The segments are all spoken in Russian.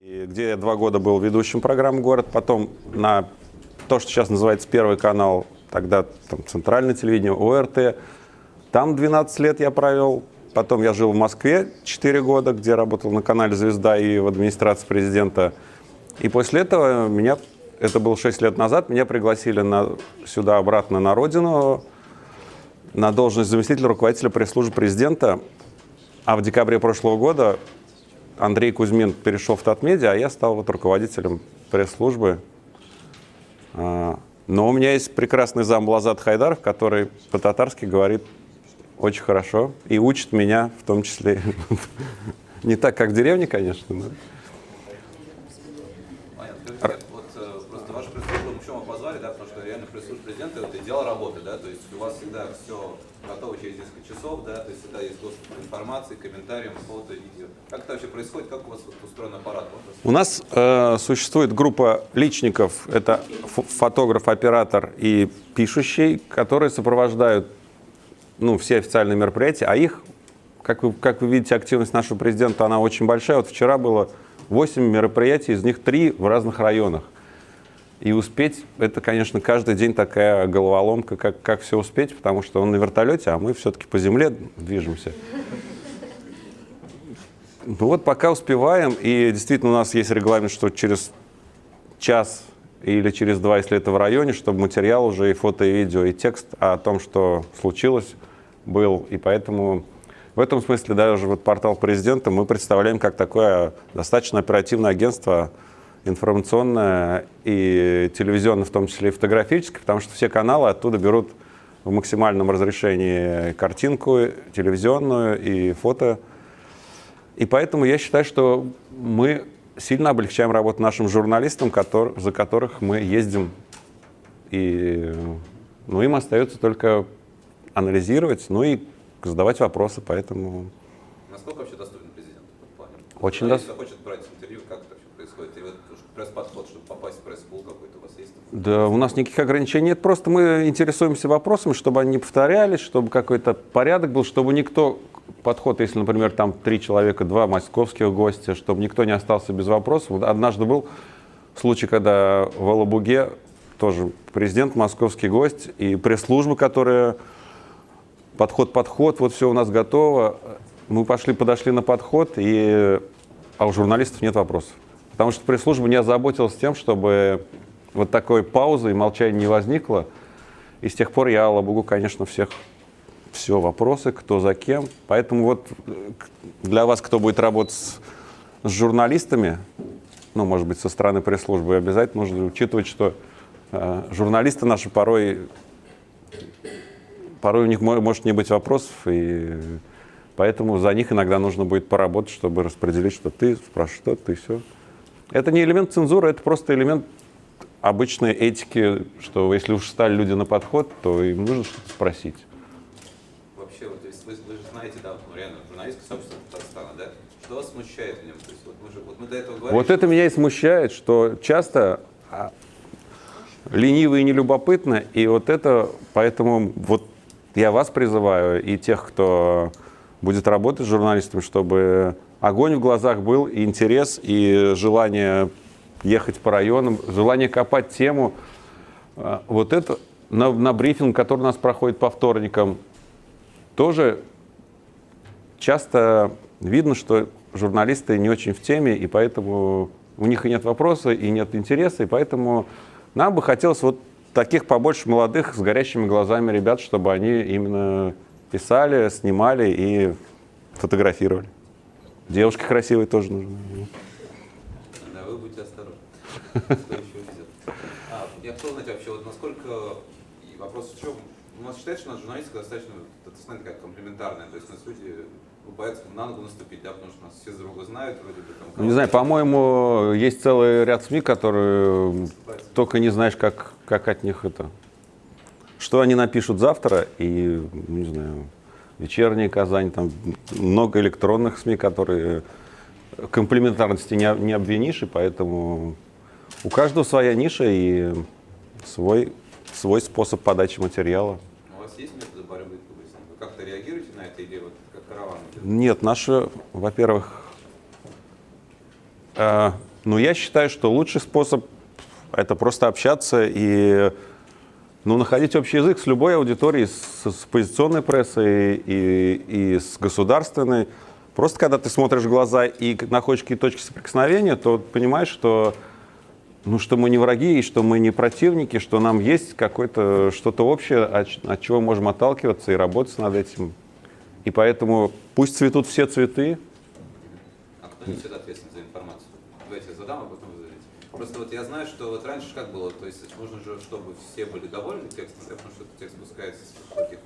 И где я 2 года был ведущим программы «Город», потом на то, что сейчас называется Первый канал, тогда там центральное телевидение, ОРТ. Там 12 лет я провел. Потом я жил в Москве 4 года, где работал на канале «Звезда» и в администрации президента. И после этого меня, это было 6 лет назад, меня пригласили сюда обратно на родину на должность заместителя руководителя пресс-службы президента. А в декабре прошлого года Андрей Кузьмин перешел в Татмедиа, а я стал вот руководителем пресс-службы. Но у меня есть прекрасный зам Лазат Хайдаров, который по-татарски говорит очень хорошо и учит меня в том числе. Не так, как в деревне, конечно. Но... Понятно. Просто вашу пресс-службу, почему вы позвали, да, потому что реально пресс-служба президента — это идеал работы, да, то есть у вас всегда все готово через несколько часов, да, то есть всегда есть доступ к информации, к комментариям, фото, видео. Как это вообще происходит, как у вас вот устроен аппарат? У нас существует группа личников, это фотограф, оператор и пишущий, которые сопровождают все официальные мероприятия, а их, как вы видите, активность нашего президента, она очень большая. Вот вчера было 8 мероприятий, из них 3 в разных районах. И успеть, это, конечно, каждый день такая головоломка, как все успеть, потому что он на вертолете, а мы все-таки по земле движемся. Вот пока успеваем, и действительно у нас есть регламент, что через час или через 2, если это в районе, чтобы материал уже и фото, и видео, и текст о том, что случилось, был. И поэтому в этом смысле даже вот портал президента мы представляем как такое достаточно оперативное агентство, информационное и телевизионное, в том числе и фотографическое, потому что все каналы оттуда берут в максимальном разрешении картинку, телевизионную и фото. И поэтому я считаю, что мы сильно облегчаем работу нашим журналистам, за которых мы ездим. И им остается только анализировать, и задавать вопросы. Поэтому... Насколько вообще доступен президент в этом плане? Очень доступен. Если хочет брать интервью, как это вообще происходит? И вот пресс-подход, чтобы попасть в пресс-пул какой-то у вас есть? Да, у нас никаких ограничений нет. Просто мы интересуемся вопросами, чтобы они не повторялись, чтобы какой-то порядок был, чтобы никто... Подход, если, например, там 3 человека, 2 московских гостя, чтобы никто не остался без вопросов. Вот однажды был случай, когда в Алабуге тоже президент, московский гость, и пресс-служба, которая подход, вот все у нас готово. Мы подошли на подход, а у журналистов нет вопросов. Потому что пресс-служба не озаботилась тем, чтобы вот такой паузы и молчания не возникло. И с тех пор я Алабугу, конечно, все вопросы, кто за кем. Поэтому вот для вас, кто будет работать с журналистами, может быть, со стороны пресс-службы, обязательно нужно учитывать, что журналисты наши порой у них может не быть вопросов, и поэтому за них иногда нужно будет поработать, чтобы распределить, что ты спрашиваешь, что ты, все. Это не элемент цензуры, это просто элемент обычной этики, что если уж стали люди на подход, то им нужно что-то спросить. Вы же знаете, да, реально, журналистское сообщество Татарстана, да? Что вас смущает в нем? То есть, мы до этого говорили. Вот это меня и смущает, что часто ленивы и нелюбопытны, и поэтому я вас призываю, и тех, кто будет работать с журналистами, чтобы огонь в глазах был, и интерес, и желание ехать по районам, желание копать тему. Вот это на брифинг, который у нас проходит по вторникам, тоже часто видно, что журналисты не очень в теме, и поэтому у них и нет вопроса, и нет интереса, и поэтому нам бы хотелось вот таких побольше молодых, с горящими глазами ребят, чтобы они именно писали, снимали и фотографировали. Девушки красивые тоже нужны. Да, вы будьте осторожны. Что еще видят? Я хотел знать вообще, насколько... И вопрос в чем? У нас считается, что у нас журналистика достаточно, такая комплементарная, то есть у нас люди боятся на ногу наступить, да, потому что нас все друг друга знают, вроде бы там... Не знаю, по-моему, есть целый ряд СМИ, которые только не знаешь, как от них это... Что они напишут завтра, и, не знаю, «Вечерняя Казань», там много электронных СМИ, которые комплементарности не обвинишь, и поэтому у каждого своя ниша и свой способ подачи материала. У вас есть методы борьбы? Вы как-то реагируете на это или как караван? Нет, наши, во-первых, Но я считаю, что лучший способ – это просто общаться и находить общий язык с любой аудиторией, с оппозиционной прессой и с государственной. Просто когда ты смотришь в глаза и находишь какие-то точки соприкосновения, то понимаешь, что мы не враги, и что мы не противники, что нам есть какое-то что-то общее, от чего можем отталкиваться и работать над этим. И поэтому пусть цветут все цветы. А кто несет ответственность за информацию? Давайте я задам, а потом вы зададите. Просто вот я знаю, что вот раньше как было, то есть нужно же, чтобы все были довольны текстом, потому что этот текст спускается с таких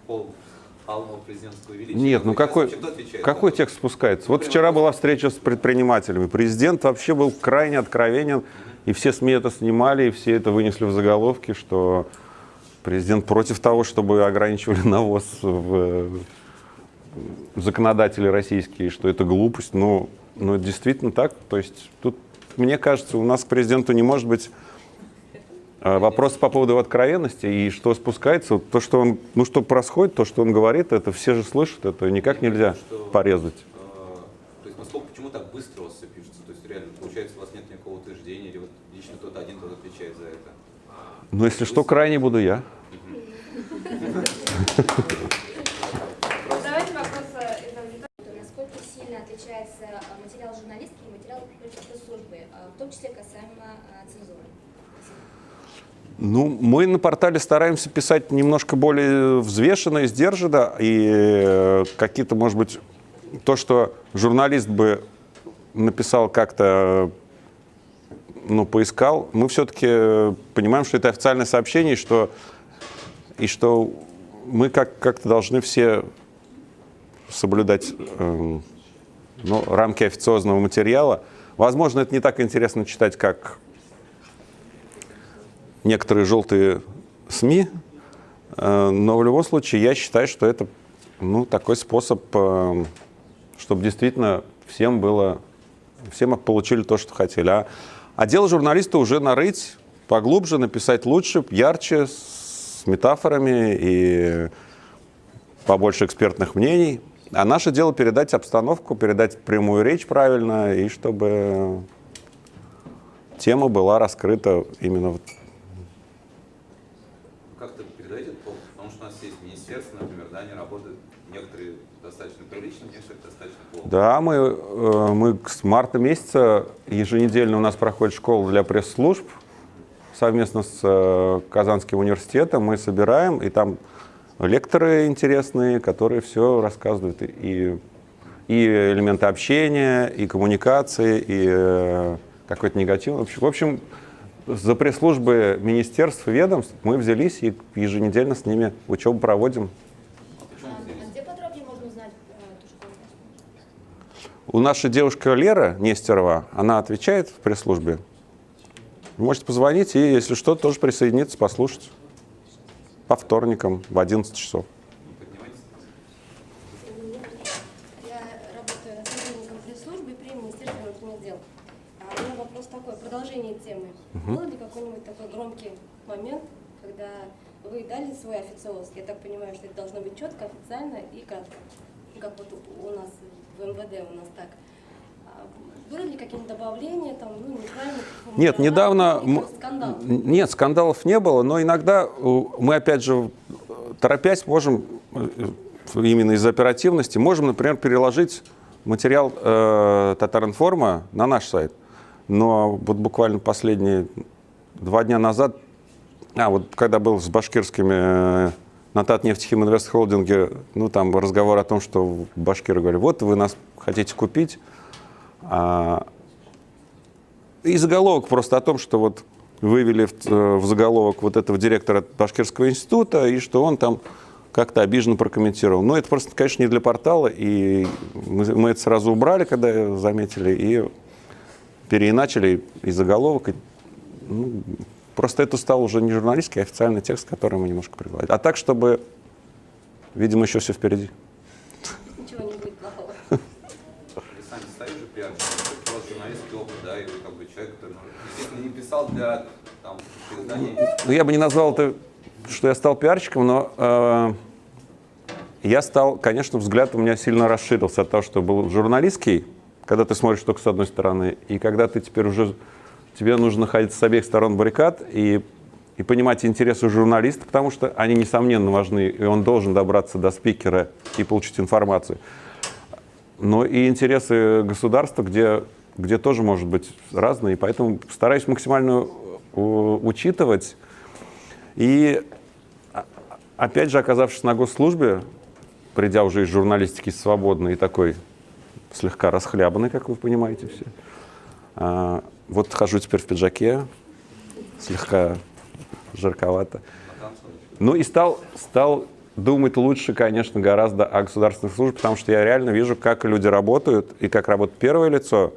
полного президентского величия. Нет, какой текст спускается? Вот вчера была встреча с предпринимателями. Президент вообще был крайне откровенен, и все СМИ это снимали, и все это вынесли в заголовки, что президент против того, чтобы ограничивали навоз в законодатели российские, что это глупость. Но это действительно так. То есть тут, мне кажется, у нас к президенту не может быть вопрос по поводу его откровенности и что спускается. То, что он, что происходит, то, что он говорит, это все же слышат, это никак нельзя порезать. То есть насколько, почему так быстро у вас все пишется? То есть реально, получается, у вас нет никакого утверждения, или вот лично кто-то один отвечает за это? Но если что, крайне буду я. Давайте вопрос из аудитории. Насколько сильно отличается материал журналистки и материал пресс-службы, в том числе касаемо цензуры? Мы на портале стараемся писать немножко более взвешенно и сдержанно, и какие-то, может быть, то, что журналист бы написал как-то, поискал, мы все-таки понимаем, что это официальное сообщение, и что мы как-то должны все соблюдать рамки официозного материала. Возможно, это не так интересно читать, как некоторые желтые СМИ, но в любом случае я считаю, что это такой способ, чтобы действительно всем получили то, что хотели. А дело журналиста уже нарыть поглубже, написать лучше, ярче, с метафорами и побольше экспертных мнений. А наше дело передать обстановку, передать прямую речь правильно, и чтобы тема была раскрыта именно Как-то передать этот опыт? Потому что у нас есть министерство, например, да, они работают, некоторые достаточно прилично, некоторые достаточно плохо. Да, мы с марта месяца еженедельно у нас проходит школа для пресс-служб совместно с Казанским университетом. Мы собираем, и там лекторы интересные, которые все рассказывают. И элементы общения, и коммуникации, и какой-то негатив. В общем, за пресс-службы министерств и ведомств мы взялись и еженедельно с ними учебу проводим. А где подробнее можно узнать эту школу? У нашей девушка Лера Нестерова, она отвечает в пресс-службе. Вы можете позвонить и, если что, тоже присоединиться, послушать. По вторникам в 11 часов. Я работаю сотрудником пресс-службы при Министерстве внутренних дел. У меня вопрос такой, продолжение темы. Был ли какой-нибудь такой громкий момент, когда вы дали свой официоз? Я так понимаю, что это должно быть четко, официально и кратко. Как вот у нас в МВД у нас так. Были ли какие-то добавления, неправильно? Нет, недавно... Скандал? Нет, скандалов не было, но иногда мы, опять же, торопясь, можем, именно из-за оперативности, можем, например, переложить материал Татаринформа на наш сайт. Но вот буквально последние 2 дня назад, когда был с башкирскими на Татнефтехим Инвест Холдинге, там разговор о том, что башкиры говорили, вот вы нас хотите купить. И заголовок просто о том, что вот вывели в заголовок вот этого директора Башкирского института, и что он там как-то обиженно прокомментировал. Но это просто, конечно, не для портала, и мы это сразу убрали, когда заметили, и переиначили и заголовок. Просто это стал уже не журналистский, а официальный текст, который мы немножко прикладываем. А так, чтобы, видимо, еще все впереди. Ничего не будет плохого. Вы сами стали же пиарщиком, у вас журналистский опыт, да, и вы как бы человек, который, естественно, не писал для изданий. Я бы не назвал это, что я стал пиарщиком, но я стал, конечно, взгляд у меня сильно расширился от того, что был журналистский, когда ты смотришь только с одной стороны, и когда ты теперь уже, тебе нужно находиться с обеих сторон баррикад и понимать интересы журналиста, потому что они, несомненно, важны, и он должен добраться до спикера и получить информацию. Но и интересы государства, где тоже может быть разные, и поэтому стараюсь максимально учитывать. И, опять же, оказавшись на госслужбе, придя уже из журналистики свободной и такой слегка расхлябанной, как вы понимаете все, вот хожу теперь в пиджаке, слегка жарковато. Ну и стал думать лучше, конечно, гораздо о государственных службах, потому что я реально вижу, как люди работают, и как работает первое лицо,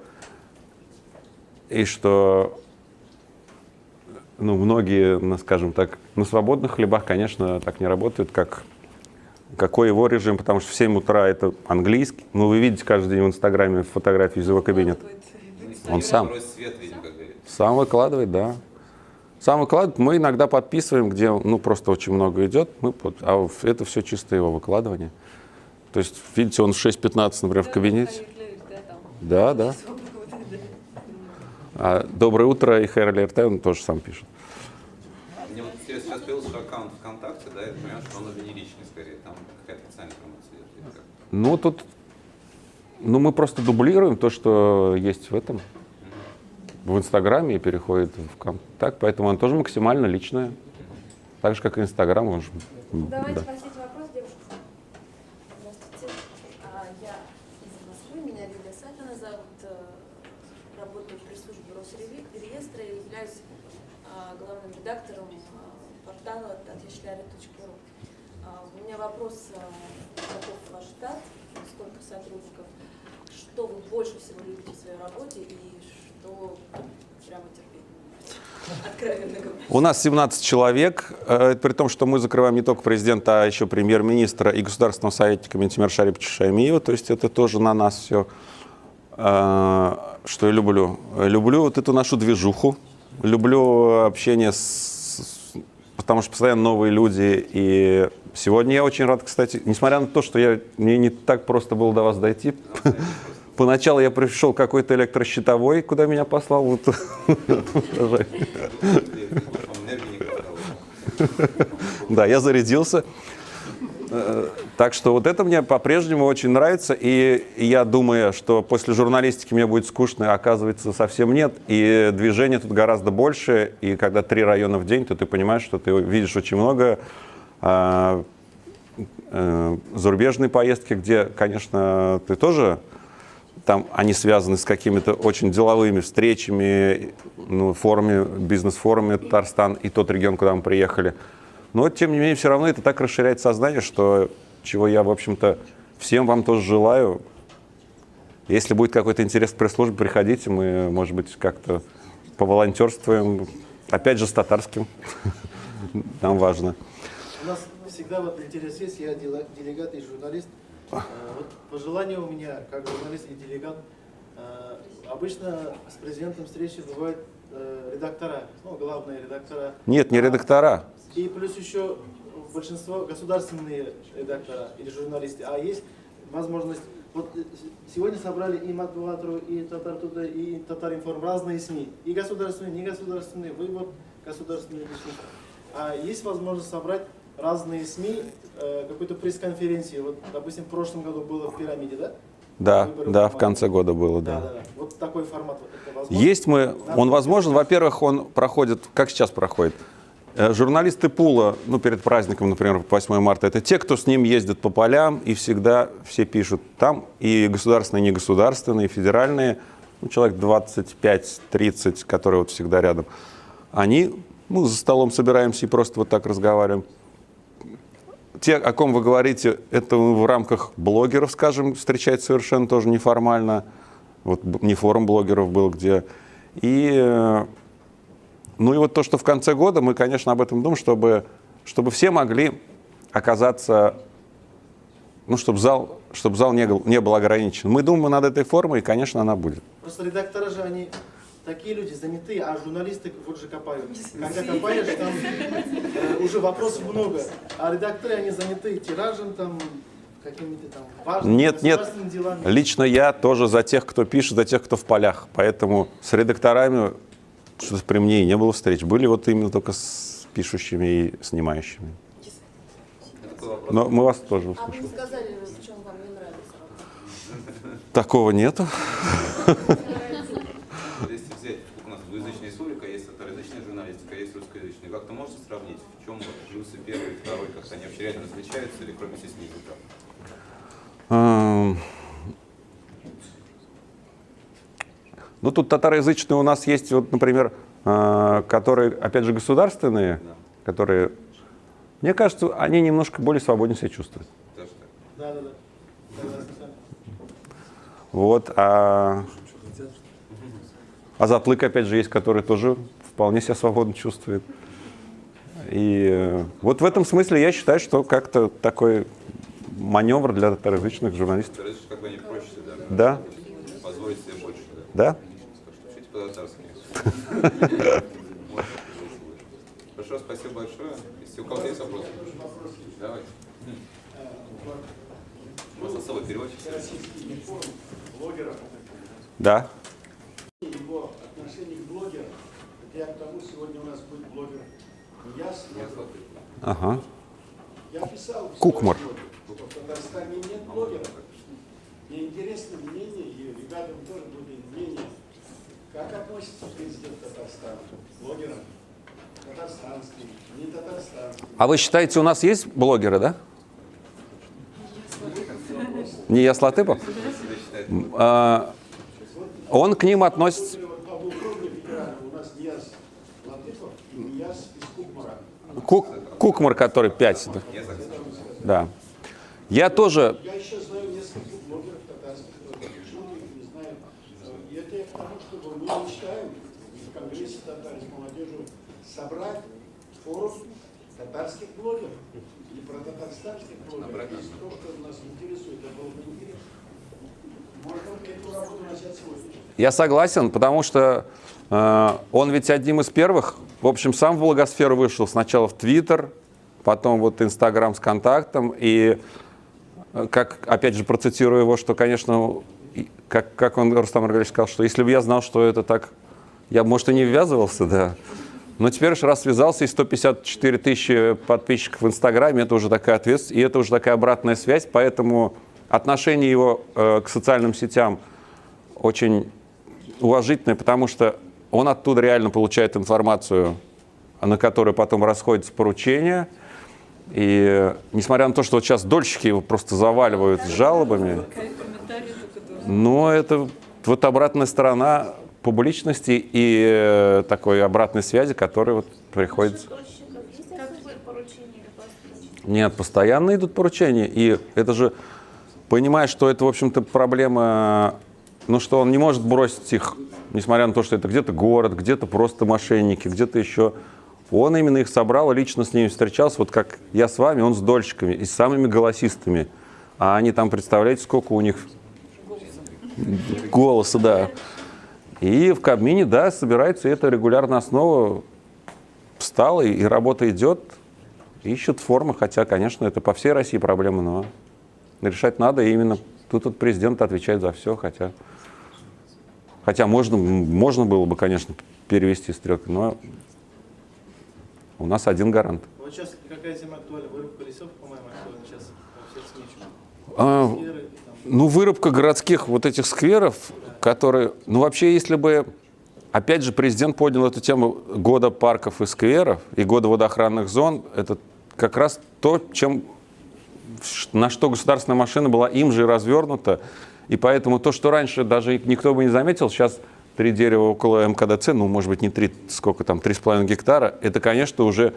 и что многие, скажем так, на свободных хлебах, конечно, так не работают, какой его режим, потому что в 7 утра это английский. Ну, вы видите каждый день в Инстаграме фотографии из его кабинета. Он сам. Свет, видимо, как говорится. Сам выкладывает, да. Сам выкладывает. Мы иногда подписываем, где просто очень много идет, а это все чисто его выкладывание. То есть, видите, он в 6:15, например, в кабинете. Да. А «Доброе утро» и Хайр РТ он тоже сам пишет. Мне вот интересно, сейчас появился аккаунт ВКонтакте, да, я понимаю, что он уже не личный, скорее, там какая-то официальная информация идет. Мы просто дублируем то, что есть в этом, в Инстаграме, и переходит в ВКонтакт, поэтому он тоже максимально личное. Так же, как и Инстаграм. Давайте последний вопрос, девушка. Здравствуйте. Я из Москвы, меня Лилия Сафина зовут. Работаю в пресс-службе Росреестра и являюсь главным редактором портала tatyashляри.ru. У меня вопрос, каков ваш штат, сколько сотрудников, что вы больше всего любите в своей работе и что прямо терпеть? Откровенно говоря. У нас 17 человек, при том, что мы закрываем не только президента, а еще премьер-министра и государственного советника Ментимира Шариповича Шаймиева, то есть это тоже на нас все. Что я люблю? Люблю вот эту нашу движуху, люблю общение потому что постоянно новые люди. И сегодня я очень рад, кстати, несмотря на то, что мне не так просто было до вас дойти. Поначалу я пришел какой-то электрощитовой, куда меня послал. Да, я зарядился. Так что вот это мне по-прежнему очень нравится, и я думаю, что после журналистики мне будет скучно, оказывается, совсем нет, и движение тут гораздо больше, и когда 3 района в день, то ты понимаешь, что ты видишь очень много зарубежные поездки, где, конечно, ты тоже, там они связаны с какими-то очень деловыми встречами, бизнес-форумами Татарстан и тот регион, куда мы приехали. Но, тем не менее, все равно это так расширяет сознание, чего я, в общем-то, всем вам тоже желаю. Если будет какой-то интерес к пресс-службе, приходите, мы, может быть, как-то поволонтерствуем. Опять же, с татарским. Нам важно. У нас всегда интерес есть, я делегат и журналист. По желанию у меня, как журналист и делегат, обычно с президентом встречи бывают редактора, главные редактора. Нет, не редактора. И плюс еще большинство государственные редактора или журналисты. А есть возможность, сегодня собрали и Матбулатру, и Татар-Туда, и Татар-Информ, разные СМИ, и государственные, негосударственные, вы государственные личности. А есть возможность собрать разные СМИ, какую-то пресс-конференцию. Допустим, в прошлом году было в «Пирамиде», да? Да, в конце года было, да. Да. Вот такой формат. Это возможно? Есть он возможен. Во-первых, он проходит, как сейчас проходит. Журналисты пула, перед праздником, например, 8 марта, это те, кто с ним ездит по полям, и всегда все пишут там, и государственные, и негосударственные, и федеральные, человек 25-30, которые всегда рядом. Мы за столом собираемся и просто вот так разговариваем. Те, о ком вы говорите, это в рамках блогеров, скажем, встречать совершенно тоже неформально. Не форум блогеров был, где... И вот то, что в конце года, мы, конечно, об этом думаем, чтобы все могли оказаться, чтобы зал не был ограничен. Мы думаем над этой формой, и, конечно, она будет. Просто редакторы же, они такие люди занятые, а журналисты же копают. Когда копаешь, там уже вопросов много. А редакторы, они заняты тиражем, какими-то там важными Нет, государственными делами? лично я тоже за тех, кто пишет, за тех, кто в полях. Поэтому с редакторами что-то при мне и не было встреч. Были вот именно только с пишущими и снимающими. Такой вопрос. Но мы вас тоже А вы услышали. не сказали, в чем вам не нравится работа? Такого нету. Вот если взять, у нас двуязычная республика, есть татароязычная журналистика, есть русскоязычная. Как-то можете сравнить, в чем плюсы первый и второй, как они вообще реально различаются, или кроме естественно языка? Ну, тут татароязычные у нас есть, вот, например, которые, опять же, государственные, которые, мне кажется, они немножко более свободнее себя чувствуют. Даже так. Да. Согласен с вами. Вот, а Затлык, опять же, есть, который тоже вполне себя свободно чувствует. И вот в этом смысле я считаю, что как-то такой маневр для татароязычных журналистов. Татароязычные как бы они проще, да? Да, Позволить себе больше, да? да. Учите по-татарски. Хорошо, спасибо большое. Если у кого-то есть вопросы, давайте. У вас особый переводчик. Блогеров. Да. Его отношение к блогерам, это я к тому, сегодня у нас будет блогер Нияз. Ага. Я писал в Кукмар. своем блоге, что в Татарстане нет блогеров. Мне интересно мнение, и ребятам тоже будет мнение. Как относится президент Татарстана к блогерам? Татарстанский, не татарстанский. А вы считаете, у нас есть блогеры, да? Нияз Латыпов? Он к ним относится... Вот по уровню федерального у нас Нияз Латыпов и Нияз из Кукмара. Кукмар, который 5. Да. Я тоже... Я еще знаю несколько блогеров татарских, которые живут, не знаю. И это я к тому, чтобы мы мечтаем в Конгрессе татар с молодежью собрать форум татарских блогеров и про татарстанских блогеров. Если то, что нас интересует, это было бы интересно. Можно эту работу начать сегодня. Я согласен, потому что он ведь одним из первых, в общем, сам в блогосферу вышел. Сначала в Твиттер, потом вот Инстаграм с контактом. И, как, опять же, процитирую его, что, конечно, как он, Рустам Маргариевич, сказал, что если бы я знал, что это так, я бы, может, и не ввязывался, да. Но теперь уж раз связался, и 154 тысячи подписчиков в Инстаграме, это уже такая ответственность, и это уже такая обратная связь, поэтому отношение его к социальным сетям очень уважительное, потому что он оттуда реально получает информацию, на которую потом расходятся поручения. И несмотря на то, что вот сейчас дольщики его просто заваливают с жалобами, но это вот обратная сторона публичности и такой обратной связи, которая вот приходит. Нет, постоянно идут поручения. И это же, понимаешь, что это, в общем-то, проблема, ну, что он не может бросить их, несмотря на то, что это где-то город, где-то просто мошенники, где-то еще. Он именно их собрал, лично с ними встречался, вот как я с вами, он с дольщиками и с самыми голосистами. А они там, представляете, сколько у них голоса, да. И в Кабмине, да, собирается, и это регулярная основа встала, и работа идет, ищут формы, хотя, конечно, это по всей России проблема, но решать надо, и именно тут вот президент отвечает за все, хотя можно было бы, конечно, перевести стрелки, но у нас один гарант. Вот сейчас какая тема актуальна? Вырубка лесов, по-моему, актуальна сейчас во всех СМИ. Скверы, там. Ну, вырубка городских вот этих скверов, которые... Ну, вообще, если бы, опять же, президент поднял эту тему года парков и скверов и года водоохранных зон, это как раз то, на что государственная машина была им же и развернута. И поэтому то, что раньше даже никто бы не заметил, сейчас 3 дерева около МКДЦ, ну, может быть, не 3, сколько там, 3,5 гектара, это, конечно, уже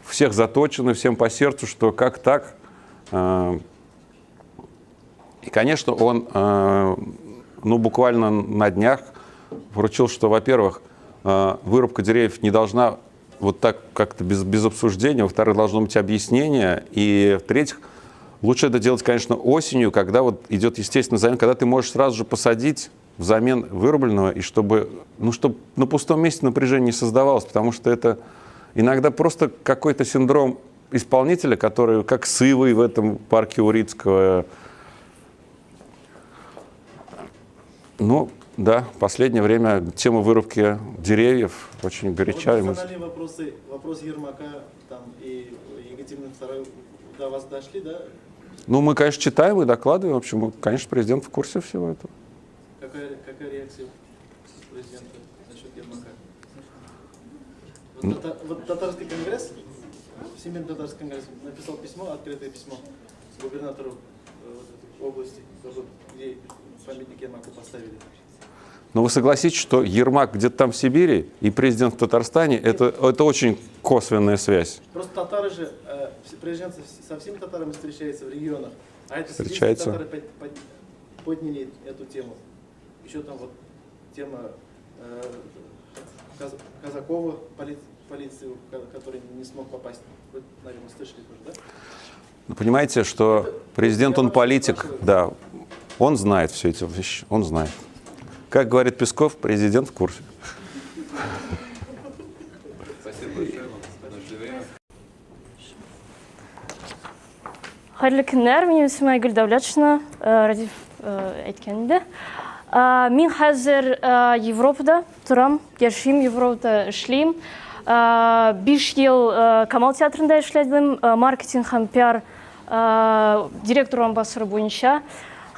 всех заточено, всем по сердцу, что как так. И, конечно, он, ну, буквально на днях вручил, что, во-первых, вырубка деревьев не должна вот так как-то без обсуждения, во-вторых, должно быть объяснение, и, в-третьих, лучше это делать, конечно, осенью, когда вот идет естественный замен, когда ты можешь сразу же посадить взамен вырубленного, и чтобы на пустом месте напряжение не создавалось, потому что это иногда просто какой-то синдром исполнители, которые, как с Ивой в этом парке Урицкого. Ну, да, в последнее время тема вырубки деревьев очень горяча. Вот национальные вопросы, вопрос Ермака там, и Екатерины II до вас дошли, да? Ну, мы, конечно, читаем и докладываем. В общем, конечно, президент в курсе всего этого. Какая реакция президента насчет Ермака? Вот татарский конгресс, Всемирный татарский конгресс написал письмо, открытое письмо губернатору области, где памятник Ермаку поставили. Но вы согласитесь, что Ермак где-то там в Сибири и президент в Татарстане это очень косвенная связь. Просто татары же, президент со всеми татарами встречается в регионах, а это Встречается. татары подняли эту тему. Еще там вот тема Казакова, полиции, который не смог попасть. Вы, наверное, слышали тоже, да? Вы понимаете, что президент, он политик, да, он знает все эти вещи, он знает. Как говорит Песков, президент в курсе. Спасибо большое вам. Нашли время. Хайырлы күннәр, минем исемем Айгөл Дәүләтшина, Радиф әйткәнендә. Мин хәзер Европада торам, яшим, Европада эшлим. 5 ел Камал театрында эшләдем, маркетинг һәм пиар директор орынбасары буенча.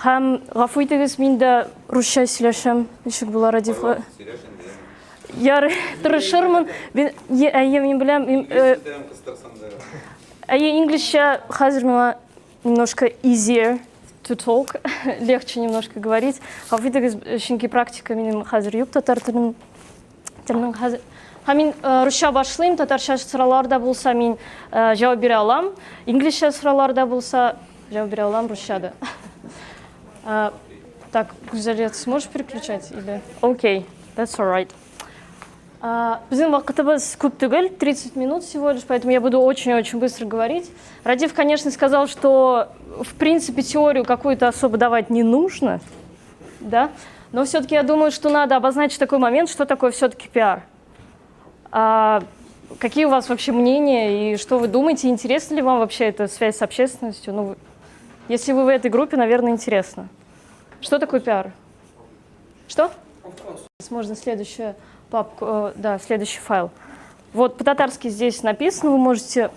Һәм гафу итегез, мин дә русча сөйләшәм. Ничек була, Радиф? Ярый, тырышырмын. Мин беләм, инглишчә хәзер миңа немножко easier to talk, легче немножко говорить. Гафу итегез, чөнки практика минем хәзер юк татар теленең хәзер. Һәм мин русча башлыйм, татарча сорауларда булса мин җавап бирә алам. Инглишчә сорауларда булса җавап бирә алам русчада. Так, Гүзәлия, ты сможешь переключать? Или... Окей, that's all right. Біздің вақытыбыз көп түгел, 30 минут всего лишь, поэтому я буду очень-очень быстро говорить. Радиф, конечно, сказал, что в принципе теорию какую-то особо давать не нужно, да? Но все-таки я думаю, что надо обозначить такой момент, что такое все-таки пиар. Какие у вас вообще мнения и что вы думаете? Интересна ли вам вообще эта связь с общественностью? Ну, если вы в этой группе, наверное, интересно. Что такое пиар? Что? Можно следующую папку, да, следующий файл. Вот по-татарски здесь написано, вы можете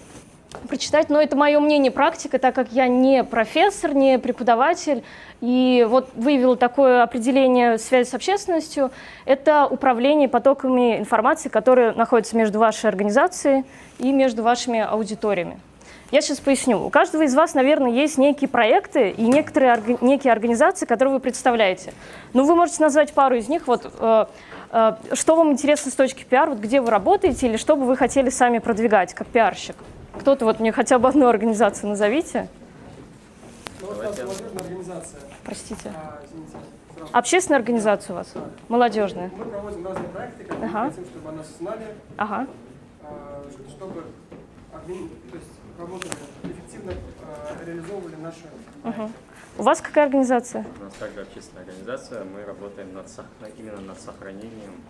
прочитать, но это мое мнение, практика, так как я не профессор, не преподаватель, и вот выявила такое определение связи с общественностью, это управление потоками информации, которые находятся между вашей организацией и между вашими аудиториями. Я сейчас поясню. У каждого из вас, наверное, есть некие проекты и некие организации, которые вы представляете. Но вы можете назвать пару из них. Вот, что вам интересно с точки пиар, вот где вы работаете или что бы вы хотели сами продвигать как пиарщик? Кто-то вот мне хотя бы одну организацию назовите. Молодежная организация. Простите. Извините. Общественная организация у вас? Молодежная. Мы проводим разные проекты, которые мы хотим, чтобы нас знали, чтобы то есть, работали эффективно, реализовывали наши проекты. У вас какая организация? У нас также общественная организация. Мы работаем именно над сохранением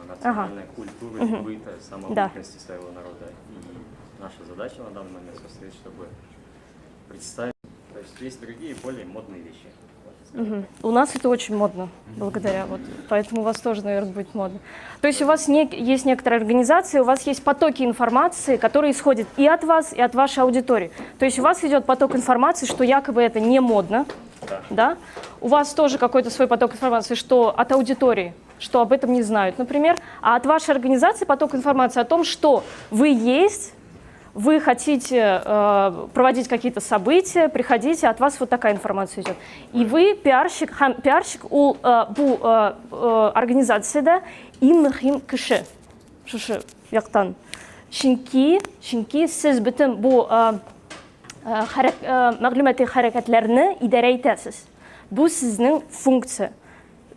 национальной культуры, быта, самобытности своего народа. И наша задача на данный момент состоит, чтобы представить. То есть есть другие, более модные вещи. У нас это очень модно, благодаря, вот, поэтому у вас тоже, наверное, будет модно. То есть у вас есть некоторые организации, у вас есть потоки информации, которые исходят и от вас, и от вашей аудитории. То есть у вас идет поток информации, что якобы это не модно, да? У вас тоже какой-то свой поток информации, что от аудитории, что об этом не знают, например, а от вашей организации поток информации о том, что вы есть, вы хотите проводить какие-то события, приходите, от вас вот такая информация идет. И вы пиарщик у организации, да, имнахим кеше, шушы яктан. Чөнки сез бөтен бу мәгълүмати хәрәкәтләрне идарә итәсез. Бу сезнең функция.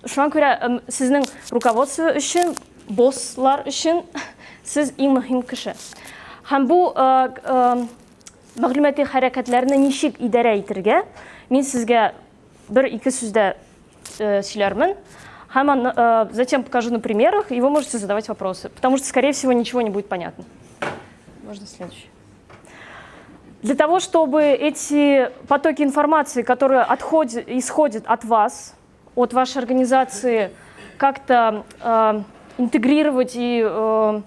Шуңа күрә сезнең руководство өчен, босслар өчен сез иң мөһим кеше. Һәм бу мәгълүмати хәрәкәтләрне ничек идарә итәргә, мин сезгә бер-ике сүздә сөйләрмен. Һәм затем покажу на примерах, и вы можете задавать вопросы, потому что, скорее всего, ничего не будет понятно. Можно следующий. Для того, чтобы эти потоки информации, которые исходят от вас, от вашей организации, как-то интегрировать и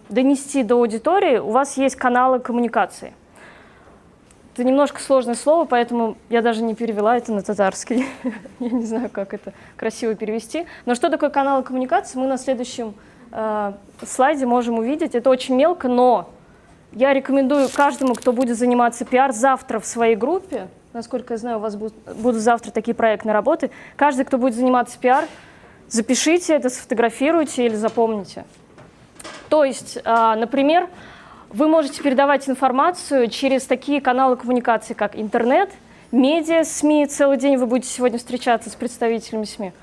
донести до аудитории, у вас есть каналы коммуникации. Это немножко сложное слово, поэтому я даже не перевела это на татарский. Я не знаю, как это красиво перевести. Но что такое каналы коммуникации, мы на следующем слайде можем увидеть. Это очень мелко, но я рекомендую каждому, кто будет заниматься пиар, завтра в своей группе, насколько я знаю, у вас будут завтра такие проектные работы, каждый, кто будет заниматься пиар, запишите это, сфотографируйте или запомните. То есть, например, вы можете передавать информацию через такие каналы коммуникации, как интернет, медиа, СМИ. Целый день вы будете сегодня встречаться с представителями СМИ.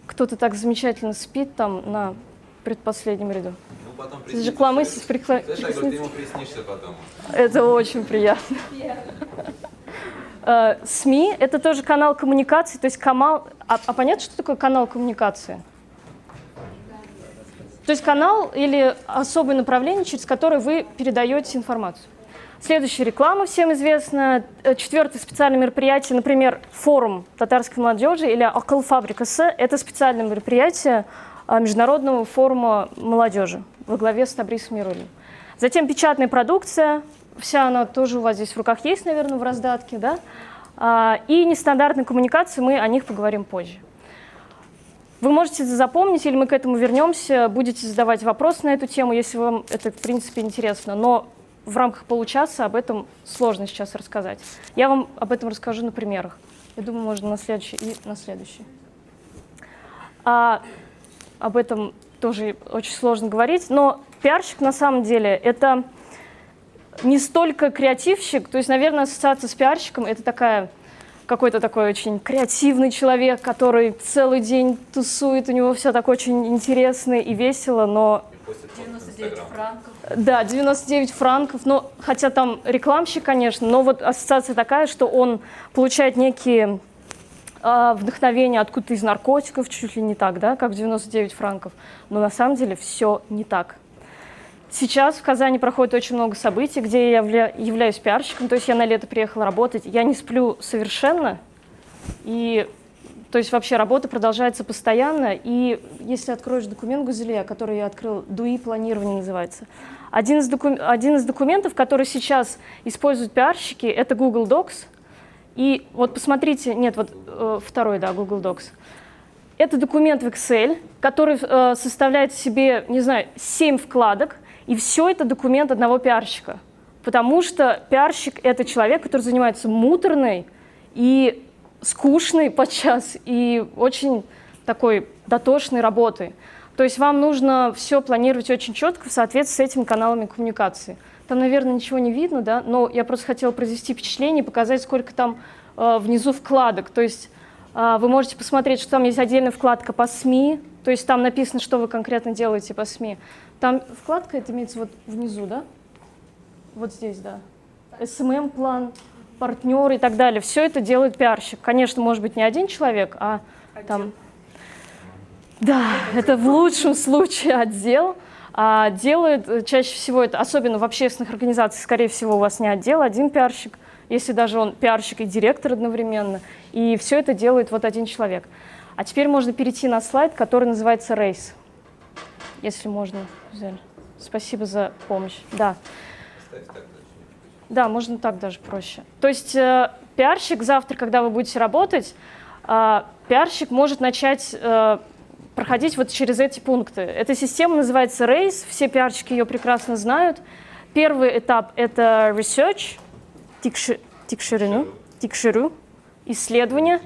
Кто-то так замечательно спит там на предпоследнем ряду. Ну, потом Ты же кламысить, ты ему приснишься потом. Это очень приятно. СМИ — это тоже канал коммуникации, то есть канал... А понятно, что такое канал коммуникации? То есть канал или особое направление, через которое вы передаете информацию. Следующая реклама всем известна. Четвертое специальное мероприятие, например, форум татарской молодежи или Акыл Фабрикасы. Это специальное мероприятие Международного форума молодежи во главе с Табрисом Яруллиным. Затем печатная продукция. Вся она тоже у вас здесь в руках есть, наверное, в раздатке, да? И нестандартные коммуникации, мы о них поговорим позже. Вы можете это запомнить, или мы к этому вернемся, будете задавать вопросы на эту тему, если вам это, в принципе, интересно. Но в рамках получаса об этом сложно сейчас рассказать. Я вам об этом расскажу на примерах. Я думаю, можно на следующий и на следующий. Об этом тоже очень сложно говорить, но пиарщик на самом деле это не столько креативщик, то есть, наверное, ассоциация с пиарщиком — это какой-то такой очень креативный человек, который целый день тусует, у него все так очень интересно и весело, но... 99 франков. Да, 99 франков, но, хотя там рекламщик, конечно, но вот ассоциация такая, что он получает некие вдохновения откуда-то из наркотиков, чуть ли не так, да, как 99 франков, но на самом деле все не так. Сейчас в Казани проходит очень много событий, где я являюсь пиарщиком, то есть я на лето приехала работать, я не сплю совершенно, и то есть вообще работа продолжается постоянно, и если откроешь документ Гузелия, который я открыл, ДУИ планирование называется, один из документов, который сейчас используют пиарщики, это Google Docs, и вот посмотрите, нет, вот второй, да, Google Docs. Это документ в Excel, который составляет в себе, не знаю, 7 вкладок, и все это документ одного пиарщика. Потому что пиарщик — это человек, который занимается муторной и скучной подчас, и очень такой дотошной работой. То есть вам нужно все планировать очень четко в соответствии с этими каналами коммуникации. Там, наверное, ничего не видно, да, но я просто хотела произвести впечатление, показать, сколько там внизу вкладок. То есть вы можете посмотреть, что там есть отдельная вкладка по СМИ, то есть там написано, что вы конкретно делаете по СМИ. Там вкладка, это имеется вот внизу, да? Вот здесь, да. СММ-план, партнеры и так далее. Все это делает пиарщик. Конечно, может быть, не один человек, а там... Да, это в лучшем случае отдел. Делает чаще всего это, особенно в общественных организациях, скорее всего, у вас не отдел, один пиарщик, если даже он пиарщик и директор одновременно. И все это делает вот один человек. А теперь можно перейти на слайд, который называется «Рейс». Если можно, Гузель. Спасибо за помощь. Да. Да, можно так даже проще. То есть пиарщик завтра, когда вы будете работать, пиарщик может начать проходить вот через эти пункты. Эта система называется RACE, все пиарщики ее прекрасно знают. Первый этап — это research, тикшерину, исследование.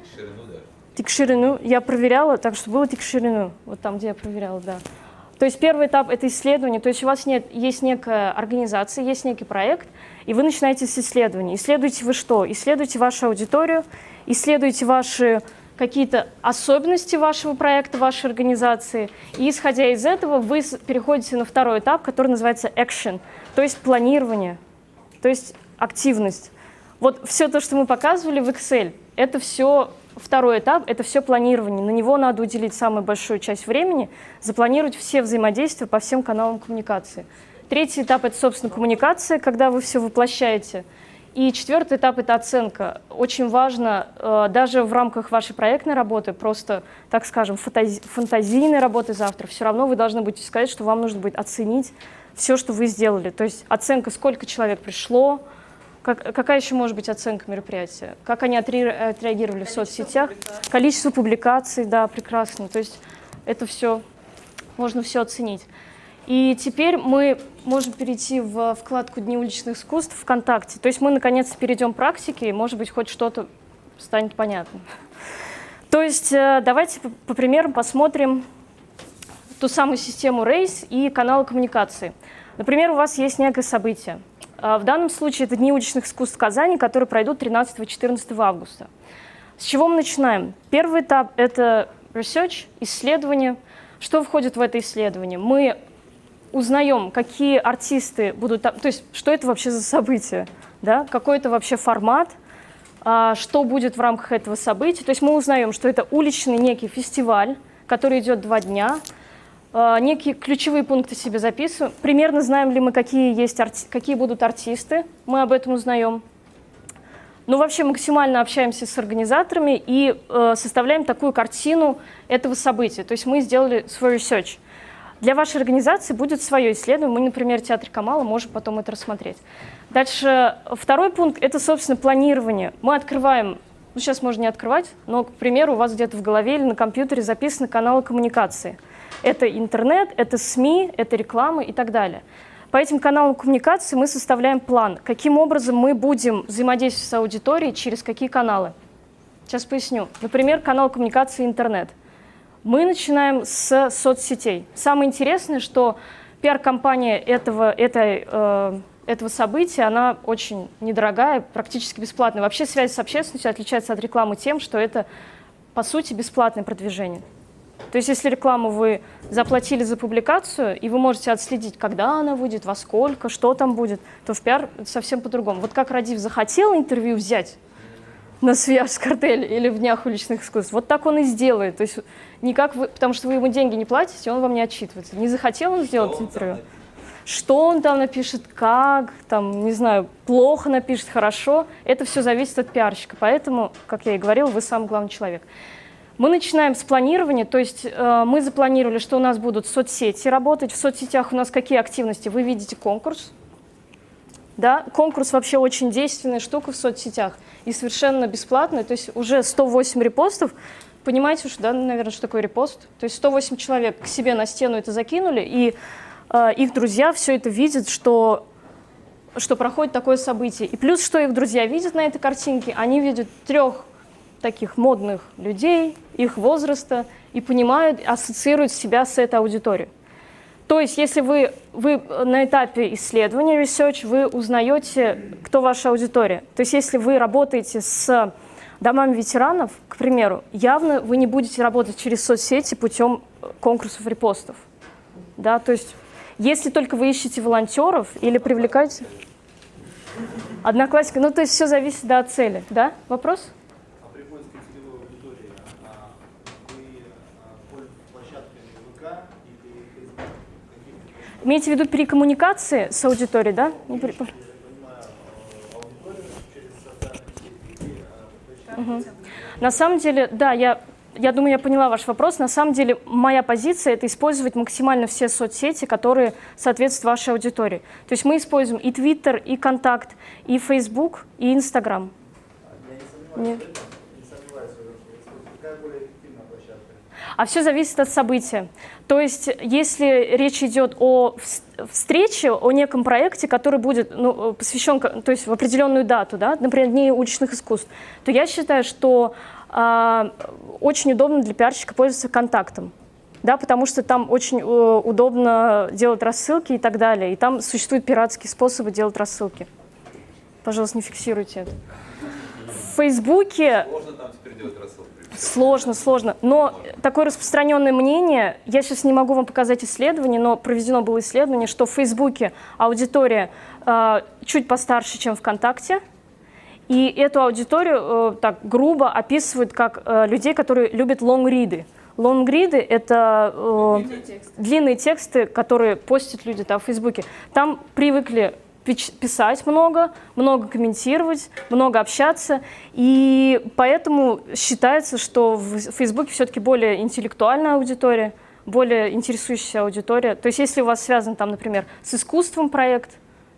Тикшерину я проверяла, так что было тикшерину, вот там, где я проверяла, да. То есть первый этап — это исследование, то есть у вас есть некая организация, есть некий проект, и вы начинаете с исследования. Исследуете вы что? Исследуете вашу аудиторию, исследуете ваши какие-то особенности вашего проекта, вашей организации, и исходя из этого вы переходите на второй этап, который называется action, то есть планирование, то есть активность. Вот все то, что мы показывали в Excel, это все второй этап, это все планирование. На него надо уделить самую большую часть времени, запланировать все взаимодействия по всем каналам коммуникации. Третий этап — это, собственно, коммуникация, когда вы все воплощаете. И четвертый этап – это оценка. Очень важно, даже в рамках вашей проектной работы, просто, так скажем, фантазийной работы завтра, все равно вы должны будете сказать, что вам нужно будет оценить все, что вы сделали. То есть оценка, сколько человек пришло, какая еще может быть оценка мероприятия, как они отреагировали в соцсетях, количество публикаций, да, прекрасно. То есть это все, можно все оценить. И теперь мы можем перейти в вкладку «Дни уличных искусств» ВКонтакте. То есть мы наконец-то перейдем к практике, и, может быть, хоть что-то станет понятно. То есть давайте по примерам посмотрим ту самую систему Race и каналы коммуникации. Например, у вас есть некое событие. В данном случае это Дни уличных искусств в Казани, которые пройдут 13-14 августа. С чего мы начинаем? Первый этап – это research, исследование. Что входит в это исследование? Мы узнаем, какие артисты будут там, то есть что это вообще за событие, да? Какой это вообще формат, что будет в рамках этого события. То есть мы узнаем, что это уличный некий фестиваль, который идет 2 дня, некие ключевые пункты себе записываем. Примерно знаем ли мы, какие будут артисты, мы об этом узнаем. Ну, вообще максимально общаемся с организаторами и составляем такую картину этого события. То есть мы сделали свой research. Для вашей организации будет свое исследование. Мы, например, в Театре Камала можем потом это рассмотреть. Дальше второй пункт – это, собственно, планирование. Мы открываем, ну, сейчас можно не открывать, но, к примеру, у вас где-то в голове или на компьютере записаны каналы коммуникации. Это интернет, это СМИ, это реклама и так далее. По этим каналам коммуникации мы составляем план, каким образом мы будем взаимодействовать с аудиторией, через какие каналы. Сейчас поясню. Например, канал коммуникации интернет. Мы начинаем с соцсетей. Самое интересное, что пиар-компания этого события, она очень недорогая, практически бесплатная. Вообще связь с общественностью отличается от рекламы тем, что это, по сути, бесплатное продвижение. То есть если рекламу вы заплатили за публикацию, и вы можете отследить, когда она выйдет, во сколько, что там будет, то в пиар совсем по-другому. Вот как Радив захотел интервью взять на Свияжскартель или в Днях уличных искусств, вот так он и сделает. То есть никак вы, потому что вы ему деньги не платите, он вам не отчитывается. Не захотел он сделать интервью. Что он там напишет, как, там, не знаю, плохо напишет, хорошо, это все зависит от пиарщика. Поэтому, как я и говорила, вы самый главный человек. Мы начинаем с планирования, то есть мы запланировали, что у нас будут соцсети работать. В соцсетях у нас какие активности? Вы видите конкурс. Да? Конкурс вообще очень действенная штука в соцсетях и совершенно бесплатная. То есть уже 108 репостов. Понимаете, да, наверное, что такое репост? То есть 108 человек к себе на стену это закинули, и их друзья все это видят, что проходит такое событие. И плюс, что их друзья видят на этой картинке, они видят 3 таких модных людей, их возраста, и понимают, ассоциируют себя с этой аудиторией. То есть, если вы на этапе исследования, research, вы узнаете, кто ваша аудитория. То есть, если вы работаете с домами ветеранов, к примеру, явно вы не будете работать через соцсети путем конкурсов репостов. Да? То есть, если только вы ищете волонтеров или привлекаете одноклассника, ну, то есть, все зависит от цели. Да? Вопрос? Имеете в виду перекоммуникации с аудиторией, да? Угу. На самом деле, да, я думаю, я поняла ваш вопрос. На самом деле, моя позиция – это использовать максимально все соцсети, которые соответствуют вашей аудитории. То есть мы используем и Twitter, и Контакт, и Facebook, и Instagram. Нет. А все зависит от события. То есть, если речь идет о встрече, о неком проекте, который будет посвящен, то есть в определенную дату, да, например, Дни уличных искусств, то я считаю, что очень удобно для пиарщика пользоваться контактом, да, потому что там очень удобно делать рассылки и так далее. И там существуют пиратские способы делать рассылки. Пожалуйста, не фиксируйте это. В Фейсбуке... Сложно там теперь делать рассылки? Сложно. Но такое распространенное мнение, я сейчас не могу вам показать исследование, но проведено было исследование, что в Фейсбуке аудитория чуть постарше, чем ВКонтакте. И эту аудиторию так грубо описывают как людей, которые любят лонгриды. Лонгриды – это длинные тексты, которые постят люди там в Фейсбуке. Там привыкли писать много, много комментировать, много общаться. И поэтому считается, что в Фейсбуке все-таки более интеллектуальная аудитория, более интересующаяся аудитория. То есть если у вас связан, там, например, с искусством проект,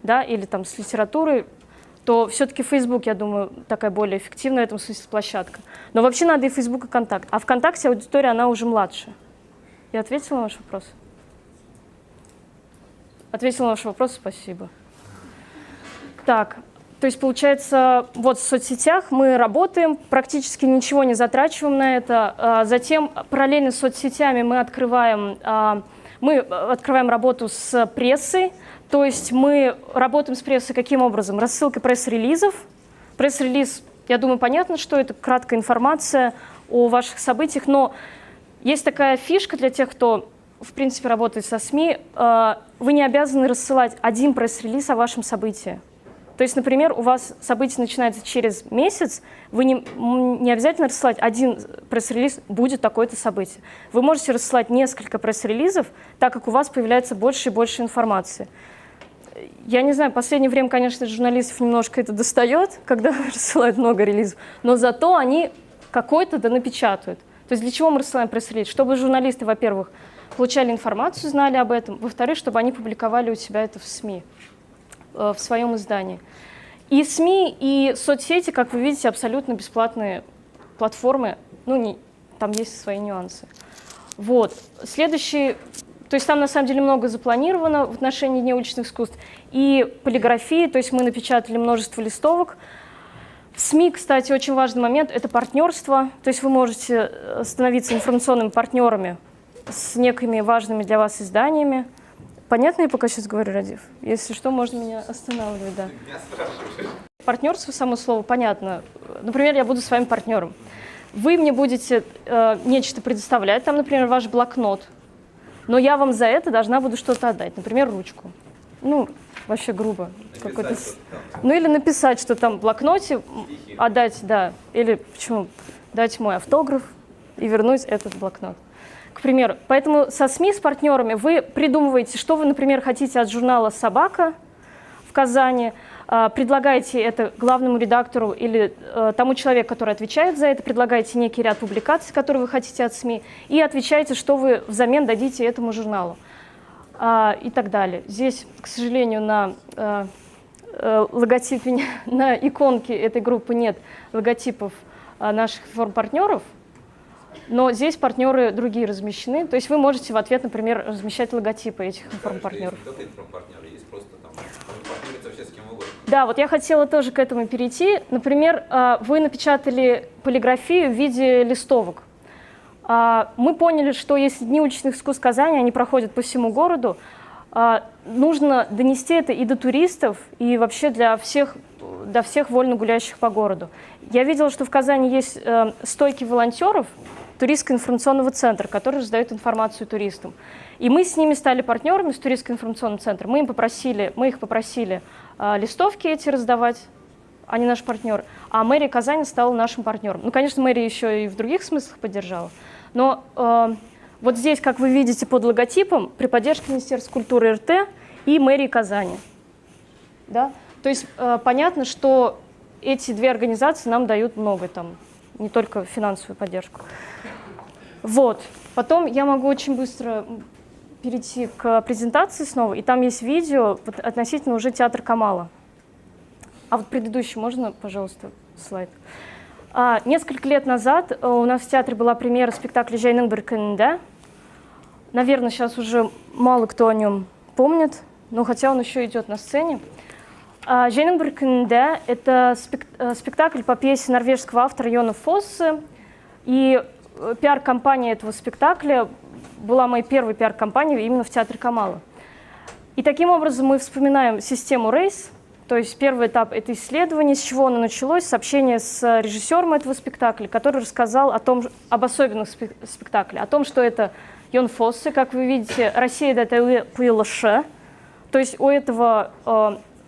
да, или там, с литературой, то все-таки Facebook, я думаю, такая более эффективная в этом смысле площадка. Но вообще надо и Facebook, и Контакт. А ВКонтакте аудитория, она уже младше. Я ответила на ваш вопрос? Ответила на ваш вопрос, спасибо. Так, то есть получается, вот в соцсетях мы работаем, практически ничего не затрачиваем на это. Затем параллельно с соцсетями мы открываем работу с прессой. То есть мы работаем с прессой каким образом? Рассылкой пресс-релизов. Пресс-релиз, я думаю, понятно, что это краткая информация о ваших событиях, но есть такая фишка для тех, кто, в принципе, работает со СМИ. Вы не обязаны рассылать один пресс-релиз о вашем событии. То есть, например, у вас событие начинается через месяц, вы не обязательно рассылать один пресс-релиз, будет такое-то событие. Вы можете рассылать несколько пресс-релизов, так как у вас появляется больше и больше информации. Я не знаю, в последнее время, конечно, журналистов немножко это достает, когда рассылают много релизов, но зато они какой-то да напечатают. То есть для чего мы рассылаем пресс-релиз? Чтобы журналисты, во-первых, получали информацию, знали об этом, во-вторых, чтобы они публиковали у себя это в СМИ, в своем издании. И СМИ, и соцсети, как вы видите, абсолютно бесплатные платформы, там есть свои нюансы. Вот. Следующий, то есть там на самом деле много запланировано в отношении Дня уличных искусств. И полиграфии, то есть мы напечатали множество листовок. В СМИ, кстати, очень важный момент – это партнерство. То есть вы можете становиться информационными партнерами с некими важными для вас изданиями. Понятно я пока сейчас говорю, Радив? Если что, можно меня останавливать, да. Партнерство, само слово, понятно. Например, я буду с вами партнером. Вы мне будете нечто предоставлять, там, например, ваш блокнот, но я вам за это должна буду что-то отдать, например, ручку. Вообще грубо. Или написать, что там в блокноте, отдать, да, или почему, дать мой автограф и вернуть этот блокнот. К примеру, поэтому со СМИ, с партнерами вы придумываете, что вы, например, хотите от журнала «Собака» в Казани, предлагаете это главному редактору или тому человеку, который отвечает за это, предлагаете некий ряд публикаций, которые вы хотите от СМИ, и отвечаете, что вы взамен дадите этому журналу и так далее. Здесь, к сожалению, на логотипе, на иконке этой группы нет логотипов наших информпартнеров, но здесь партнеры другие размещены. То есть вы можете в ответ, например, размещать логотипы этих информпартнеров. Не только информпартнеры, есть просто там партнериться вообще с кем угодно. Да, вот я хотела тоже к этому перейти. Например, вы напечатали полиграфию в виде листовок. Мы поняли, что если Дни уличных искусств Казани, они проходят по всему городу, нужно донести это и до туристов, и вообще до всех вольно гуляющих по городу. Я видела, что в Казани есть стойки волонтеров туристско-информационного центра, которые раздают информацию туристам. И мы с ними стали партнерами, с туристско-информационным центром. Мы их попросили листовки эти раздавать, они наши партнеры. А мэрия Казани стала нашим партнером. Конечно, мэрия еще и в других смыслах поддержала. Но вот здесь, как вы видите под логотипом, при поддержке Министерства культуры РТ и мэрии Казани. Да? То есть понятно, что эти две организации нам дают много, не только финансовую поддержку. Вот. Потом я могу очень быстро перейти к презентации снова, и там есть видео относительно уже театра Камала. А вот предыдущий можно, пожалуйста, слайд? Несколько лет назад у нас в театре была премьера спектакля «Жейнің бір күнінде». Наверное, сейчас уже мало кто о нем помнит, но хотя он еще идет на сцене. «Жейнің бір күнінде» — это спектакль по пьесе норвежского автора Йона Фоссе. И пиар-компания этого спектакля была моей первой пиар-компанией именно в театре Камала. И таким образом мы вспоминаем систему RACE. То есть первый этап – это исследование, с чего оно началось, с общения с режиссером этого спектакля, который рассказал об особенностях спектакля, о том, что это Йон Фоссе, как вы видите, Россия – это Пуйлаше. То есть у этого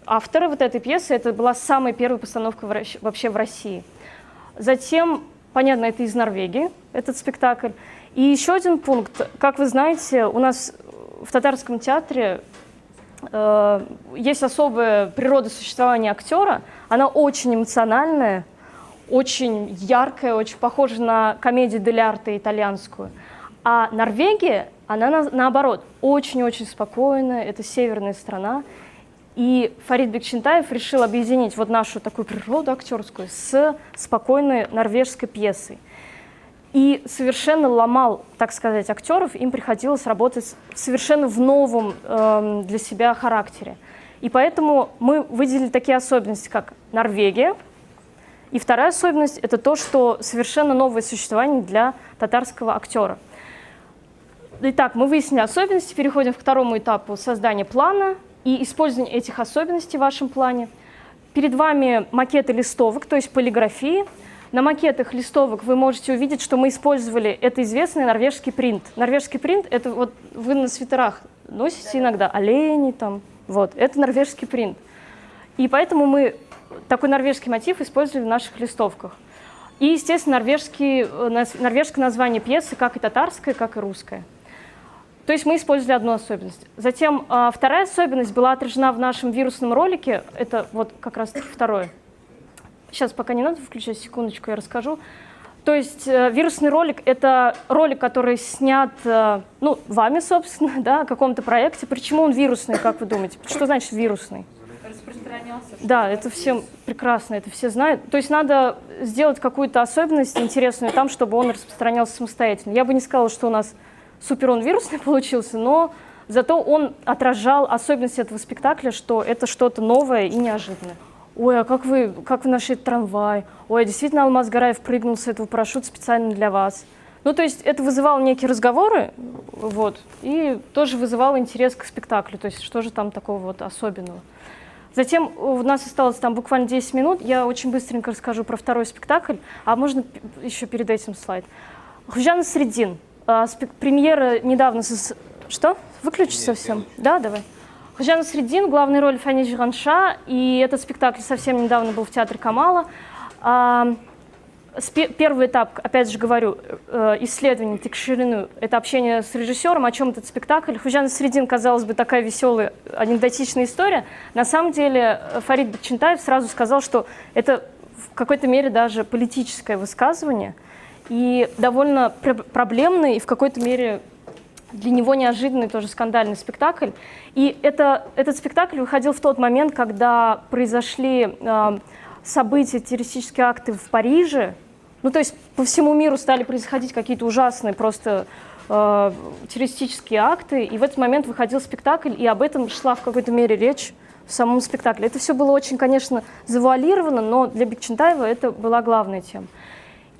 автора вот этой пьесы это была самая первая постановка вообще в России. Затем, понятно, это из Норвегии, этот спектакль. И еще один пункт. Как вы знаете, у нас в Татарском театре есть особая природа существования актера. Она очень эмоциональная, очень яркая, очень похожа на комедию дель арте итальянскую. А Норвегия, она наоборот, очень-очень спокойная, это северная страна. И Фарид Бекчентаев решил объединить вот нашу такую природу актерскую с спокойной норвежской пьесой. И совершенно ломал, так сказать, актеров, им приходилось работать совершенно в новом для себя характере. И поэтому мы выделили такие особенности, как Норвегия. И вторая особенность – это то, что совершенно новое существование для татарского актера. Итак, мы выяснили особенности, переходим к второму этапу создания плана и использования этих особенностей в вашем плане. Перед вами макеты листовок, то есть полиграфии. На макетах листовок вы можете увидеть, что мы использовали, это известный норвежский принт. Норвежский принт – это вот вы на свитерах носите иногда, олени там, вот, это норвежский принт. И поэтому мы такой норвежский мотив использовали в наших листовках. И, естественно, норвежское название пьесы, как и татарское, как и русское. То есть мы использовали одну особенность. Затем вторая особенность была отражена в нашем вирусном ролике. Это вот как раз-таки второе. Сейчас пока не надо включать, секундочку, я расскажу. То есть вирусный ролик – это ролик, который снят ну, вами, собственно, да, о каком-то проекте. Почему он вирусный, как вы думаете? Что значит вирусный? Распространялся. Да, это всем прекрасно, это все знают. То есть надо сделать какую-то особенность интересную там, чтобы он распространялся самостоятельно. Я бы не сказала, что у нас супер он вирусный получился, но зато он отражал особенности этого спектакля, что это что-то новое и неожиданное. Ой, а как вы нашли трамвай? Ой, действительно Алмаз Гараев прыгнул с этого парашюта специально для вас. Ну, то есть это вызывало некие разговоры, вот, и тоже вызывало интерес к спектаклю, то есть что же там такого вот особенного. Затем у нас осталось там буквально 10 минут, я очень быстренько расскажу про второй спектакль, а можно еще перед этим слайд. Хужан Средин. Премьера недавно... Что? Выключи совсем? Да, давай. Хужан Средин, главная роль Фани Жиганша, и этот спектакль совсем недавно был в Театре Камала. Первый этап, опять же говорю, исследование Текширину, это общение с режиссером, о чем этот спектакль. Хужан Средин, казалось бы, такая веселая, анекдотичная история. На самом деле Фарид Бекчентаев сразу сказал, что это в какой-то мере даже политическое высказывание, и довольно проблемный, и в какой-то мере для него неожиданный, тоже скандальный спектакль. И этот спектакль выходил в тот момент, когда произошли события, террористические акты в Париже. Ну, то есть по всему миру стали происходить какие-то ужасные просто террористические акты. И в этот момент выходил спектакль, и об этом шла в какой-то мере речь в самом спектакле. Это все было очень, конечно, завуалировано, но для Бекчентаева это была главная тема.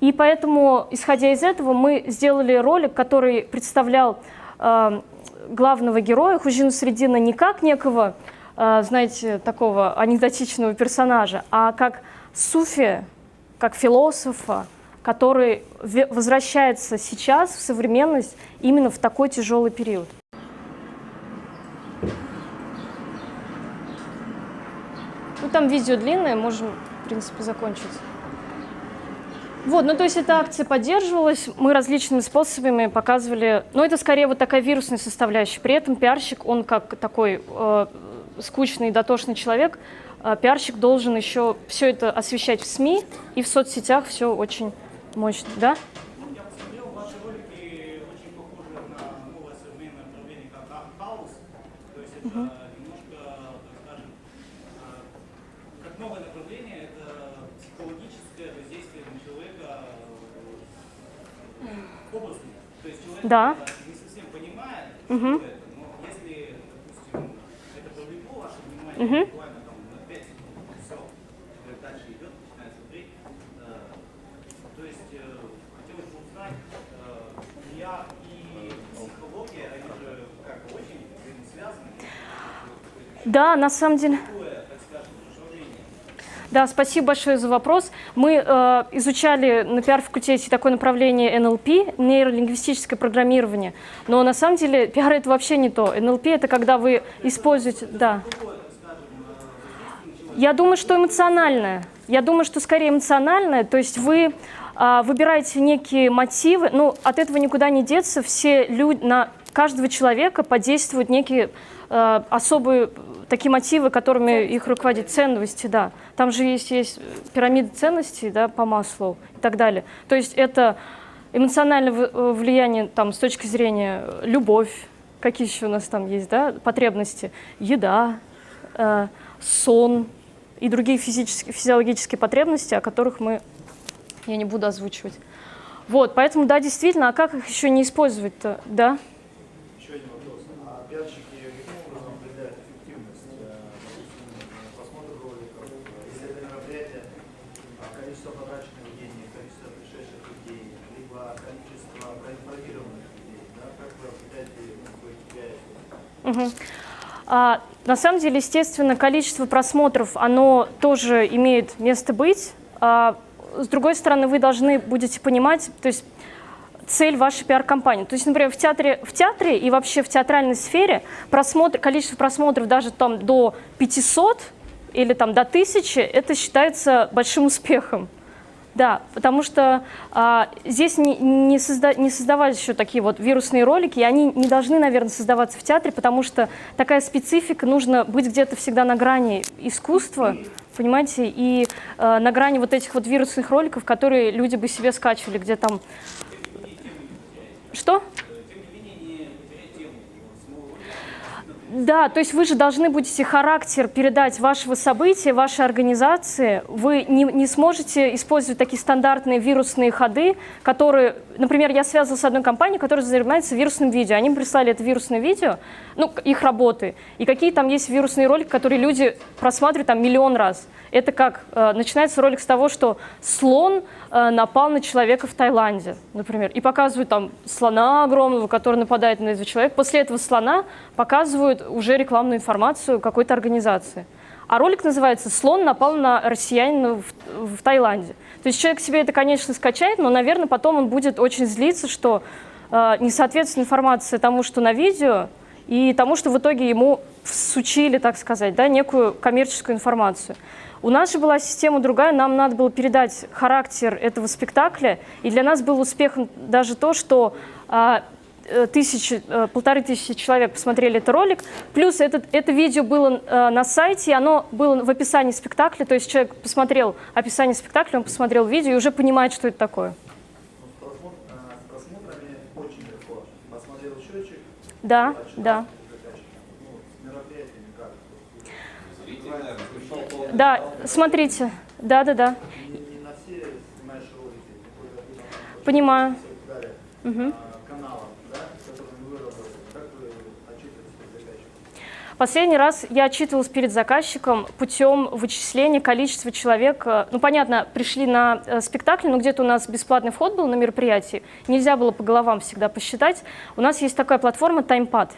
И поэтому, исходя из этого, мы сделали ролик, который представлял главного героя Хужину Средина не как некого, знаете, такого анекдотичного персонажа, а как суфия, как философа, который возвращается сейчас в современность именно в такой тяжелый период. Ну, там видео длинное, можем, в принципе, закончить. Вот, ну то есть эта акция поддерживалась, мы различными способами показывали, но это скорее вот такая вирусная составляющая. При этом пиарщик, он как такой скучный и дотошный человек, пиарщик должен еще все это освещать в СМИ и в соцсетях, все очень мощно, да? Я посмотрел, ваши ролики очень похожи на новое современное направление, как хаос, то есть это немножко, так скажем, как новое направление, это психологическое воздействие на человека образно. То есть человек не совсем понимает, что это, но если, допустим, это привлекло ваше внимание, буквально там на 5 секунд, все, дальше идет, начинает смотреть. То есть хотелось бы узнать, я и психология, они же как бы очень связаны. Да, на самом деле. Да, спасибо большое за вопрос. Мы изучали на пиар-факультете такое направление НЛП, нейролингвистическое программирование, но на самом деле пиар это вообще не то. НЛП это когда вы используете, да. Я думаю, что эмоциональное. Я думаю, что скорее эмоциональное, то есть вы выбираете некие мотивы, ну, от этого никуда не деться, все люди, каждого человека подействуют некие особые такие мотивы, которыми их руководят, ценности, да. Там же есть пирамида ценностей, да, по Маслоу и так далее. То есть это эмоциональное влияние там, с точки зрения любовь, какие еще у нас там есть, да, потребности, еда, сон и другие физиологические потребности, о которых я не буду озвучивать. Вот, поэтому, да, действительно, а как их еще не использовать-то, да? Еще один вопрос. А пиарщики каким образом определяют эффективность просмотра роликов? Если это мероприятие, количество потраченных денег, количество пришедших людей, либо количество проинформированных людей, да? Как вы определяете какой KPI? На самом деле, естественно, количество просмотров, оно тоже имеет место быть. С другой стороны, вы должны будете понимать, то есть цель вашей пиар-компании. То есть, например, в театре и вообще в театральной сфере количество просмотров даже там до 500 или там до 1000, это считается большим успехом. Да, потому что здесь не создавались еще такие вот вирусные ролики, и они не должны, наверное, создаваться в театре, потому что такая специфика, нужно быть где-то всегда на грани искусства, понимаете, и на грани вот этих вот вирусных роликов, которые люди бы себе скачивали, где там... Что? Да, то есть вы же должны будете характер передать вашего события, вашей организации. Вы не сможете использовать такие стандартные вирусные ходы, которые... Например, я связывалась с одной компанией, которая занимается вирусным видео. Они мне прислали это вирусное видео, ну, их работы. И какие там есть вирусные ролики, которые люди просматривают там миллион раз. Это как? Начинается ролик с того, что слон напал на человека в Таиланде, например, и показывают там слона огромного, который нападает на этого человека. После этого слона показывают уже рекламную информацию какой-то организации. А ролик называется «Слон напал на россиянина в Таиланде». То есть человек себе это, конечно, скачает, но, наверное, потом он будет очень злиться, что не соответствует информация тому, что на видео, и тому, что в итоге ему всучили, так сказать, да, некую коммерческую информацию. У нас же была система другая, нам надо было передать характер этого спектакля, и для нас был успехом даже то, что 1500 человек посмотрели этот ролик, плюс это видео было на сайте, и оно было в описании спектакля, то есть человек посмотрел описание спектакля, он посмотрел видео и уже понимает, что это такое. С просмотрами очень легко. Посмотрел счетчик. Да, да. С мероприятиями как? Да, смотрите. Да. Не на все снимаешь ролики. Понимаю. Каналов, да, с которыми вы работаете. Как вы отчитываетесь перед заказчиком? Последний раз я отчитывалась перед заказчиком путем вычисления количества человек. Ну, понятно, пришли на спектакль, но где-то у нас бесплатный вход был на мероприятии. Нельзя было по головам всегда посчитать. У нас есть такая платформа TimePad.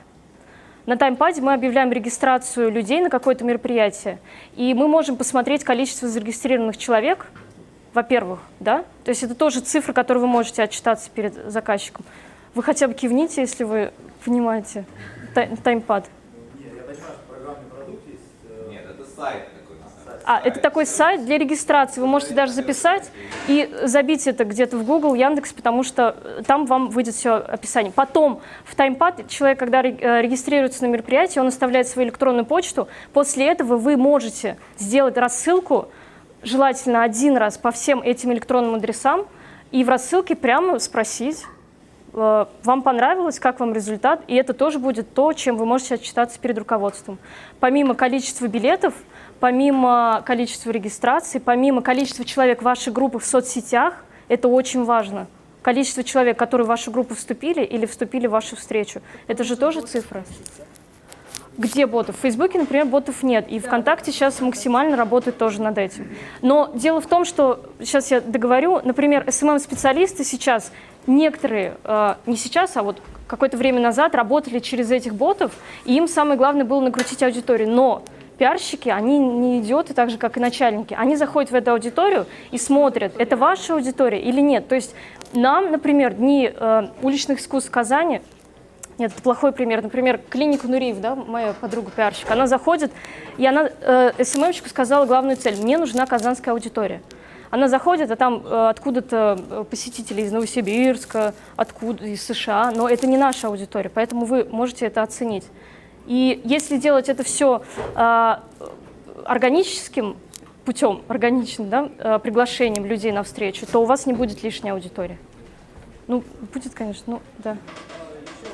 На таймпаде мы объявляем регистрацию людей на какое-то мероприятие, и мы можем посмотреть количество зарегистрированных человек, во-первых, да, то есть это тоже цифра, которой вы можете отчитаться перед заказчиком. Вы хотя бы кивните, если вы понимаете таймпад. Нет, я понимаю, что программный продукт есть. Нет, это сайт такой. Это такой сайт для регистрации. Вы можете даже записать и забить это где-то в Google, Яндекс, потому что там вам выйдет все описание. Потом в таймпад человек, когда регистрируется на мероприятии, он оставляет свою электронную почту. После этого вы можете сделать рассылку, желательно один раз по всем этим электронным адресам, и в рассылке прямо спросить, вам понравилось, как вам результат, и это тоже будет то, чем вы можете отчитаться перед руководством. Помимо количества билетов, помимо количества регистраций, помимо количества человек в вашей группе в соцсетях, это очень важно. Количество человек, которые в вашу группу вступили или вступили в вашу встречу, это же тоже цифры. Где ботов? В Фейсбуке, например, ботов нет. И ВКонтакте сейчас максимально работают тоже над этим. Но дело в том, что, сейчас я договорю, например, SMM-специалисты сейчас, некоторые, не сейчас, а вот какое-то время назад работали через этих ботов, и им самое главное было накрутить аудиторию. Но пиарщики, они не идиоты, так же, как и начальники. Они заходят в эту аудиторию и смотрят, это ваша аудитория или нет. То есть нам, например, Дни уличных искусств в Казани, нет, это плохой пример. Например, клиника Нуриев, да, моя подруга пиарщик, она заходит, и она СММщику сказала главную цель: мне нужна казанская аудитория. Она заходит, а там откуда-то посетители из Новосибирска, откуда из США, но это не наша аудитория, поэтому вы можете это оценить. И если делать это все органическим путем, органичным, да, приглашением людей на встречу, то у вас не будет лишней аудитории. Ну, будет, конечно, ну, да. Еще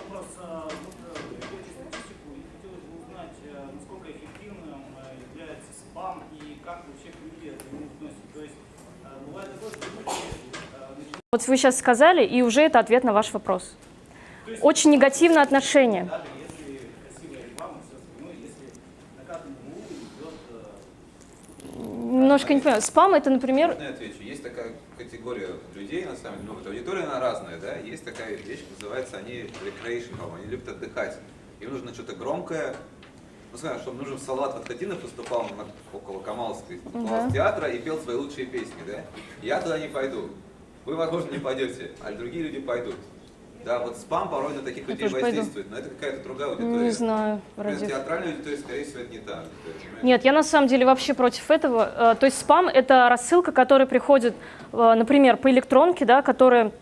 вопрос. Вы ведете статистику, и хотелось бы узнать, насколько эффективным является спам и как вообще люди к нему относятся. То есть бывает такое, что люди... Вот вы сейчас сказали, и уже это ответ на ваш вопрос. Очень негативное отношение. Даже если красивая реклама, все остальное, если на каждом углу идет... Немножко не понимаю. Спам это, например... Можно я отвечу? Есть такая категория людей, на самом деле, ну, вот аудитория она разная, да, есть такая вещь, называется, они recreational, они любят отдыхать. Им нужно что-то громкое, ну, скажем, чтобы нужен Салават Фатхетдинов выступал около Камалской театра и пел свои лучшие песни, да. Я туда не пойду. Вы, возможно, не пойдете, а другие люди пойдут. Да, вот спам порой на таких людей воздействует, но это какая-то другая аудитория. Не знаю. Театральная аудитория, скорее всего, это не та аудитория. Нет, я на самом деле вообще против этого. То есть спам – это рассылка, которая приходит, например, по электронке, да, которая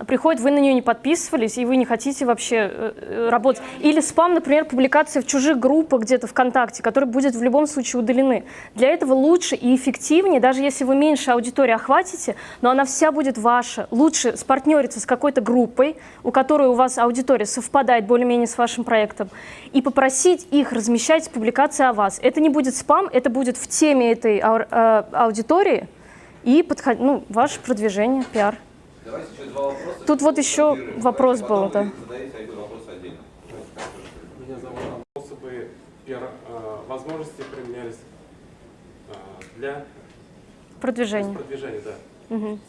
приходит, вы на нее не подписывались, и вы не хотите вообще работать. Или спам, например, публикации в чужих группах где-то ВКонтакте, которые будут в любом случае удалены. Для этого лучше и эффективнее, даже если вы меньше аудитории охватите, но она вся будет ваша. Лучше спартнериться с какой-то группой, у которой у вас аудитория совпадает более-менее с вашим проектом, и попросить их размещать публикации о вас. Это не будет спам, это будет в теме этой аудитории и ваше продвижение, пиар. Давайте еще два вопроса. Тут вот еще вопрос был, да. Задайте вопрос отдельно. Меня зовут способы возможности применялись для продвижения. Да. Угу.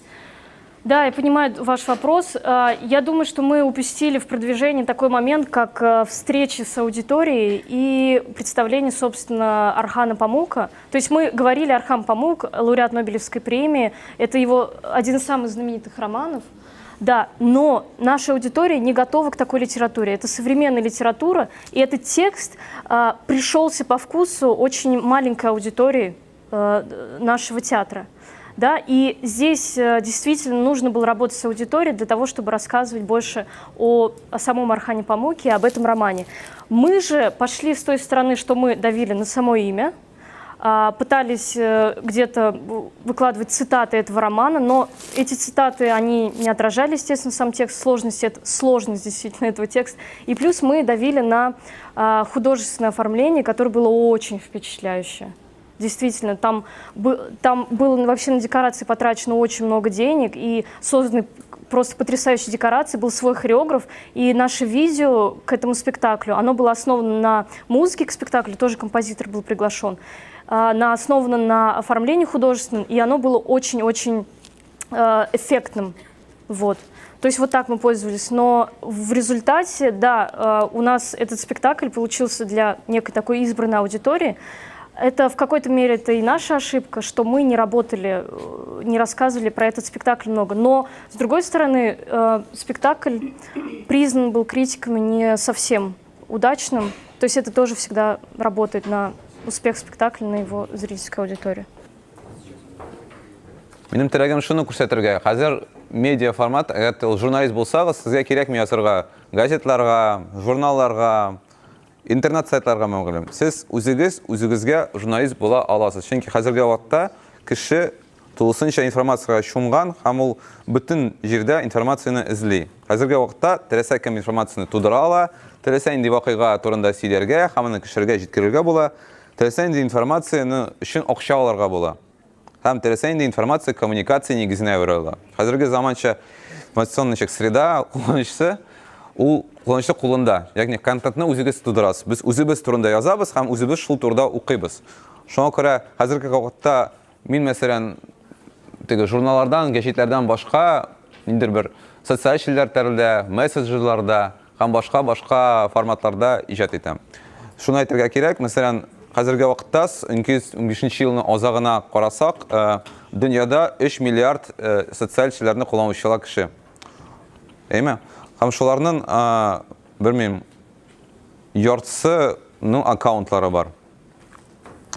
Да, я понимаю ваш вопрос. Я думаю, что мы упустили в продвижении такой момент, как встречи с аудиторией и представление, собственно, Орхана Памука. То есть мы говорили, Орхан Памук, лауреат Нобелевской премии, это его один из самых знаменитых романов. Да, но наша аудитория не готова к такой литературе. Это современная литература, и этот текст пришелся по вкусу очень маленькой аудитории нашего театра. Да, и здесь действительно нужно было работать с аудиторией для того, чтобы рассказывать больше о самом Орхане Памуке и об этом романе. Мы же пошли с той стороны, что мы давили на само имя, пытались где-то выкладывать цитаты этого романа, но эти цитаты, они не отражали, естественно, сам текст, сложность действительно этого текста. И плюс мы давили на художественное оформление, которое было очень впечатляющее. Действительно, там было вообще на декорации потрачено очень много денег, и созданы просто потрясающие декорации, был свой хореограф, и наше видео к этому спектаклю, оно было основано на музыке к спектаклю, тоже композитор был приглашен, основано на оформлении художественном, и оно было очень-очень эффектным. Вот. То есть вот так мы пользовались, но в результате, да, у нас этот спектакль получился для некой такой избранной аудитории. Это в какой-то мере это и наша ошибка, что мы не работали, не рассказывали про этот спектакль много. Но, с другой стороны, спектакль признан был критиками не совсем удачным. То есть это тоже всегда работает на успех спектакля, на его зрительскую аудиторию. Менің тілегім шуны көрсетірге. Қазір медиа формат, егер журналист болсаңыз, сізге керек жазырға, газетларға, журналларға, интернет сайтларға мәңгілім. Сіз өзіңізге журналист бола аласыз. Чөнки қазіргі уақытта кіші тулысынша информацияға шумған, һәм ул бүтін жерде информацияны ізлей. Қазіргі уақытта теләсә кем информацияны тудыра ала, теләсә инде вакыйга турында сөйләргә, һәм аны кешеләргә җиткерергә була, теләсә инде информацияны өчен акча алырга була. Һәм теләсә инде информация коммуникация нигезенә әверелә. Хәзерге заманча информационный среда кулланучысы ул кулланучы кулында. Ягъни контентны үзегез тудырасыз. Без үзебез турында язабыз һәм үзебез шул турыда укыйбыз. Шуңа күрә хәзерге вакытта мин мәсәлән теге журналлардан, гәҗитләрдән башка ниндидер бер социаль челләрдә, мессенджерларда һәм башка форматларда иҗат итәм. Шуны әйтергә кирәк, мәсәлән, хәзерге вакытта 2015 елның азагына карасак, дөньяда 3 миллиард социаль челләрне кулланучылар кеше. Әйме? Һәм шуларның, белмим, яртысы аккаунтлары бар.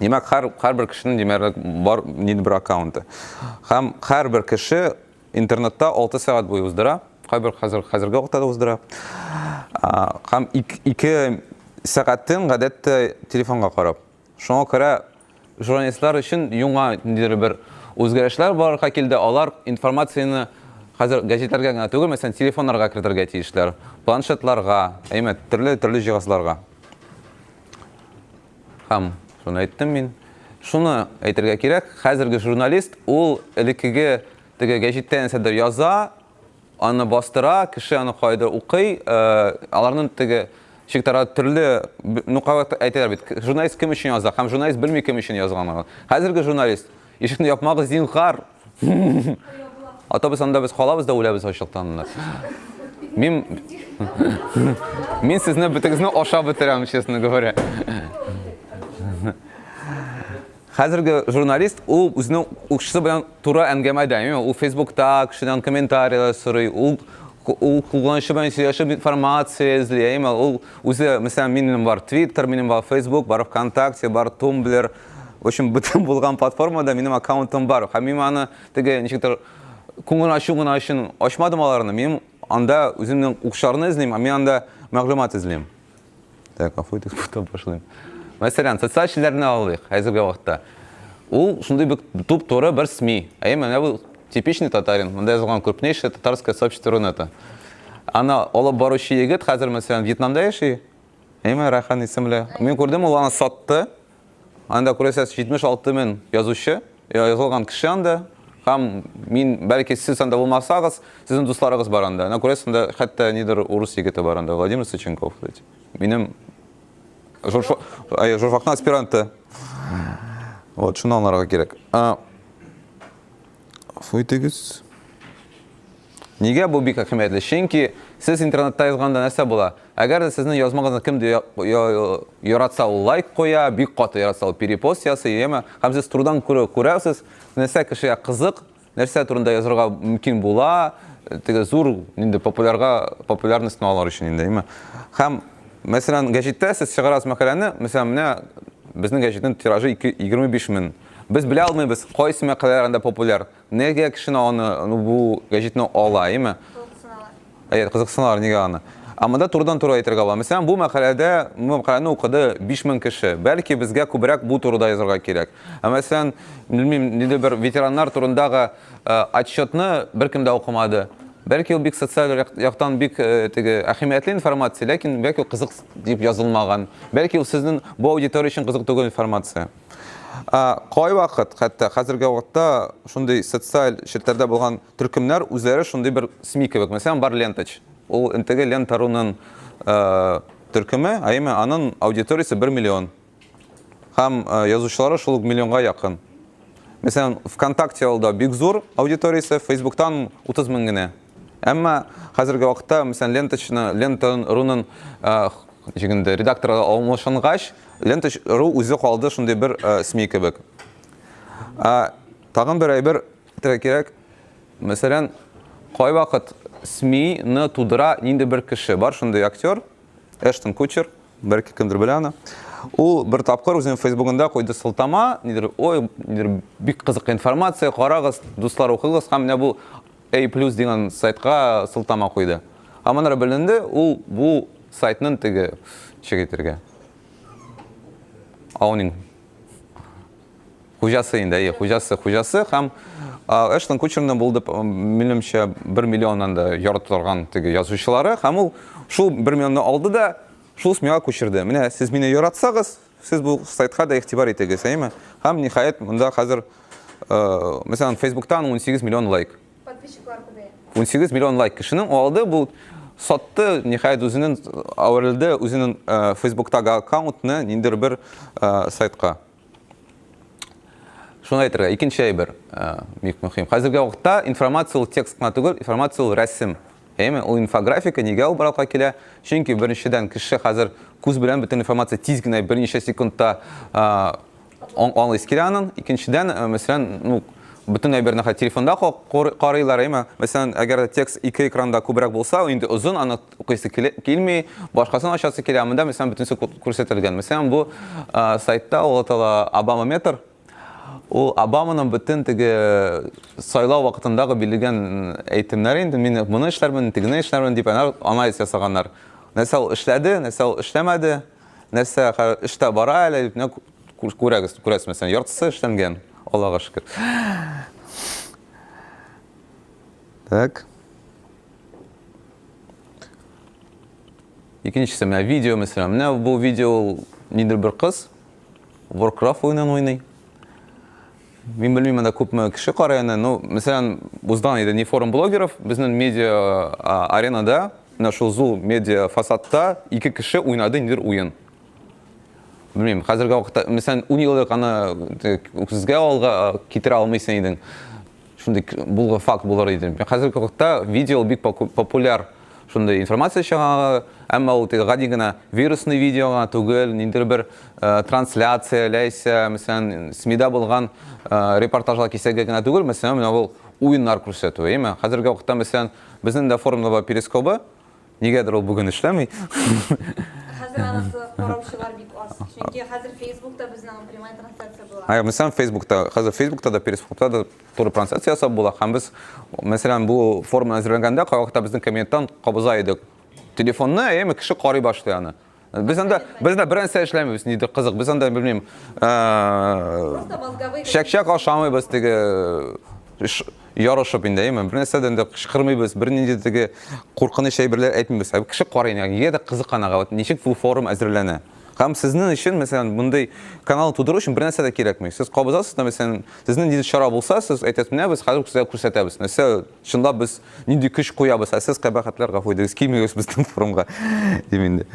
Демәк, һәрбер кешенең димәк бар нидер бер аккаунты. Һәм һәрбер кеше интернетта 6 сәгать буе уздыра, хәзерге вакытта да уздыра. Һәм 2 сәгатен гадәттә телефонга карап. Шуңа күрә журналистлар өчен яңа нидер бер үзгәрешләр барга килде. Алар информацияны хәзер газетларга гына түгел, мәсәлән, телефоннарга кертергә тиешләр, планшетларга, төрле җиһазларга. Һәм шуны әйттем мин. Шуны әйтергә кирәк, хәзерге журналист ул элеккеге теге газеттә нәрсәдер яза, аны бастыра, кеше аны кайда укый, аларның теге шиктара төрле нукават әйтәләр бит. Журналист кем өчен яза? Һәм журналист белми кем өчен язганын. Хәзерге журналист ишекне япмагыз, зинһар. Автобус анда без калабыз да үләбез ачлыктан. Мин сезне битегезне ашап бетерәм, честно говоря. Хәзерге журналист ул үзенең укчысы белән туры әңгәмәдә, ул Facebook'та кешедән комментарийлар сорый, ул кулланучы белән сөйләшеп информация эзли, ул үзе, мәсәлән, минем бар Twitter, минем бар Facebook, бар ВКонтакте, бар Tumblr, в общем, бөтен булган платформада минем аккаунтым бар. Һәм мин аны теге ничектер күңел ачугына өчен ачмадым аларны. Мин анда үземнең укчарны эзлим, мин анда мәгълүмат эзлим. Так, афуйт испытап башлыйм. Мәсәлән, социаль челләрне алыйк хәзерге вакытта. Ул шундый туп-туры бер СМИ. Менә бу типичный татарин. Монда язылган крупнейшее татарское сообщество Рунета. Аны алып баручы егет хәзер мәсәлән Вьетнамда яши. Райхан исемле. Мин күрдем, ул аны сатты. Анда күрәсез 76 мең язучы, язылган кеше анда. Һәм мин бәлки сез анда булмасагыз, сезнең дусларыгыз бар анда. Ана күрәсез анда хәтта нидер урыс егете бар анда, Владимир Сыченков. Минем журфакның аспиранты. Вот, шуны аңларга кирәк. Фуйтегез. Нигә бу бик әһәмиятле? Чөнки сез интернетта язганда нәрсә була? Әгәр сезнең язмагызны кемдер яратса, ул лайк куя, бик каты яратса, ул перепост ясый, һәм сез турыдан күрәсез, нәрсә кешегә кызык, нәрсә турында язырга мөмкин була, теге зур инде популярностьны алыр өчен инде, һәм мәсәлән, газетта сез чыгарасыз мәкаләне, мәсәлән, менә безнең газетның тиражы 25 мең. Без белә алмыйбыз, кайсы мәкаләләр анда популяр. Нигә кешене аны бу газетны ала, кызыксыналар нигә аны. Монда турыдан туры әйтергә була. Мәсәлән, бу мәкаләне укыды 5 мең кеше. Бәлки безгә күбрәк бу турыда язырга кирәк. Мәсәлән, белмим, нидә бер ветераннар турындагы отчетны беркем дә укымады. Бәлки ул бик социаль яктан бик теге әһәмиятле информация, ләкин бәлки кызык дип язылмаган. Бәлки ул сезнең бу аудитория өчен кызык түгел информация. Кай вакыт, хәтта хәзерге вакытта шундый социаль челтәрдә булган төркемнәр үзләре шундый бер СМИ кебек. Мәсәлән, бар Лентач. Ул интеге Лентарунын төркеме, аның аудиториясе 1 миллион. Һәм язучылары шул миллионга якын. Мәсәлән, ВКонтакте алда бик зур аудиториясе, Facebook'тан 30 мең генә. Әмма хәзерге вакытта, мәсәлән, Лентарунын редакторы алмашынгач, Лентач.ру үзе калды шундый бер СМИ кебек. Тагын бер әйбер кирәк. Мәсәлән, кай вакыт СМИ-ны тудыра нинди бер кеше бар, шундый актер, Эштон Кучер, бәлки кемдер белә аны. Ул бер тапкыр үзенең Facebook'ында куйды сылтама, нидер бик кызык информация, карагыз, дуслар, укыгыз, һәм менә бу A+ дигән сайтка сылтама куйды. Монда беленде, ул бу сайтның теге чигетергә. Ауның хуҗасы инде, хуҗасы һәм Эштон Кучерның булды, минемчә, 1 миллионнан да яратылган теге язучылары, һәм ул шул 1 миллионны алды да шул СМИга күчерде. Менә сез мине яратсагыз, сез бу сайтка да игътибар итегез, һәм ниһаять монда хәзер мәсәлән Facebook'тан 18 миллион лайк. Подписчиклар күбәя. 18 миллион лайк кешенең алды, бу сатты, ниһаять үзенең авырылды, үзенең Facebook'тагы аккаунтны ниндер бер сайтка. Шуны әйтергә, икенче әйбер, бик мөһим. Хәзерге вакытта информация ул текст кына түгел, информация ул рәсем. Ул инфографика нигә ул баралга килә? Чөнки беренчедән кеше хәзер күз белән бөтен информация тиз генә берничә секундта аңлый килә аның. Икенчедән, мәсәлән, bütün әйберне телефонда карыйлар, мәсәлән, әгәр текст ике экранда күбрәк булса, инде узын аны укыйсы килми, башкасын ачасы килә, монда мәсәлән бөтенсе күрсәтелгән. Мәсәлән, бу сайтта ул Обамометр, ул Обаманың бөтен теге сайлау вакытындагы билгеләгән әйтемнәр инде, мин моны эшләрмен, тегене эшләрмен дип анализ ясаганнар. Нәрсә ул эшләде, нәрсә ул эшләмәде, нәрсә эштә бара әле, күрәсез, мәсәлән, яртысы эшләнгән. Аллаға шükür. Так. Икенчесе, менә видео, мәсәлән, менә бу видео нидер бер кыз Warcraft уйнын уйный. Мин белмим, анда күпме кеше карый аны, но, мәсәлән, уздан иде не форум блогеров, безнең медиа аренада, менә шул зур медиа фасадта ике кеше уйнады нидер уен. Bilmiyorum, hazırgi vaqtda, mesela 10 yıllık sizge alga kitere almaysan idin. Şunday bulga fakt bular idin. Hazırgi vaqtda video big populyar şunday informatsiya чыга, әмма ул гадигына вирусный видеога түгел, ниндер бер трансляция ләйсә, mesela СМИда булган репортажлар кисәгә генә түгел, mesela менә ул уеннар күрсәтү, әйме? Hazırgi вaqtда, mesela безнең дә форумда перископы, нигәдер ул бүген эшләми. Hazır anası koramşılar bik az. Çünkü hazır Facebook'ta bizden prima transляция была. Hayır, mesela Facebook'ta da Periskop'ta da doğru transляциясы була. Һәм без, mesela bu forumны әзерләгәндә, кайвакытта безнең комменттан кабыза идек. Телефонны, әйме, кеше карый башлый аны. Без анда бернәрсә эшләмибез, нидер кызык. Без анда, белмим, шәк-шәк ашамыйбыз, теге ярышып инде, әйме, бернәрсәдән дә кычкырмыйбыз, бернинди теге куркыныч әйберләр әйтмибез. Кеше карый, ягъни кызыкканага, ничек бу форум әзерләнә. Һәм сезнең өчен, мәсәлән, мондай канал тудыру өчен бернәрсә дә кирәкми. Сез кабызасыз да, мәсәлән, сезнең нинди чара булса, сез әйтәсез, менә без хәзер сезгә күрсәтәбез. Нәрсә, чынлап без нинди көч куябыз, сез кабахатлар гафуйдыгыз, килмәгез безнең форумга, дим инде.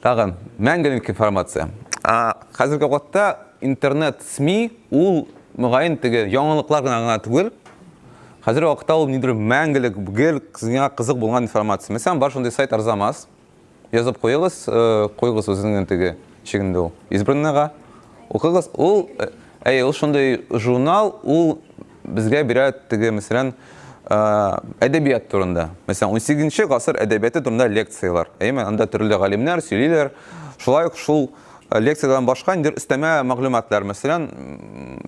Тагын, мәңгелек информация. Хәзерге вакытта интернет СМИ ул мөгаен теге яңалыклар гына түгел. Хәзерге вакытта ул нидер мәңгелек, гел кызга кызык булган информация. Мәсәлән, бар шундый сайт Арзамас. Язып қойыңыз өзіңнен теге шегінде ол. Избранныға. Оқыңыз, ол шындай журнал, ол бізге береді теге, мәселен, әдебият турында. Мәселен, 18-ші ғасыр әдебиеті турында лекциялар. Анда түрлі ғалимнер, сөйлейлер. Шулай шул лекциялардан башқа індер істеме мәғлуматлар. Мәселен,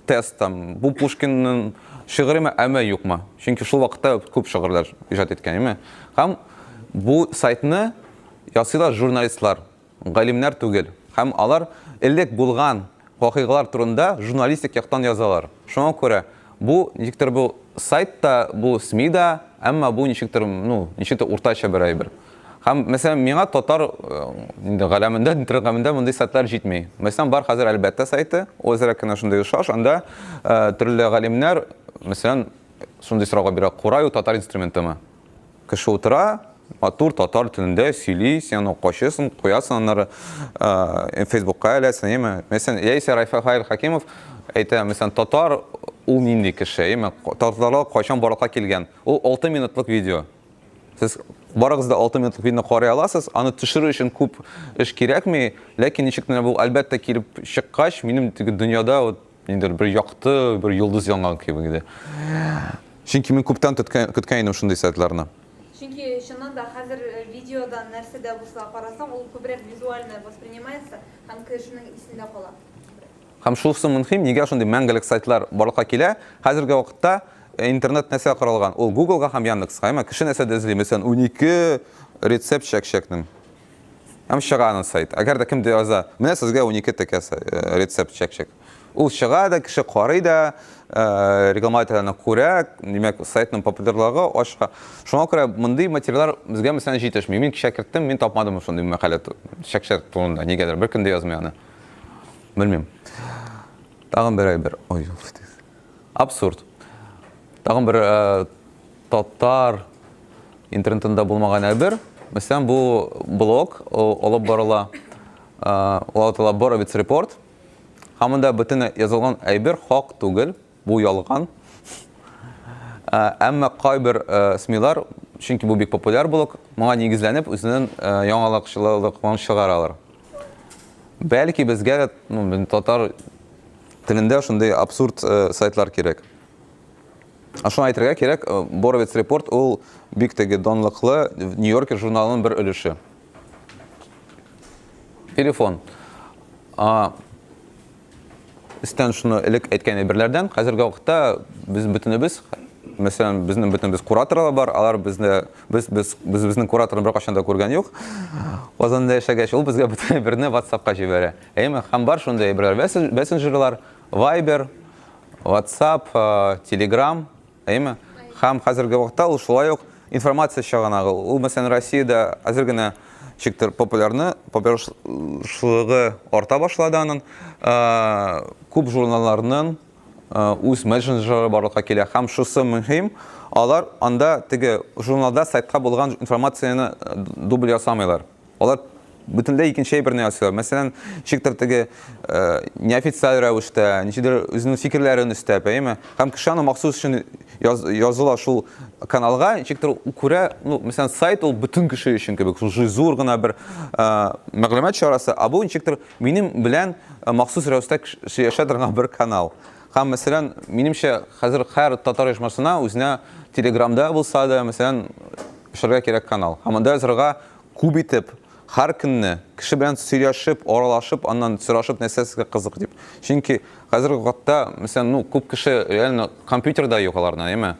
тест, бұл Пушкиннің шығыры ма, әмі юқ ма? Чөнки шул вақытта көп шығырлар ижад еткен. Һәм бұл сайтны ясыйлар журналистлар, галимнәр түгел. Һәм алар элек булган вакыйгалар турында журналистик яктан язалар. Шуңа күрә бу ничектер бу сайтта, бу СМИда, әмма бу ничектер, ничектер уртача бер әйбер. Һәм мәсәлән, миңа татар инде галәмендә, интернетта мондай сайтлар җитми. Мәсәлән, бар хәзер әлбәттә сайты, үзара кына шундый шаш, анда төрле галимнәр, мәсәлән, шундый сорауга бирә, кураю татар инструментымы. Кеше утыра, матур татар телендә сөйли, сен укучысың, куясың аннары Facebookка әләсен, әйме. Мәсәлән, Яисә Райфахайл Хакимов әйтә, мәсәлән, татар ул нинди кеше, әйме. Татарлар кайчан барлыкка килгән. Ул 6 минутлык видео. Сез барыгыз да 6 минутлык видеоны карый аласыз, аны төшерү өчен күп эш кирәкми, ләкин ничек кенә бу әлбәттә килеп чыккач, минем теге дөньяда ниндер бер якты, бер йолдыз янган кебек иде. Чөнки мин күптән көткән идем шундый сайтларны. Çünkü şundan da hazır videodan нәрсе дә булса карасам, ул күбрәк визуально воспринимается, һәм кешенең исендә кала. Һәм шулсы мөһим, нигә шундый мәңгелек сайтлар барлыкка килә? Хәзерге вакытта интернет нәрсә каралган? Ул Google-га һәм Яндекс-га, әмма кеше нәрсә дә эзли, мәсәлән, 12 рецепт чәк-чәкнең. Һәм чыган сайт. Әгәр дә кемдә яза, менә сезгә 12 тәкә рецепт чәк-чәк. Ул чыга да, кеше карый да, регламатларны күрә, димәк, сайтның популярлыгы ашка. Шуңа күрә мондый материаллар безгә мәсәлән җитешми. Мин шәкерттем, мин тапмадым шундый мәкалә чәк-чәк турында. Нигәдер бер көндә язмый аны. Белмим. Тагын бер әйбер. Ой, абсурд. Тагын бер татар интернетында булмаган әйбер. Мәсәлән, бу блог алып барыла. Ул Боровец репорт. Һәмендә бөтен язылган әйбер хак түгел, бу ялган. Әмма кайбер СМИлар, чөнки бу бик популяр блог, моңа нигезләнеп үзенең яңалыкларын чыгаралар. Бәлки безгә татар телендә шундый абсурд сайтлар кирәк. Шуны әйтергә кирәк, Боровец репорт ул бик теге данлыклы Нью-Йоркер журналының бер өлеше. Телефон. Истән шуны элек әйткән әйберләрдән, хәзерге вакытта без бөтенебез, мәсәлән, безнең бөтенебез кураторлар бар, алар безнең кураторны беркайчан да күргән юк. Казанда яшәгәч, ул безгә бөтен берне WhatsApp-ка җибәрә. Әйме, һәм бар шундай әйберләр, мессенджерлар, Viber, WhatsApp, Telegram, әйме. Һәм хәзерге вакытта ул шулай ук информация чыганагы. Ул мәсәлән Россиядә хәзер генә чиктер популярлыгы арта башлады аның. Күп журналларның үз мессенджерлары барлыкка килә. Һәм шусы мөһим, алар анда теге журналда сайтка булган информацияны дубль ясамыйлар. Алар бөтенләй икенче берне ясыйлар. Мәсәлән, чиктер теге неофициаль рәвештә, ничектер үзенең фикерләрен өстәп, әйме? Һәм кеше аны махсус өчен языла шул каналга, ничектер күрә, мәсәлән, сайт ул бөтен кеше өчен кебек, шул зур гына бер мәгълүмат чарасы, а бу ничектер минем белән махсус рәвештә яшәп торган бер канал. Һәм мәсәлән, минемчә, хәзер һәр татар оешмасына үзенә Телеграмда булса да, мәсәлән, эшләргә кирәк канал. Һәм анда язарга күп итеп һәр көнне кеше белән сөйләшеп, аралашып, аннан сорашып нәрсәсегә кызык дип. Чөнки хәзерге вакытта, мәсәлән, күп кеше реально компьютерда юк аларның, әйме?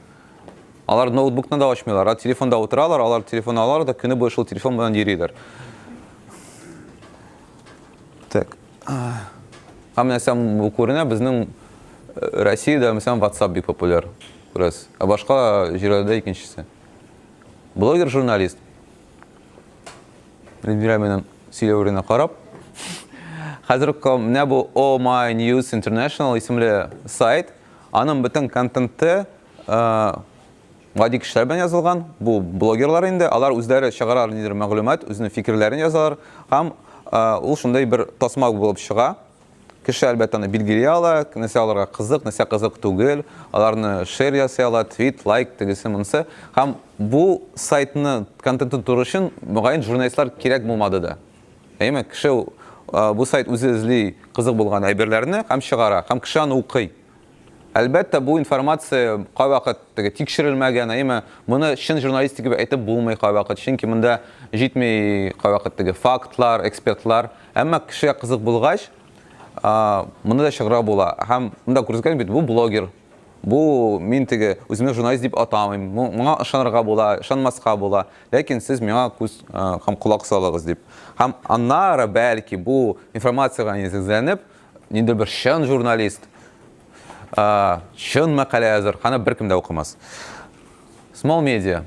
Алар ноутбукны да ачмыйлар, а телефонда утыралар, алар телефон алалар да көне буе шул телефон белән йөриләр. Так. Һәм мәсәлән, бу күренә безнең Россиядә, мәсәлән, WhatsApp бик популяр. Раз. А башка җирләрдә икенчесе. Блогер, журналист. Регулярно сөйләүренә карап. Хәзер менә бу Oh My News International исемле сайт, аның бөтен контенты гади кешеләр белән язылган. Бу блогерлар инде, алар үзләре чыгаралар нидер мәгълүмат, үзенең фикерләрен язалар. Һәм ул шундай бер тасма булып чыга. Кеше әлбәттә аны билгели ала, нәрсә аларга кызык, нәрсә кызык түгел, аларны шер ясый ала, твит, лайк тегесе монсы. Һәм бу сайтны контентын туры өчен мөгаен журналистлар кирәк булмады да. Әйме, кеше бу сайт үзе эзли кызык булган әйберләрне һәм чыгара, һәм кеше аны укый. Әлбәттә бу информация кайвакыт тикшерелмәгән, әйме, моны чын журналистика дип әйтеп булмый кайвакыт, чөнки монда җитми кайвакыт теге фактлар, экспертлар, әмма кешегә кызык булгач, монда да чыгыра була. Һәм монда күрсәткән бит бу блогер. Бу мин теге үземне журналист дип атамыйм. Моңа ышанырга була, ышанмаска була. Ләкин сез миңа күз һәм кулак салыгыз дип. Һәм аннары бәлки бу информациягә низагъланып, ниндидер бер чын журналист, чын мәкалә язар, һәм беркем дә укымас. Small media.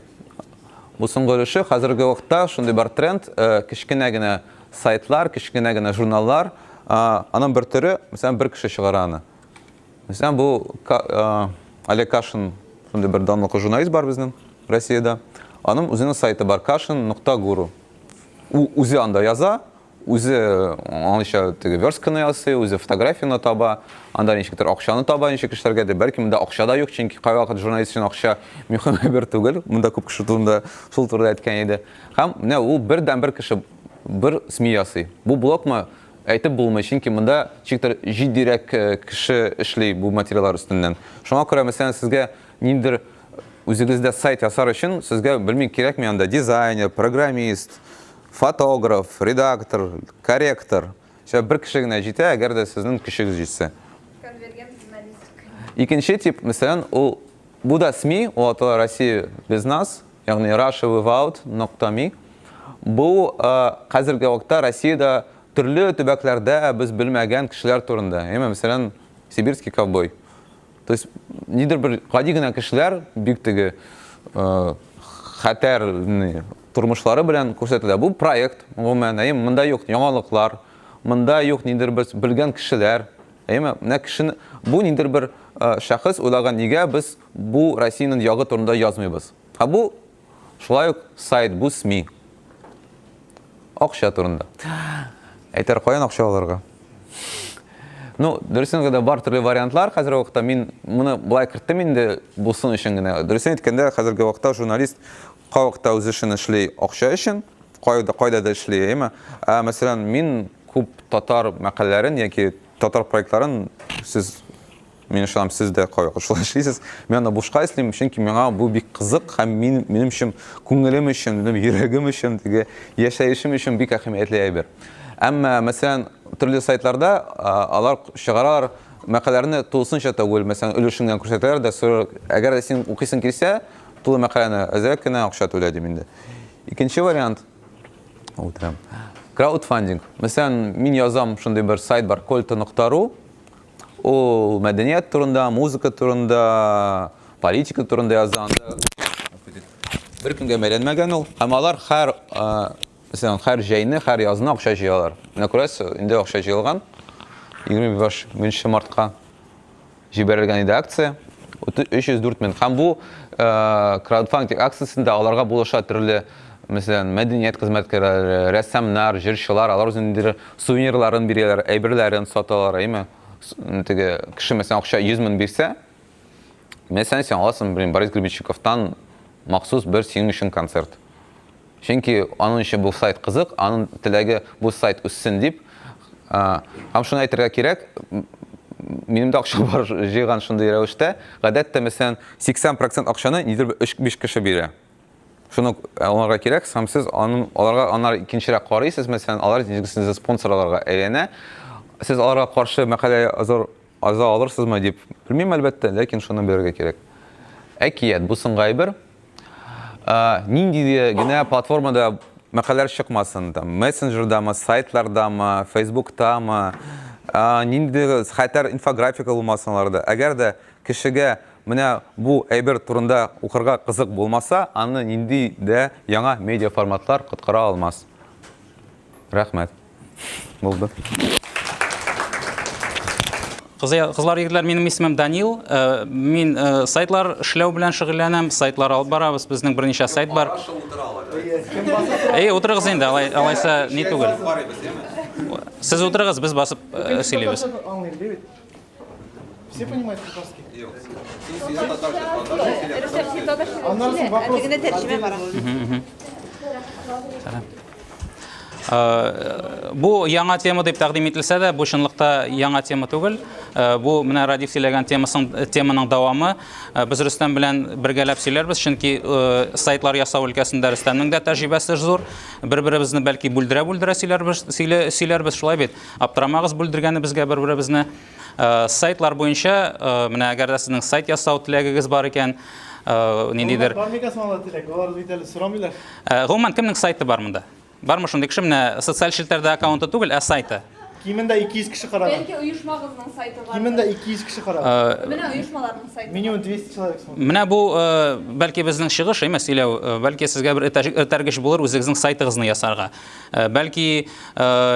Бу соңгы өлеше хәзерге вакытта шундый бар тренд, кичкенә генә сайтлар, кичкенә генә журналлар, аның бер төре, мәсәлән, бер кеше чыгара аны. Мәсәлән, бу Олег Кашин, шундый бер данлыклы журналист бар безнең Россиядә. Аның үзенең сайты бар, kashin.guru. Үзе анда яза, үзе анча теге верстканы ясый, үзе фотографияны таба, анда ничектер акчаны таба, ничек эшләргә дә, бәлки монда акча да юк, чөнки кайвакыт журналист өчен акча мөһим бер түгел. Монда күп кеше турында шул турыда әйткән иде. Һәм менә ул бердән-бер кеше бер СМИ ясый. Бу блогмы әйтеп булмый, чөнки монда чиктер җиддирәк кеше эшли бу материаллар өстеннән. Шуңа күрә, мәсәлән, сезгә ниндидер үзегездә сайт ясар өчен сезгә белмим кирәкми анда дизайнер, программист, фотограф, редактор, корректор. Бер кеше генә җитә, әгәр дә сезнең кешегез җитсә. Конвергент журналистика. Икенче тип, мәсәлән, ул бу да СМИ, ул атала Россия без нас, ягъни russiawithout.me. Бу хәзерге вакытта Россиядә төрле төбәкләрдә без белмәгән кешеләр турында. Мәсәлән, сибирский ковбой. То есть, нидер бер гади генә кешеләр бик теге хәтәр тормышлары белән күрсәтелә. Бу проект, гомумән, монда юк яңалыклар, монда юк нидер бер белгән кешеләр. Менә кешене бу нидер бер шәхес уйлаган, нигә без бу Россиянең ягы турында язмыйбыз. Бу шулай ук сайт, бу СМИ. Акча турында. Әйтер каян акча алырга? Дөресен генә бар төрле вариантлар. Хәзерге вакытта мин моны булай керттем инде булсын өчен генә. Дөресен әйткәндә, хәзерге вакытта журналист кай вакытта үз эшен эшли акча өчен, кайда да эшли, Мәсәлән, мин күп татар мәкаләләрен яки татар проектларын сез мен ышанам, сіз де ошолай эшлейсиз. Мен аны бушка эслейм, чөнки миңа бу бик кызык һәм минем өчен күңелем өчен, йөрәгем өчен, яшәешем өчен бик әһәмиятле әйбер. Әмма мәсәлән, төрле сайтларда алар чыгаралар мәкаләләрне тулысынча түгел, мәсәлән, өлешенгән күрсәтәләр дә, әгәр син укыйсың килсә, тулы мәкаләне әзрәк кенә акча түләдем инде. Икенче вариант краудфандинг. Мәсәлән, мин язам шундый бер сайт бар, kolta.ru. Ул мәдәният турында, музыка турында, политика турында язган. Бер көнгә мәйләнмәгән ул. Һәм алар һәр җәйне, һәр язны акча җыялар. Менә күрәсез, инде акча җыелган. 25 мартка җибәрелгән иде акция. 304 мең. Һәм бу краудфандинг акциясендә аларга булыша төрле, мәсәлән, мәдәният хезмәткәрләре, рәссамнар, җырчылар, алар үзләренең сувенирларын бирәләр, әйберләрен саталар, әйме. Теге кеше мәсәлән акча 100 мең бирсә, мәсәлән, син аласың Борис Гребенщиковтан махсус бер синең өчен концерт. Чөнки аның өчен бу сайт кызык, аның теләге бу сайт үссен дип. Һәм шуны әйтергә кирәк, минем дә акча бар җыйган шундый рәвештә, гадәттә мәсәлән 80% акчаны нидер 3-5 кеше бирә. Шуны аларга кирәк, һәм сез аларга икенчерәк карыйсыз, мәсәлән, алар нигезсез спонсорларга әйләнә. Сез аларга каршы мәкалә аза алырсызмы дип белмим әлбәттә, ләкин шуны бирергә кирәк. Әкият бу соңгы әйбер. Нинди генә платформада мәкаләләр чыкмасын, мессенджердамы, сайтлардамы, Facebook'тамы, нинди хәтәр инфографика булмасынларда. Әгәр дә кешегә менә бу әйбер турында укырга кызык булмаса, аны нинди дә яңа медиа форматлар коткара алмас. Рәхмәт. Булды. Кызлар, егетләр, минем исемем Данил. Мин сайтлар эшләү белән шөгыльләнәм. Сайтлар алып барабыз. Безнең берничә сайт бар. Утырыгыз инде, алайса ни түгел. Сез утырыгыз, без басып сөйләйбез. Все понимают татарский? Бу яңа тема дип тәкъдим ителсә дә, бу чынлыкта яңа тема түгел. Бу менә Радиф сөйләгән теманың дәвамы. Без Рөстәм белән бергәләп сөйләрбез, чөнки сайтлар ясау өлкәсендә Рөстәмнең дә тәҗрибәсе зур. Бер-беребезне бәлки бүлдерә сөйләрбез, шулай бит. Аптырамагыз бүлдергәне безгә бер-беребезне. Сайтлар буенча, менә әгәр дә сезнең сайт ясау теләгегез бар икән, ниндидер. Гомумән кемнең сайты бар монда? Бармы шундый кеше, менә социаль челтәрдә аккаунты түгел, сайты. Кимендә 200 кеше караган. Бәлки оешмагызның сайты бар. Кимендә 200 кеше караган. Менә оешмаларның сайты. Минимум 200 человек. Менә бу бәлки безнең чыгыш эмас, сөйләү, бәлки сезгә бер этәргеч булыр үзегезнең сайтыгызны ясарга. Бәлки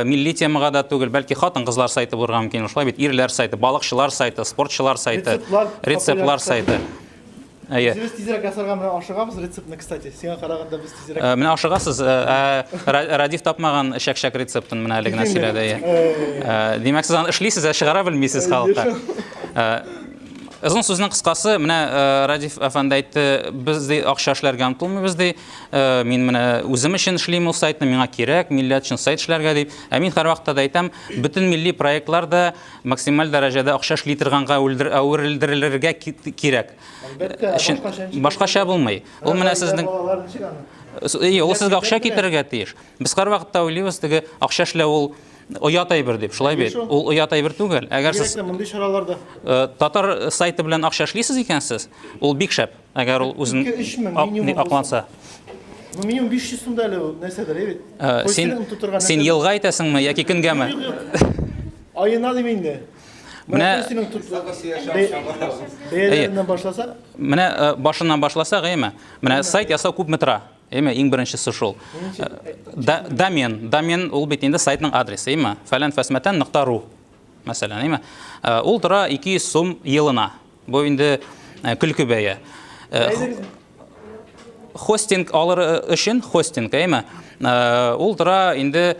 милли темага да түгел, бәлки хатын-кызлар сайты булырга мөмкин, шулай бит, ирләр сайты, балыкчылар сайты, спортчылар сайты, рецептлар сайты. Сез тизрәк ясарга менә ашыгабыз рецептны, кстати. Сиңа караганда без тизрәк. Менә ашыгасыз, Радиф тапмаган шәк-шәк рецептын менә әле генә сөйләде. Димәк, сез аны эшлисез, чыгара белмисез халыкка. Озын сүзнең кыскасы, менә Радиф әфәнде әйтте, без акча эшләргә омтылмыйбыз ди. Мин менә үзем өчен эшлим ул сайтны, миңа кирәк, милләт өчен сайт эшләргә дип. Мин һәр вакытта да әйтәм, бөтен милли проектларда максималь дәрәҗәдә акча эшли торганга әверелдерелергә кирәк. Башкача булмый. Ул менә сезнең ул сезгә акча китерергә тиеш. Без һәр вакытта уйлыйбыз, теге акча эшләү ул оят әйбер дип, шулай бит. Ул оят әйбер түгел. Әгәр сез татар сайты белән акча эшлисез икәнсез, ул бик шәп. Әгәр ул үзен акланса. Минимум 500 сум да әле нәрсәдер, бит. Син елга әйтәсеңме яки көнгәме? Аена дим инде. Менә башыннан башласак, әйме? Менә сайт ясау күпме тора? Әйме, иң беренчесе шул. Домен ул бит инде сайтның адресы, әйме? falan-fasmatan.ru. Мәсәлән, әйме? Ул тора 200 сум елына. Бу инде көлке бәя. Хостинг алыр өчен хостинг, әйме? Ул тора инде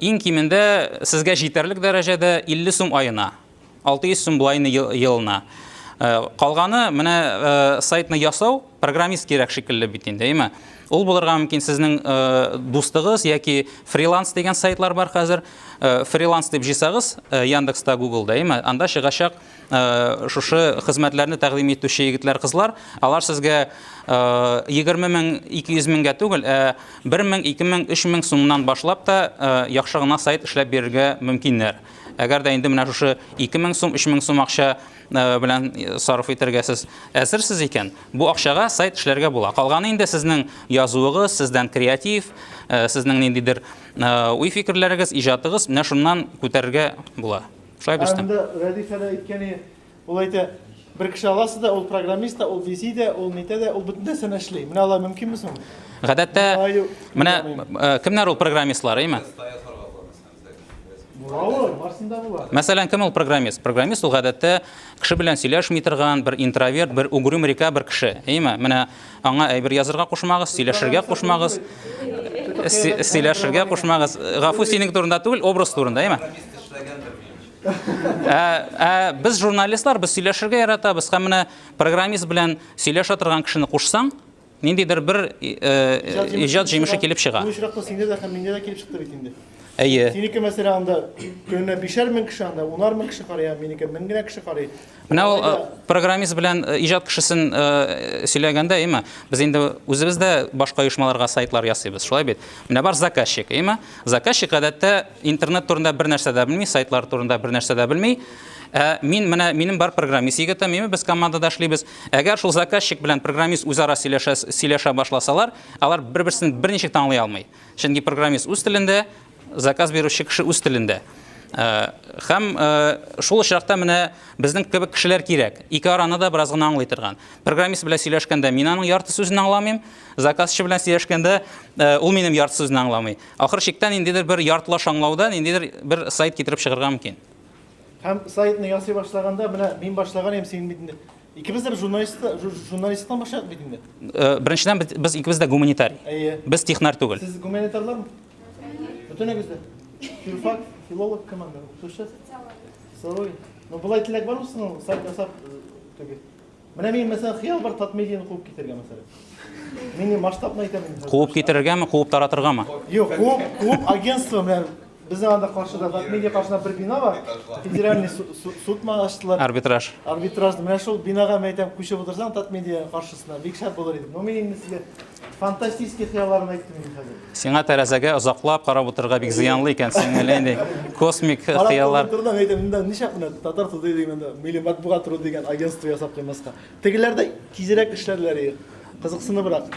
иң кимендә сезгә җитәрлек дәрәҗәдә 50 сум аена. 600 сум булайны елына. Калганы менә сайтны ясау программист кирәк шикелле бит инде, әйме? Ул булырга мөмкин сезнең дустыгыз яки фриланс дигән сайтлар бар хәзер. Фриланс дип җыйсагыз Яндекста, Гуглда, әйме? Анда чыгачак шушы хезмәтләрне тәкъдим итүче егетләр, кызлар. Алар сезгә 20 мең, 200 меңгә түгел, 1 мең, 2 мең, 3 мең сумнан башлап та яхшы гына сайт эшләп бирергә мөмкиннәр. Әгәр дә инде менә шушы 2 мең сум, 3 мең сум акча белән сарыф итәргә сез әзерсез икән, бу акчага сайт эшләргә була. Калганы инде сезнең язуыгыз, сездән креатив, сезнең ниндидер уй фикерләрегез, иҗатыгыз менә шуннан күтәрергә була. Шулай бирсәм. Анда Радифәдә әйткәне, ул әйтә, бер кеше аласы да, ул программист да, ул визи дә, ул нитә дә, ул бөтен нәрсәне эшли. Менә алар мөмкинме соң? Гадәттә, менә кемнәр ул программистлар, әйме? Мәсәлән, кем ул программист? Программист ул гадәттә кеше белән сөйләшми торган, бер интроверт, бер угрюм река бер кеше. Әйме? Менә аңа әйбер язырга кушмагыз, сөйләшергә кушмагыз. Сөйләшергә кушмагыз. Гафу синең турында түгел, образ турында, әйме? Без журналистлар, без сөйләшергә яратабыз, һәм менә программист белән сөйләшә торган кешене кушсаң, ниндидер бер иҗат җимеше килеп чыга. Бу очракта синдә дә һәм миндә дә килеп чыкты бит инде. Әйе. Синеке мәсәлән анда көненә 5 мең кеше анда, 10 мең кеше карый, минеке 1000 генә кеше карый. Менә ул программист белән иҗат кешесен сөйләгәндә, әйме, без инде үзебез дә башка оешмаларга сайтлар ясыйбыз, шулай бит. Менә бар заказчик, әйме? Заказчик гадәттә интернет турында бер нәрсә дә белми, сайтлар турында бер нәрсә дә белми. Минем бар программист егетем, әйме, без командада эшлибез. Әгәр шул заказчик белән программист үзара сөйләшә башласалар, алар бер-берсен берничек таңлый алмый. Чөнки программист үз телендә, заказ бирүче кеше үз телендә. Һәм шул очракта менә безнең кебек кешеләр кирәк. Ике араны да бераз гына аңлый торган. Программист белән сөйләшкәндә мин аның ярты сүзен аңламыйм, заказчы белән сөйләшкәндә ул минем ярты сүзен аңламый. Ахыр чиктән индидер бер яртылаш аңлаудан индидер бер сайт китереп чыгарга мөмкин. Һәм сайтны ясый башлаганда, менә мин башлаган ем синең битендә. Икебез дә журналисттан башлап бит инде. Беренчедән без икебез дә гуманитарий. Без технар түгел. Сез гуманитарлармы? Бөтенегез дә. Филфак, филолог команда. Тушат. Социология. Ну булай теләк бармы соң сайт ясап түгел. Менә мин мәсәлән хыял бар Татмедианы куып китергә мәсәлән. Мине масштабны әйтәм. Куып китергәме, куып таратыргамы? Юк, куып агентство белән безнең анда каршыда Татмедиа каршында бер бина бар. Федеральный суд ачтылар. Арбитраж. Арбитраж. Менә шул бинага мен әйтәм, күчеп утырсаң Татмедиа каршысына бик шәп булыр иде. Ну мин сезгә фантастический хыялларны әйттем мин хәзер. Сиңа тәрәзәгә озаклап карап утырырга бик зыянлы икән, син инде космик хыяллар. Турдан әйтәм, монда ничә менә татар туды дигәндә, милли матбугат туры дигән агентство ясап куймаска. Тегеләр дә тизрәк эшләрләр, кызыксыныбрак.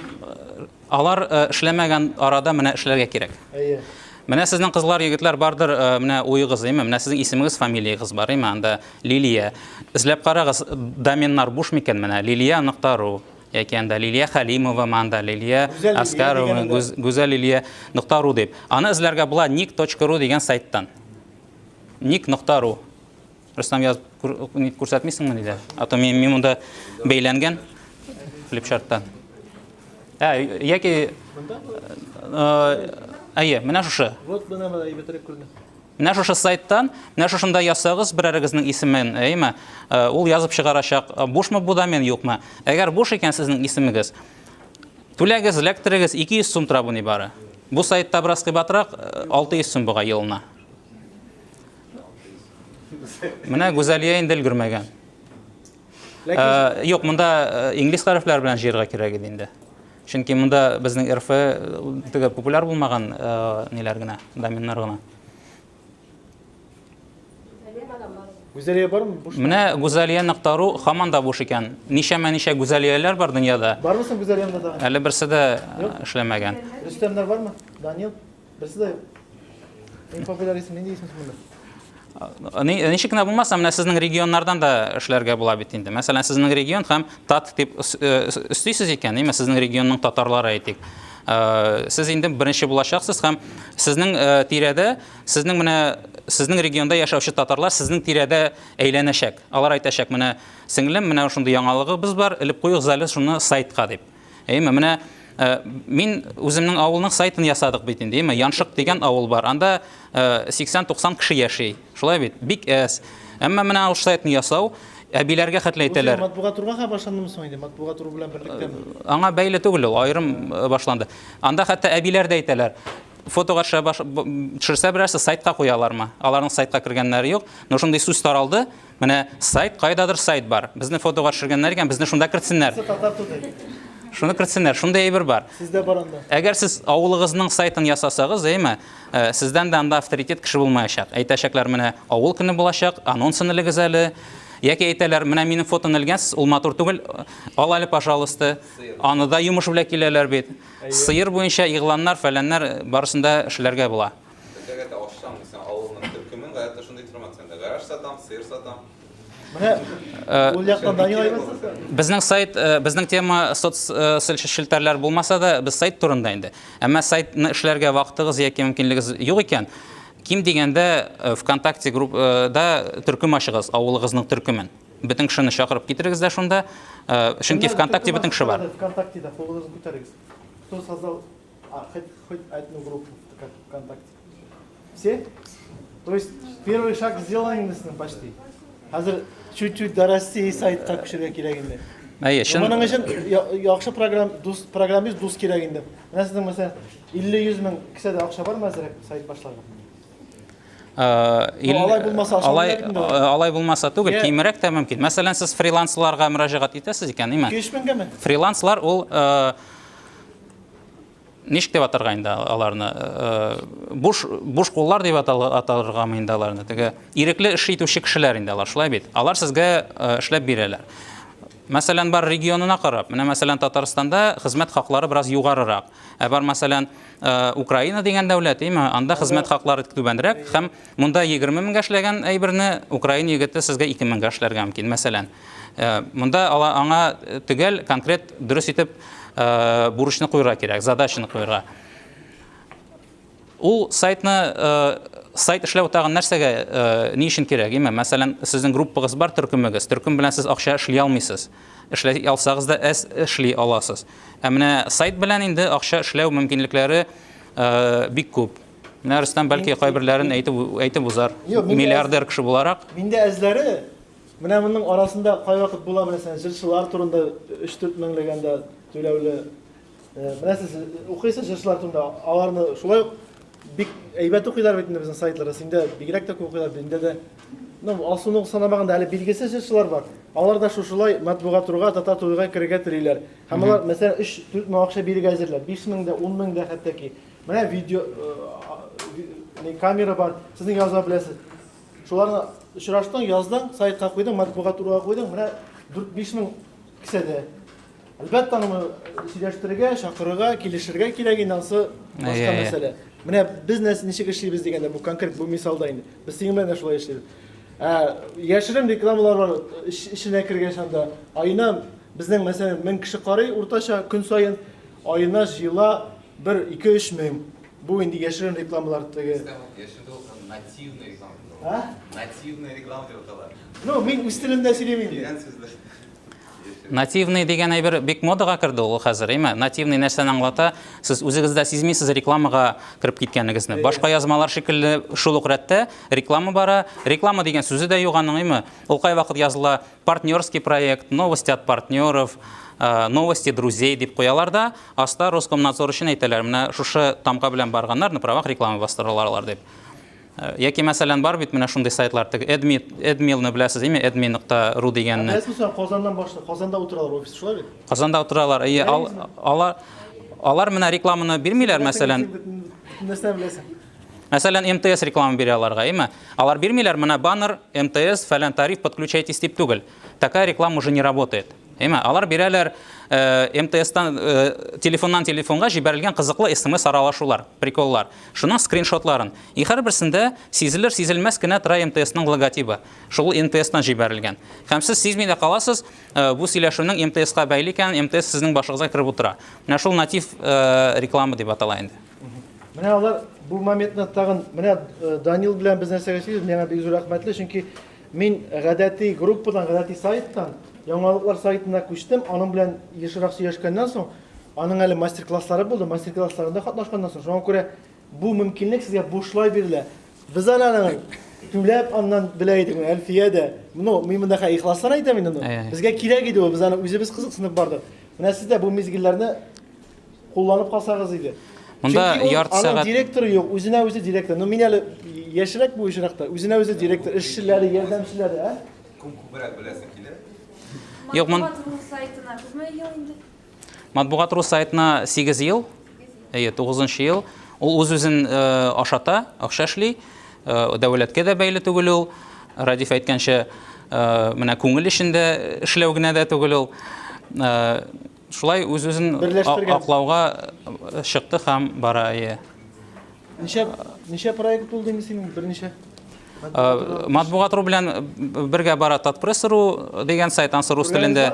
Алар эшләмәгән арада менә эшләргә кирәк. Әйе. Менә сезнең кызлар, егетләр бардыр, менә уегыз, әйме, менә сезнең исемегез, фамилиягыз бар, әйме, анда Лилия. Эзләп карагыз, доменнар буш микән менә, Лилия.ру, яки анда Лилия Халимова, анда Лилия Аскарова, Гүзәл Лилия.ру дип. Аны эзләргә була ник.ру дигән сайттан. Ник.ру. Рөстәм язып күрсәтмисеңме диде? Ато мин монда бәйләнгән флипчарттан. Яки әйе, менә шушы. Вот менә әйбәтрәк күренә. Менә шушы сайттан, менә шушында ясагыз берәрегезнең исемен, әйме, ул язып чыгарачак, бушмы бу домен, юкмы? Әгәр буш икән сезнең исемегез, түләгез, лекторыгыз 200 сум тора бу нибары. Бу сайтта бераз кыйбатрак 600 сум буга елына. Менә Гүзәлия инде өлгермәгән. Юк, монда инглиз хәрефләр белән җыярга кирәк иде инде. Чөнки монда безнең РФ тиге популяр булмаган ниләр генә, доменнар гына. Гүзәлия бармы? Менә Гүзәлия.ру һаман да буш икән. Ничә Гүзәлияләр бар дөньяда. Бармы соң Гүзәлиямда да? Әле берсе дә эшләмәгән. Рөстәмнәр бармы? Данил? Берсе дә. Иң популяр исем нинди исем монда? Ничек кенә булмаса, менә сезнең регионнардан да эшләргә була бит инде. Мәсәлән, сезнең регион һәм тат дип өстисез икән, әйме, сезнең регионның татарлары әйтик. Сез инде беренче булачаксыз һәм сезнең тирәдә, сезнең регионда яшәүче татарлар сезнең тирәдә әйләнәчәк. Алар әйтәчәк, менә сеңлем, менә шундый яңалыгыбыз бар, элеп куйыгыз әле шуны сайтка дип. Әйме, менә мин үземнең авылның сайтын ясадык бит инде, Яншык дигән авыл бар. Анда 80-90 кеше яши. Шулай бит, бик әз. Әмма менә ул сайтны ясау әбиләргә хәтле әйтәләр. Матбугат турга башландымы соң инде? Матбугат туры белән берлектәме? Аңа бәйле түгел ул, аерым башланды. Анда хәтта әбиләр дә әйтәләр. Фотога төшерсә берәрсе сайтка куялармы? Аларның сайтка кергәннәре юк. Но шундый сүз таралды. Менә сайт, кайдадыр сайт бар. Безне фотога төшергәннәр икән, безне шунда кертсеннәр. Шуны кертсеннәр, шундай әйбер бар. Сездә бар анда. Әгәр сез авылыгызның сайтын ясасагыз, әйме, сездән дә анда авторитет кеше булмаячак. Әйтәчәкләр, менә авыл көне булачак, анонсын элегез әле. Яки әйтәләр, менә минем фотоны элгәнсез, ул матур түгел, ал әле, пожалуйста. Аны да йомыш белән киләләр бит. Сыер буенча игъланнар, фәләннәр барысында эшләргә була. Безнең сайт, безнең тема соцшелтәрләр булмаса да, без сайт турында инде. Әмма сайтны эшләргә вакытыгыз яки мөмкинлегегез юк икән, ким дигәндә ВКонтакте группада төркем ачыгыз, авылыгызның төркемен. Бөтен кешене чакырып китерегез дә шунда, чөнки ВКонтакте бөтен кеше бар. ВКонтактеда фотограф күтәрегез. Кто создал хоть одну группу ВКонтакте? Все? То есть первый шаг сделан почти. Хәзер чуть-чуть дорасти сайтка кешегә кирәк инде. Моның өчен яхшы программист дус кирәк инде. Менә сезнең мәсәлән 50-100 мең кешедә акча бармы хәзер сайт башларга? Алай булмаса түгел, кимерәк тә мөмкин. Мәсәлән, сез фрилансларга мөрәҗәгать итәсез икән, ниме? 5 меңгәме? Фриланслар ул ничек дип атарга инде аларны? Буш куллар дип атаргамы инде аларны? Теге ирекле эш итүче кешеләр инде алар, шулай бит. Алар сезгә эшләп бирәләр. Мәсәлән, бар регионына карап, менә мәсәлән Татарстанда хезмәт хаклары бераз югарырак. Бар мәсәлән Украина дигән дәүләт, анда хезмәт хаклары түбәнрәк, һәм монда 20 меңгә эшләгән әйберне Украина егете сезгә 2 меңгә эшләргә мөмкин. Мәсәлән, монда аңа төгәл конкрет дөрес итеп бурычны куйырга кирәк, задачаны куйырга. Ул сайт эшләү тагын нәрсәгә ни өчен кирәк? Мәсәлән, сезнең группагыз бар, төркемегез. Төркем белән сез акча эшли алмыйсыз. Эшләй алсагыз да эшли аласыз. Ә менә сайт белән инде акча эшләү мөмкинлекләре бик күп. Менә Рөстәм бәлки кайберләрен әйтеп узар. Миллиардер кеше буларак. Миндә әзләре менә моның арасында кай вакыт була беләсәң, җырчылар турында 3-4 меңлегәндә түләүле. Менә сез укыйсыз җырчылар турында, аларны шулай бик әйбәт укыйлар бит инде безнең сайтларда. Синдә бигрәк тә күп укыйлар, миндә дә асуны санамаганда әле билгесез җырчылар бар. Алар да шушылай матбугат турга, татар туйга кирергә телиләр. Һәм алар мәсәлән 3-4 мең акча бирергә әзерләр. 5 мең дә, 10 мең дә хәтта ки. Менә видео камера бар, сезнең яза беләсез. Шуларны очраштың, яздың, сайтка куйдың, матбугат турга куйдың, менә 4-5 мең кисәдә. Әлбәттә аны сөйләштерергә, чакырырга, килешергә кирәк инде, анысы башка мәсьәлә. Менә без ничек эшлибез дигәндә, бу конкрет бу мисалда инде. Без синең белән шулай эшлибез. Яшерен рекламалар бар, эшенә кергәч анда айына безнең мәсәлән 1000 кеше карый, уртача көн сайын айына җыела 1-2-3 мең. Бу инде яшерен рекламалар теге. Нативная реклама. Нативная реклама дип аталар. Ну, мин үз телемдә сөйләмим. Нативный дигән әйбер бик модага кирде ул хәзер, нативный нәрсәне аңлата, сез үзегездә сизмисез рекламага кирип киткәнегезне. Башка язмалар шикелле шул ук рәттә реклама бара. Реклама дигән сүзе дә юк аның, ул кай вакыт языла партнерский проект, новости от партнеров, новости друзей дип куялар да, аста Роскомнадзор өчен әйтәләр, менә шушы тамга белән барганнар на правах реклама бастыралар дип. Яки мәсәлән бар бит менә шундый сайтлар, Admilны беләсез, admin.ru дигәнне. Әсәсен Казаннан башлап, Казанда утыралар офис, шулай бит? Казанда утыралар. Алар менә рекламаны бирмиләр, мәсәлән. Нәрсә беләсең? Мәсәлән, МТС реклама бирә аларга, Алар бирмиләр, менә баннер МТС фәлән тариф подключайтесь дип түгел. Такая реклама уже не работает. Алар бирәләр МТСтан телефоннан телефонга җибәрелгән кызыклы СМС аралашулар, приколлар. Шуның скриншотларын. И һәрберсендә сизелер-сизелмәс кенә тора МТСның логотипы. Шул МТСтан җибәрелгән. Һәм сез сизми дә каласыз, бу сөйләшүнең МТСка бәйле икән, МТС сезнең башыгызга кирип утыра. Менә шул натив реклама дип атала инде. Менә алар бу моментны тагын, менә Данил белән без нәрсәгә сөйлибез, миңа бик зур рәхмәтле, чөнки мин гадәти группадан, гадәти сайттан яңалыклар сайтына күчтем, аның белән ешрак сөйләшкәннән соң, аның әле мастер-класслары булды, мастер-классларында катнашканнан соң, шуңа күрә бу мөмкинлек сезгә бушлай бирелә. Без аның түләп аннан белә идек, Әлфия дә. Мен монда ихластан әйтәм инде. Безгә кирәк иде ул, без аны үзебез кызыксынып бардык. Менә сез дә бу мизгилләрне кулланып калсагыз иде. Монда ярты Аның сәгать директоры юк, үзенә үзе директор. Мин әле яшерәк бу ишракта, үзенә үзе директор, эшчеләре, ярдәмчеләре, Күбрәк беләсең килә. Юк, сайтына күпме ел инде? Матбугат.ру сайтына 8 ел, 9-нчы ел. Ул үз-үзен ашата, акча эшли, дәүләткә дә бәйле түгел ул. Радиф әйткәнчә, менә күңел эшендә эшләү генә дә түгел ул. Шулай үз-үзен аклауга чыкты һәм бара. Ничә проект булды инде синең берничә? Матбугат.ру белән бергә бара Татпресс.ру дигән сайт, ансы рус телендә.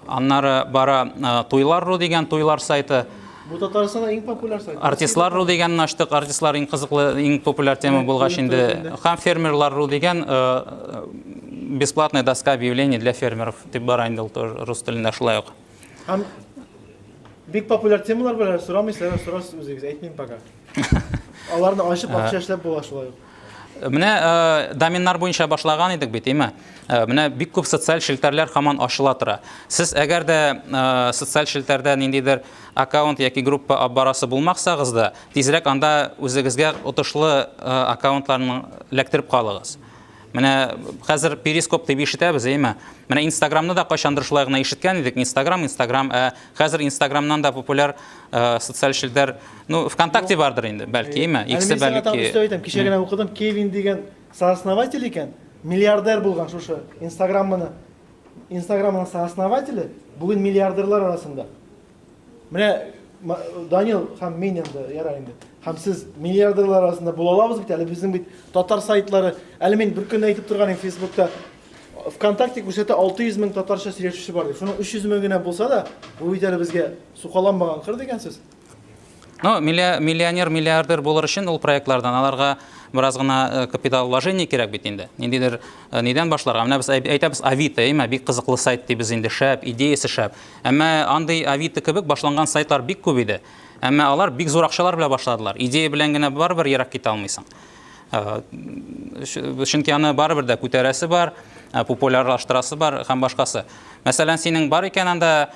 Аннары бара Туйлар.ру дигән туйлар сайты. Бу Татарстанда иң популяр сайт. Артистлар.ру дигән ачтык, артистлар иң кызыклы, иң популяр тема булгач инде. Һәм Фермерлар.ру дигән бесплатная доска объявлений для фермеров. Дип бара инде ул рус телендә шулай ук. Һәм бик популяр темалар белән сорамыйсызлар, сорарсыз үзегез, әйтмим пока. Аларны ачып акча эшләп була шулай ук. Менә доменнар буенча башлаган идек бит, әйме? Менә бик күп социаль шелтәрләр һаман ачыла тора. Сез әгәр дә социаль шелтәрдә ниндидер аккаунт яки группа аббарасы булмаксагыз да, тизрәк анда үзегезгә отышлы аккаунтларны ләктереп калыгыз. Менә хәзер перископ дип ишетәбез, әйме? Менә Инстаграмны да кайчандыр шулай гына ишеткән идек. Инстаграм, хәзер Инстаграмнан да популяр социаль шелтәр, ВКонтакте бардыр инде, бәлки, әйме? Икесе бәлки. Кичә генә укыдым, Кевин дигән сооснователь икән, миллиардер булган шушы Инстаграмның сооснователе бүген миллиардерлар арасында. Менә Данил һәм мин инде ярар инде. Һәм сез миллиардерлар арасында була алабыз бит, әле безнең бит татар сайтлары, әле мин бер көн әйтеп торган Фейсбукта, ВКонтакте күрсәтә 600 мең татарча сөйләшүче бар дип. Шуның 300 мең генә булса да, бу бит әле безгә сукаланмаган кыр дигәнсез. Миллионер, миллиардер булыр өчен ул проектлардан аларга бераз гына капитал вложение кирәк бит инде. Ниндидер нидән башларга? Менә без әйтәбез Авито, әйме, бик кызыклы сайт дибез инде, шәп, идеясе шәп. Әмма андай Авито кебек башланган сайтлар бик күп иде. Әмма алар бик зур акчалар белән башладылар. Идея белән генә барыбер ерак китә алмыйсың. Чөнки аны барыбер дә күтәрәсе бар, популярлаштырасы бар һәм башкасы. Мәсәлән, синең бар икән анда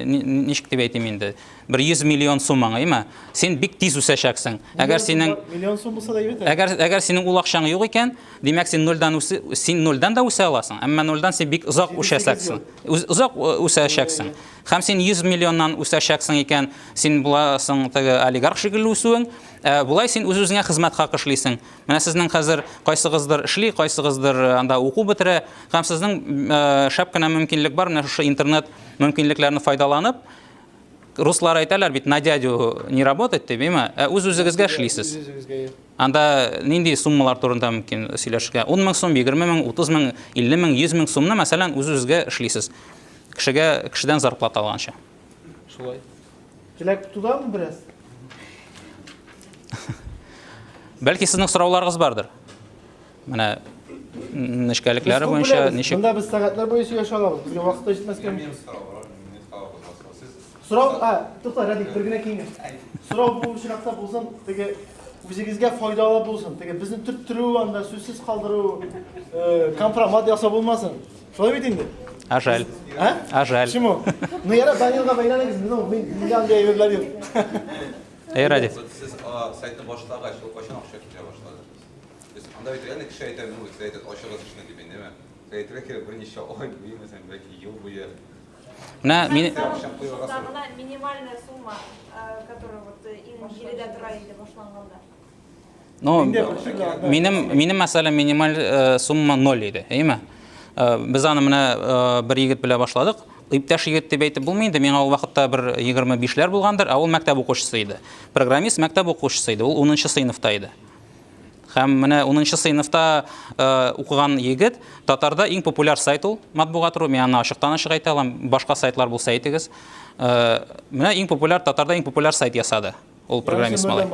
ничек дип әйтим инде, 100 миллион суммаң, әйме? Син бик тиз үсәчәксең. Әгәр синең миллион сум булса да ибет. Әгәр синең ул акчаң юк икән, димәк син нольдан да үсә аласың. Әмма нольдан син бик озак үсәсәксең. Озак үсәчәксең. Һәм син 100 миллионнан үсәчәксең икән, син буласың теге олигарх шикелле үсүең. Булай син үз-үзеңә хезмәт хакы эшлисең. Менә сезнең хәзер кайсыгыздыр эшли, кайсыгыздыр анда уку бетерә, һәм сезнең шәп кенә мөмкинлек бар, менә шушы интернет мөмкинлекләрне файдаланып, руслар әйтәләр бит, на дядю не работать дип, әйме? Үз-үзегезгә эшлисез. Анда нинди суммалар турында мөмкин сөйләшергә? 10 мең сум, 20 мең, 30 мең, 50 мең, 100 мең сумны, мәсәлән, үз-үзегә эшлисез. Кешедән зарплата алганча. Шулай. Теләк тудамы бераз? Бәлки сезнең сорауларыгыз бардыр. Менә нечкәлекләре буенча ничек? Монда без сәгатьләр буе сөйләшә алабыз. Безгә вакытта җитмәскә. Сорау, тукта, Радик, бер генә киңәш. Сорау бу очракта булсын, теге үзегезгә файдалы булсын. Теге безне төрттүрү, анда сүзсез калдыру, компромат ясап булмасын. Шулай бит инде. Ажаль. Ажаль. Почему? Ну яра Данилга бәйләнегез, мин анда әйберләр юк. Радик. Сез сайтны башлагач, ул кайчан акча китә башлады? Без анда бит реально кеше әйтә, ну, сез әйтәт, ачыгыз эшне дип, әйеме? Әйтергә кирәк берничә ай, мәсәлән, бәлки ел буе. Менә минимальная сумма, которая вот индивидуаль районда башланганда. Ну, минем мәсәлән минималь сумма 0 иде, әйеме? Без аны менә бер егет белән башладык. Иптәш егет дип әйтеп булмый инде. Миңа ул вакытта бер 25ләр булгандыр, ул мәктәп укучысы иде. Программист мәктәп укучысы иде. Ул 10нчы сыйныфта иде. Һәм менә 10нчы сыйныфта укыган егет Татарда иң популяр сайт ул Матбугат.ру. Мин аны ачыктан ачык әйтә алам. Башка сайтлар булса әйтегез. Менә иң популяр Татарда иң популяр сайт ясады. Ул программист малай.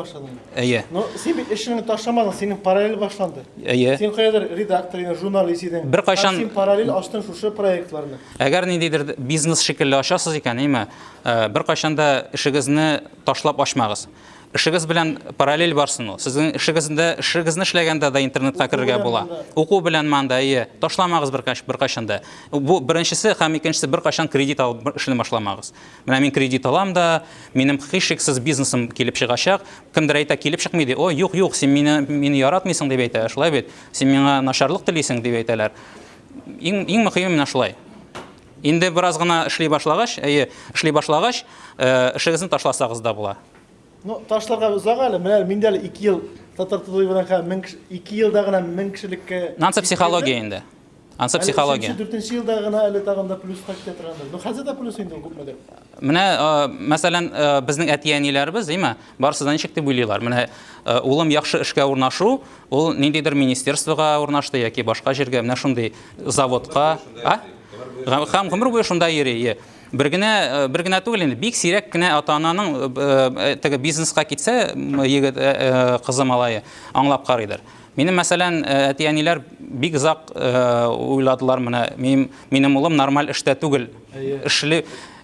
Әйе. Ну, син бит эшеңне ташламадың, синең параллель башланды. Әйе. Син кайдыр редактор, журналист идең. Бер кайчан син параллель ачтың шушы проектларны. Әгәр ниндидер бизнес шикелле ачасыз икән, әйме? Бер кайчан да эшегезне ташлап ачмагыз. эшегез белән параллель барсын ул. Сезнең эшегезне эшләгәндә дә интернетка керергә була. Уку белән манда, ташламагыз беркайчан да. Бу беренчесе һәм икенчесе беркайчан кредит алып эшне башламагыз. Менә мин кредит алам да, минем һичшиксез бизнесым килеп чыгачак. Кемдер әйтә, килеп чыкмый ди. Ой, юк, син мине яратмыйсың дип әйтә, шулай бит. Син миңа начарлык телисең дип әйтәләр. Иң мөһиме менә шулай. Инде бераз гына эшли башлагач, эшегезне ташласагыз да була. Ну, ташларга узак әле, менә миндә 2 ел татар теле белән 2 елда гына 1000 кешелеккә. Ансы психология инде. Ансы психология. 4-нче елда гына әле тагында плюска китә торгандыр. Ну, хәзер дә плюс инде күпмедер. Менә, мәсәлән, безнең әти-әниләребез, димме, барысы да ничек дип уйлыйлар. Менә улым яхшы эшкә урнашу, ул ниндидер министерствога урнашты яки башка җиргә, менә шундый заводка, һәм гомер буе шунда йөри. Бер генә түгел инде, бик сирәк кенә ата-ананың теге бизнеска китсә, егет кызы малае аңлап карыйдыр. Минем мәсәлән әти-әниләр бик зак уйладылар, менә минем улым нормаль эштә түгел.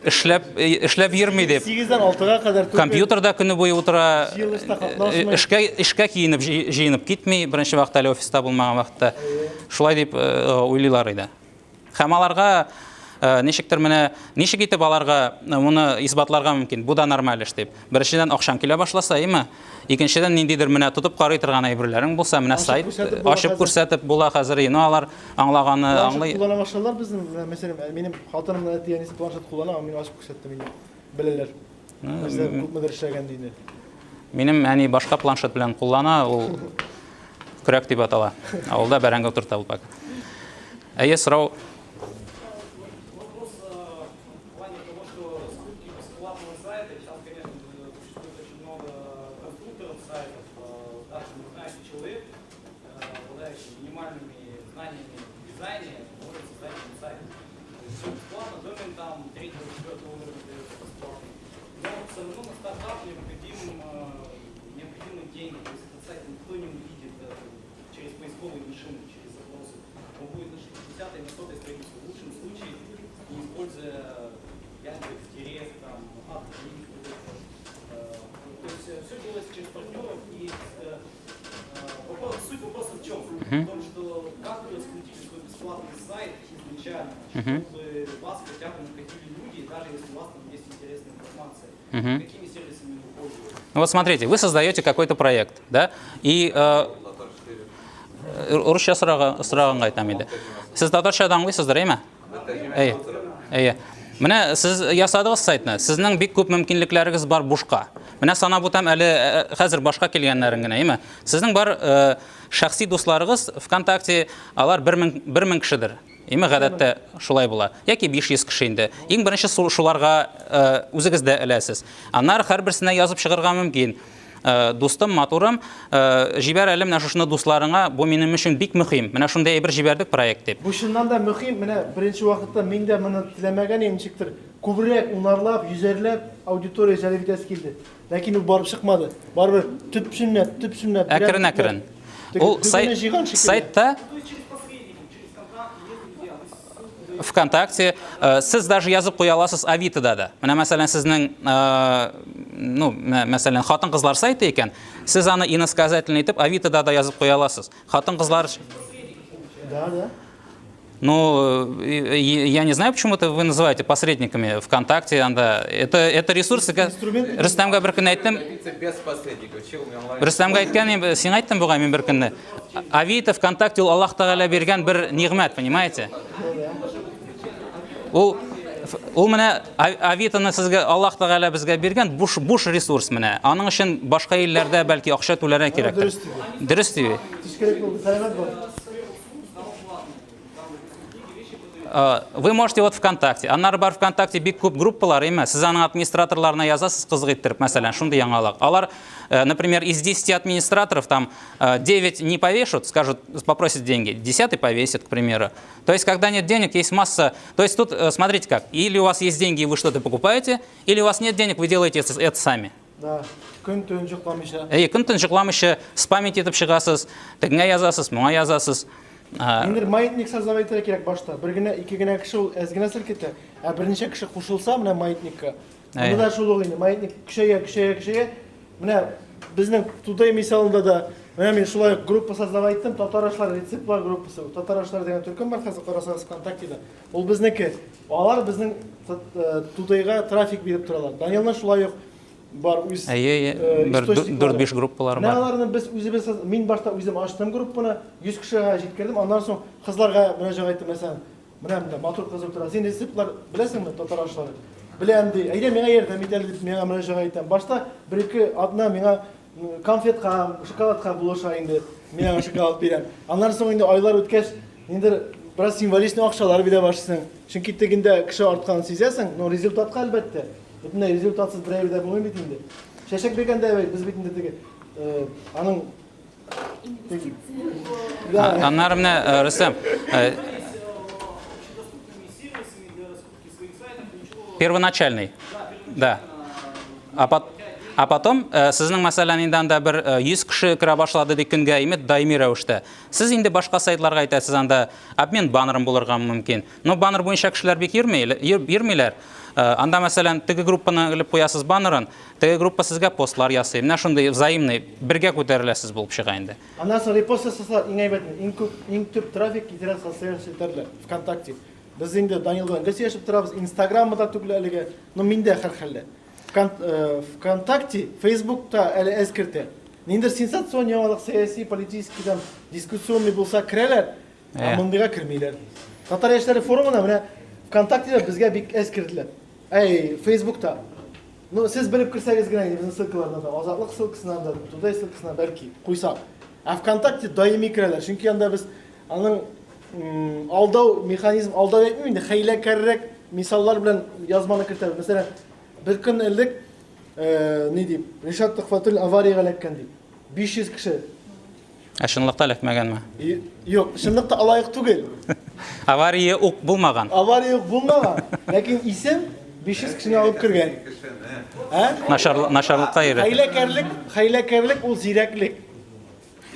Эшләп йөрми дип. 8-дән 6-га кадәр компьютерда көне буе утыра, эшкә җыенып китми, беренче вакытта әле офиста булмаган вакытта. Шулай дип уйлыйлар иде. Һәм аларга ничектер менә ничек итеп аларга моны исбатларга мөмкин. Бу да нормаль эш дип. Беренчедән акчаң килә башласа, икенчедән ниндидер менә тотып карый торган әйберләрең булса, менә сайт ачып күрсәтеп була хәзер. Алар аңлаганы аңлый. Куллана башлалар безнең, мәсәлән, минем хатыным да әти-әнисе планшет куллана, мин ачып күрсәттем инде. Беләләр. Мәсәлән, күпмедер эшләгән дине. Минем әни башка планшет белән куллана, ул көрәк дип атала. Авылда бәрәңге утырта ул пак. Сорау. Потому что как вы раскрутили свой бесплатный сайт изначально, чтобы вас хотя бы находили люди, даже если у вас там есть интересная информация. Какими сервисами вы пользуетесь? Вот смотрите, вы создаете какой-то проект, да, и урысча сұрағанға айтам еді. Сіз татаршадан аңлайсыздар, ме? Менә сіз ясадығыз сайтны, сезнең бик күп мөмкинлекләрегез бар бушка. Менә санап үтәм әле хәзер башка килгәннәрен генә, ме? Сезнең бар шәхси дусларыгыз ВКонтакте, алар 1000 кешедер. Гадәттә шулай була. Яки 500 кеше инде. Иң беренче шуларга үзегез дә эләсез. Аннары һәрберсенә язып чыгарга мөмкин. Дустым, матурым, җибәр әле менә шуны дусларыңа, бу минем өчен бик мөһим. Менә шундай әйбер җибәрдек проект дип. Бу чыннан да мөһим. Менә беренче вакытта мин дә моны теләмәгән идем, ничектер күбрәк унарлап, йөзәрләп аудитория җәлеп итәсе килде. Ләкин ул барып чыкмады. Барыбер төп сүннәт. Әкрен. Ул сайтта ВКонтакте, сіз даже язып қоя аласыз Авитода да. Менә мәсәлән сезнең, мәсәлән хатын-кызлар сайты икән, сез аны иносказательный итеп Авитода да язып қоя аласыз. Хатын-кызлар. Да. Ну, я не знаю, почему вы называете посредниками ВКонтакте. Это ресурсы, Рөстәмгә бер көн әйттем. Без посредников. Рөстәмгә әйткән, син әйттең буга мин бер көнне. Авито, ВКонтакте ул Аллаһ Тәгалә биргән бер ниғмәт, понимаете? Ул менә Авитоны сезгә Аллаһ Тәгалә безгә биргән буш ресурс менә. Аның өчен башка илләрдә бәлки акча түләргә кирәк. Дөрес диби. Вы можете вот ВКонтакте. Аннары бар ВКонтакте бик күп группалар, сез аның администраторларына язасыз, кызык иттереп, мәсәлән, шундый яңалык. Алар, например, из 10 администраторов там 9 не повешут, скажут, попросят деньги, 10-й повесит, к примеру. То есть, когда нет денег, есть масса. То есть тут, смотрите как, или у вас есть деньги, и вы что-то покупаете, или у вас нет денег, вы делаете это сами. Да. Көн төн җыкламыйча. Көн төн җыкламыйча, спамить итеп чыгасыз, тегеңә язасыз, моңа язасыз. Инде маятник создавать кирәк башта. Бер генә, ике генә кеше ул әз генә селкетә. Берничә кеше кушылса, менә маятникка. Анда да шул ук инде. Маятник көчәя. Менә безнең Тудай мисалында да менә мин шулай группа создавай иттем, татарашлар рецеплар группасы. Татарашлар дигән төркем бар хәзер карасагыз ВКонтактеда. Ул безнеке. Алар безнең Тудайга трафик биреп торалар. Данилның шулай ук бар үз. Бер 4-5 группалар бар. Аларны без үзебез мин башта үзем ачтым группаны, 100 кешегә җиткердем. Аннан соң кызларга мөрәҗәгать иттем мәсәлән. Менә матур кыз утыра. Син рецеплар беләсеңме татарашлары? Беләм ди. Әйдә миңа ярдәм итәле дип миңа мөрәҗәгать иттем. Башта бер-ике адна миңа конфетка, шоколадка булыша инде. Миңа шоколад бирәм. Аннан соң инде айлар үткәч, инде бераз символичный акчалар бирә башлыйсың. Чөнки тегендә кеше арткан сизәсең, но результатка әлбәттә. Бөтенләй результатсыз берәй дә булмый бит инде. Шәшәк биргәндә без бит инде теге аның Аннары менә Рөстәм, первоначальный. Да. А потом сезнең мәсәлән инде анда бер 100 кеше керә башлады ди көнгә имет даими рәвештә. Сез инде башка сайтларга әйтәсез анда обмен баннерын булырга мөмкин. Но баннер буенча кешеләр бик йөрмиләр. Анда мәсәлән теге группаны элеп куясыз баннерын, теге группа сезгә постлар ясый. Менә шундый взаимный бергә күтәреләсез булып чыга инде. Аннан соң репост ясасалар иң әйбәтен, иң төп трафик китерә социаль ВКонтакте. Без инде Данилга сөйләшеп торабыз, Инстаграмда түгел әлегә, но миндә һәрхәлдә. ВКонтакте, Фейсбукта әле әскерте. Ниндер сенсацион яңалык сәяси, политический там дискуссионный булса керәләр, мондыйга кермиләр. Татар яшьләре форумына менә ВКонтактеда безгә бик әскерделәр. Фейсбукта. Ну, сез белеп кирсәгез генә инде безнең ссылкаларда да, Азатлык ссылкасына да, Тудай ссылкасына бәлки куйсак. ВКонтакте даими керәләр, чөнки анда без аның алдау механизм, алдау әйтмим инде, хәйләкәррәк мисаллар белән язманы кертәбез. Мәсәлән, bir kün ellik ne diyeyim, Reşat Tıkfatul avariye elekken diyeyim. 500 kişi. Şınlıkta elekmegen mi? Yok, şınlıkta alayık tugel. Avariye ok bulmagan. Avariye ok bulmagan. Lakin isim 500 kişini alıp kırgen. Naşarlıkta yeri. Haylekerlik o zireklik.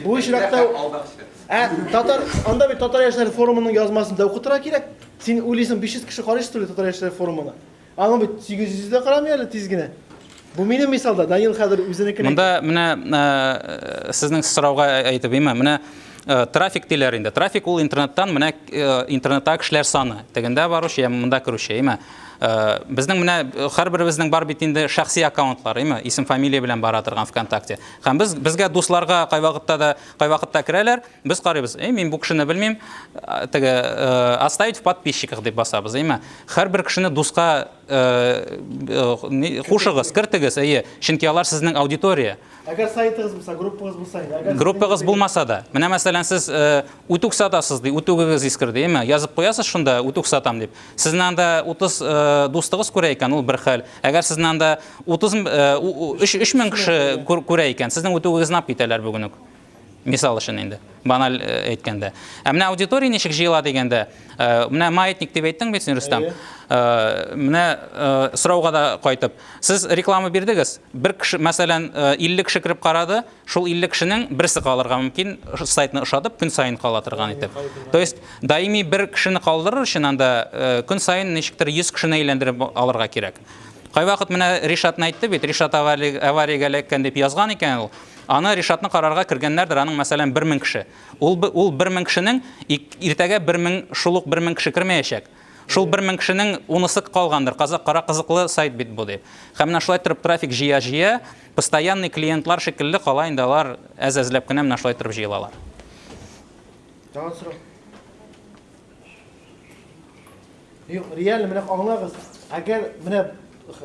Bu işrakta Tatar, anda bir Tatar Yaşları Forumu'nun yazmasında okutura gerek. Sen uyluysan 500 kişi karıştırıyor Tatar Yaşları Forumu'na. Ama bir 800'de qaramıyla tizgine. Bu benim misalda Daniel Xadir üzerine Bunda менә сезнең сорауга әйтеп имә, менә трафик диләр инде. Трафик ул интернеттан менә интернетта кешеләр саны. Тегендә баручы, я монда керүче, имә. Безнең менә һәрберебезнең бар бит инде шәхси аккаунтлар, имә, исем фамилия белән бара торган ВКонтакте. Һәм безгә дусларга кайвакытта керәләр, без карыйбыз. Мин бу кешене белмим, теге оставить в подписчиках дип басабыз, имә. Һәрбер кешене дуска хушыгыз, кертегез, чөнки алар сезнең аудитория. Әгәр сайтыгыз булса, группагыз булса, группагыз булмаса да, менә мәсәлән сез үтүк сатасыз ди, үтүгегез искерде, имә, язып куясыз шунда үтүк сатам дип. Сезнең анда 30 дустыгыз күрә икән, ул бер хәл. Әгәр сезнең анда 3000 кеше күрә икән, сезнең үтүгегезне алып китәләр бүген үк. Мисал өчен инде, баналь әйткәндә. Менә аудитория ничек җыела дигәндә, менә маятник дип әйттең бит син, Рөстәм. Менә сорауга да кайтып, сез реклама бирдегез. Бер кеше, мәсәлән, 50 кеше кирип карады, шул 50 кешенең берсе калырга мөмкин, сайтны ошатып көн сайын кала торган итеп. То есть даими бер кешене калдырыр өчен анда көн сайын ничектер 100 кешене әйләндереп алырга кирәк. Кайвакыт менә Ришатны әйтте бит, Ришат авариягә эләккән дип язган икән ул. Аны Ришатны карарга кергәннәрдер, аның мәсәлән 1000 кеше. Ул 1000 кешенең иртәгә 1000 шулук 1000 кеше кермәячәк. Шул 1000 кешенең унысы калгандыр. Кара кызыклы сайт бит бу дип. Һәм менә шулай торып трафик җыя, постоянный клиентлар шикелле кала инде алар әзәзләп кенә менә шулай торып җыелалар. Тагын сорау. Юк, реально менә аңлагыз. Әгәр менә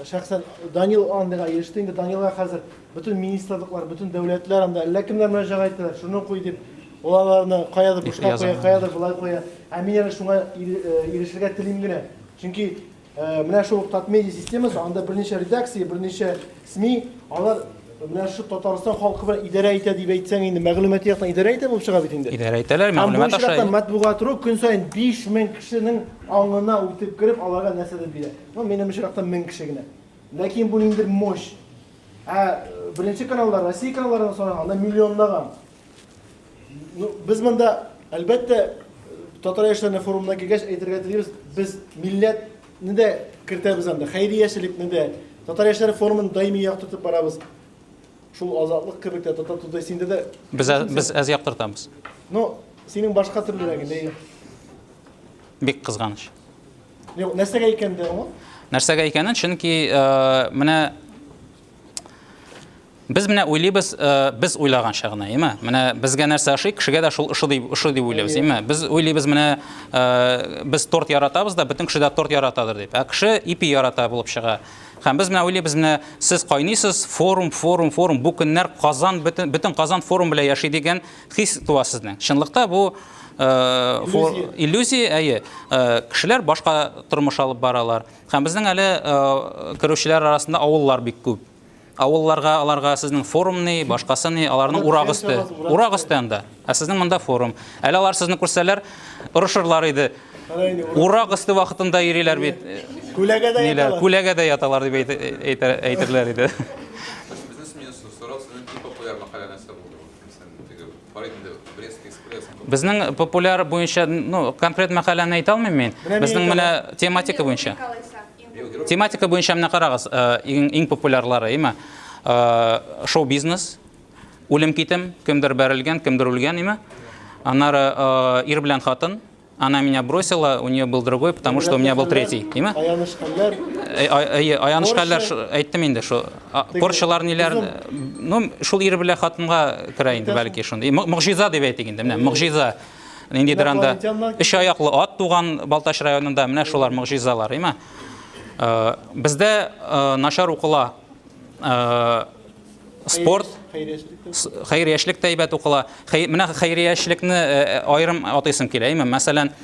шәхсән Данил андыга ирештең дә Данилга хәзер bütün министрлыклар, bütün дәүләтләр анда әллә кемнәр мөрәҗәгать итәләр, шуны куй дип, аларны каядыр бушка куя, каядыр булай куя. Ә мин әле шуңа ирешергә телим генә. Чөнки менә шул Татмедиа системасы, анда берничә редакция, берничә СМИ, алар менә шу Татарстан халкы белән идарә итә дип әйтсәң инде, мәгълүмат яктан идарә итә булып чыга бит инде. Идарә итәләр, мәгълүмат аша. Матбугат ру көн сайын 5000 кешенең аңына үтеп кереп, аларга нәрсәдер бирә. Минем ширактан 1000 кеше генә. Ләкин бу ниндер мощь. Birinci kanallar, Россия kanallarından sonra anda milyonlagan. Biz bunda elbette Tatar Yaşlarına forumuna gelgeç eğitirge ediyoruz. Biz milletini de kırtayız anda. Hayriyeşilikini de Tatar Yaşları forumun daimi yak tutup barabız. шул азатлык кебек тә татар синде дә. Без әз яктыртабыз. Ну, синең башка төрлерәгендә. Бик кызганыч. Юк, нәрсәгә икән дә ул? Нәрсәгә икәнен, чөнки менә без менә уйлыйбыз, без уйлаган шагына, яме? Менә безгә нәрсә ошый, кешегә дә шул ошый дип уйлыйбыз, яме? Без уйлыйбыз, менә без торт яратабыз да, бөтен кеше дә торт яратадыр дип. Ә кеше ипи ярата булып чыга. Һәм без менә уйлыйбыз, менә сез кайныйсыз, форум, бу көннәр Казан, бөтен Казан форум белән яши дигән хис туа сезнең. Чынлыкта бу иллюзия, әйе. Кешеләр башка тормыш алып баралар. Һәм безнең әле керүчеләр арасында авыллар бик күп. Авылларга, аларга сезнең форумны, башкасын, аларның урагысты анда. Ә сезнең монда форум. Әле алар сезне күрсәләр, урышырлар иде. Урагысты вакытында йөриләр бит. Күләгәдә яталар дип әйтерләр иде. Безнең популяр буенча, ну, конкрет мәкаләне әйтә алмыйм мин. Безнең менә тематика буенча. Тематика буенча менә карагыз, иң популярлары, яме? Шоу-бизнес, үлем китем, кемдер бәрелгән, кемдер үлгән, яме? Аннары ир белән хатын, она меня бросила, у нее был другой, потому что у меня был третий, яме? Аяныш хәлләр әйттем инде, шу порчалар ниләр, ну, шул ир белән хатынга керә инде бәлки шундый. Мөгъҗиза дип әйтик инде, менә мөгъҗиза. Ниндидер анда 3 аяклы ат туган Балташ районында, менә шулар мөгъҗизалар, яме? Бездә начар укыла спорт, хәйрияшлек тәйбәт укыла. Менә хәйрияшлекне аерым атыйсым килә, яме? Мәсәлән,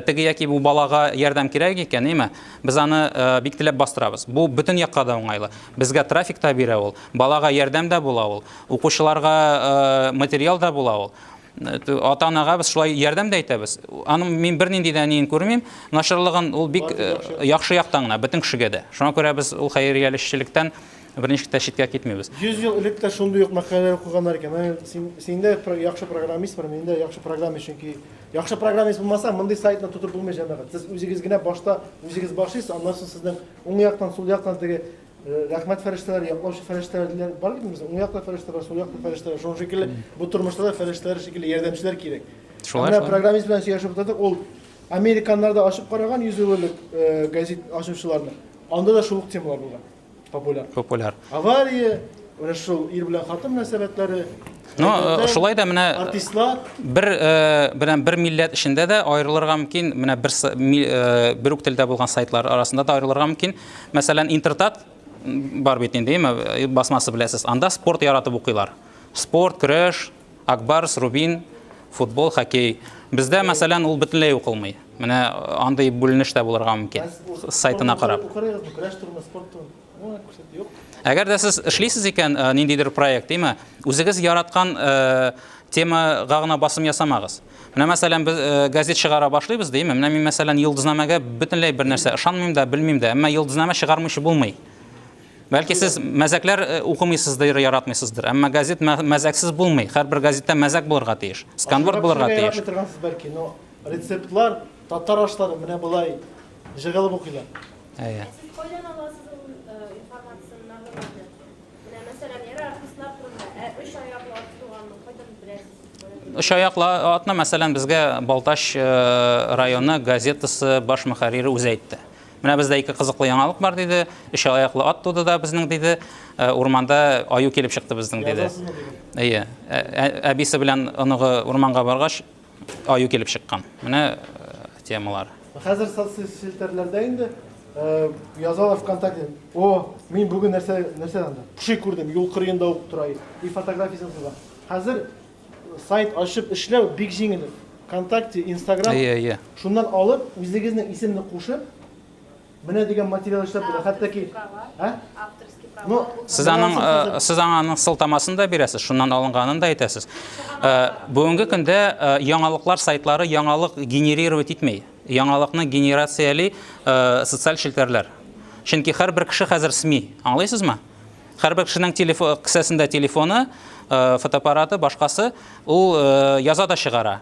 теге яки бу балага ярдәм кирәк икән, яме? Без аны бик теләп бастырабыз. Бу бөтен якка да уңайлы. Безгә трафик та бирә ул, балага ярдәм дә була ул, укучыларга материал да була ул. Ата-анага без шулай ярдәм дә итәбез. Аның мин бернинди дә нин күрмим, начарлыгын ул бик яхшы яктан гына бөтен кешегә дә. Шуңа күрә без ул хәйриялешчелектән берничек тә читкә китмибез. 100 ел элек тә шундый ук мәкаләләр укыганнар икән. Синдә яхшы программист бар, миндә яхшы программист, чөнки яхшы программист булмаса, мондай сайтны тотып булмый җәмәгать. Сез үзегез генә башта үзегез башлыйсыз, аннан соң сезнең уң яктан, сул яктан теге рәхмәт фәрештәләр, яклаучы фәрештәләр бар бит безнең. Уң якта фәрештәләр, сул якта фәрештәләр. Шуның шикелле бу тормышта фәрештәләр шикелле ярдәмчеләр кирәк. Менә программист белән сөйләшеп тордык, ул американнарда ачып караган 100 еллык газет ачучыларны. Анда да шул темалар булган. Популяр. Авария, менә шул ир белән хатын мөнәсәбәтләре. Ну, шулай да менә артистлар бер милләт эчендә дә аерылырга мөмкин, менә бер үк телдә булган сайтлар арасында да аерылырга мөмкин. Мәсәлән, Интертат бар бит инде, басмасы беләсез. Анда спорт яратып укыйлар. Спорт, көрәш, Акбарс, Рубин, футбол, хоккей. Бездә мәсәлән ул бөтенләй укылмый. Менә андай бүленеш тә булырга мөмкин. Сайтына карап. Әгәр дә сез эшлисез икән ниндидер проект, яме? Үзегез яраткан темага гына басым ясамагыз. Менә мәсәлән без газет чыгара башлыйбыз, яме? Менә мин мәсәлән Йылдызнамәгә бөтенләй бер нәрсә ышанмыйм да, белмим дә, әмма Йылдызнамә чыгармыйчы булмый. Бәлки сез мәзәкләр укымыйсыздыр, яратмыйсыздыр, әмма газет мәзәксез булмый. Һәрбер газеттә мәзәк булырга тиеш, сканворд булырга тиеш. Бәлки, но рецептлар, татар ашлары менә булай җыгылып укыйлар. Әйе. Үч аяклы атны мәсәлән безгә Балташ районы газетасы баш мөхәррире үзе әйтте. Менә бездә ике кызыклы яңалык бар диде. Үч аяклы ат туды да безнең диде. Урманда аю килеп чыкты безнең диде. Әйе. Әбисе белән оныгы урманга баргач аю килеп чыккан. Менә темалар. Хәзер социаль сетьләрдә инде язалар ВКонтакте. О, мин бүген нәрсә анда? Пуши күрдем, юл кырыенда ук тора. И фотографиясын сыза. Хәзер сайт ачып эшләү бик җиңел. ВКонтакте, Инстаграм. Шуннан алып, үзегезнең исемне кушып, менә дигән материал эшләп була. Хәтта Сез аның сылтамасын да бирәсез, шуннан алынганын да әйтәсез. Бүгенге көндә яңалыклар сайтлары яңалык генерировать итмәй. Яңалыкны генерациялый социаль челтәрләр. Чөнки һәрбер кеше хәзер СМИ, аңлайсызмы? Һәрбер кешенең кесәсендә телефоны, фотоаппараты, башкасы, ул яза да чыгара.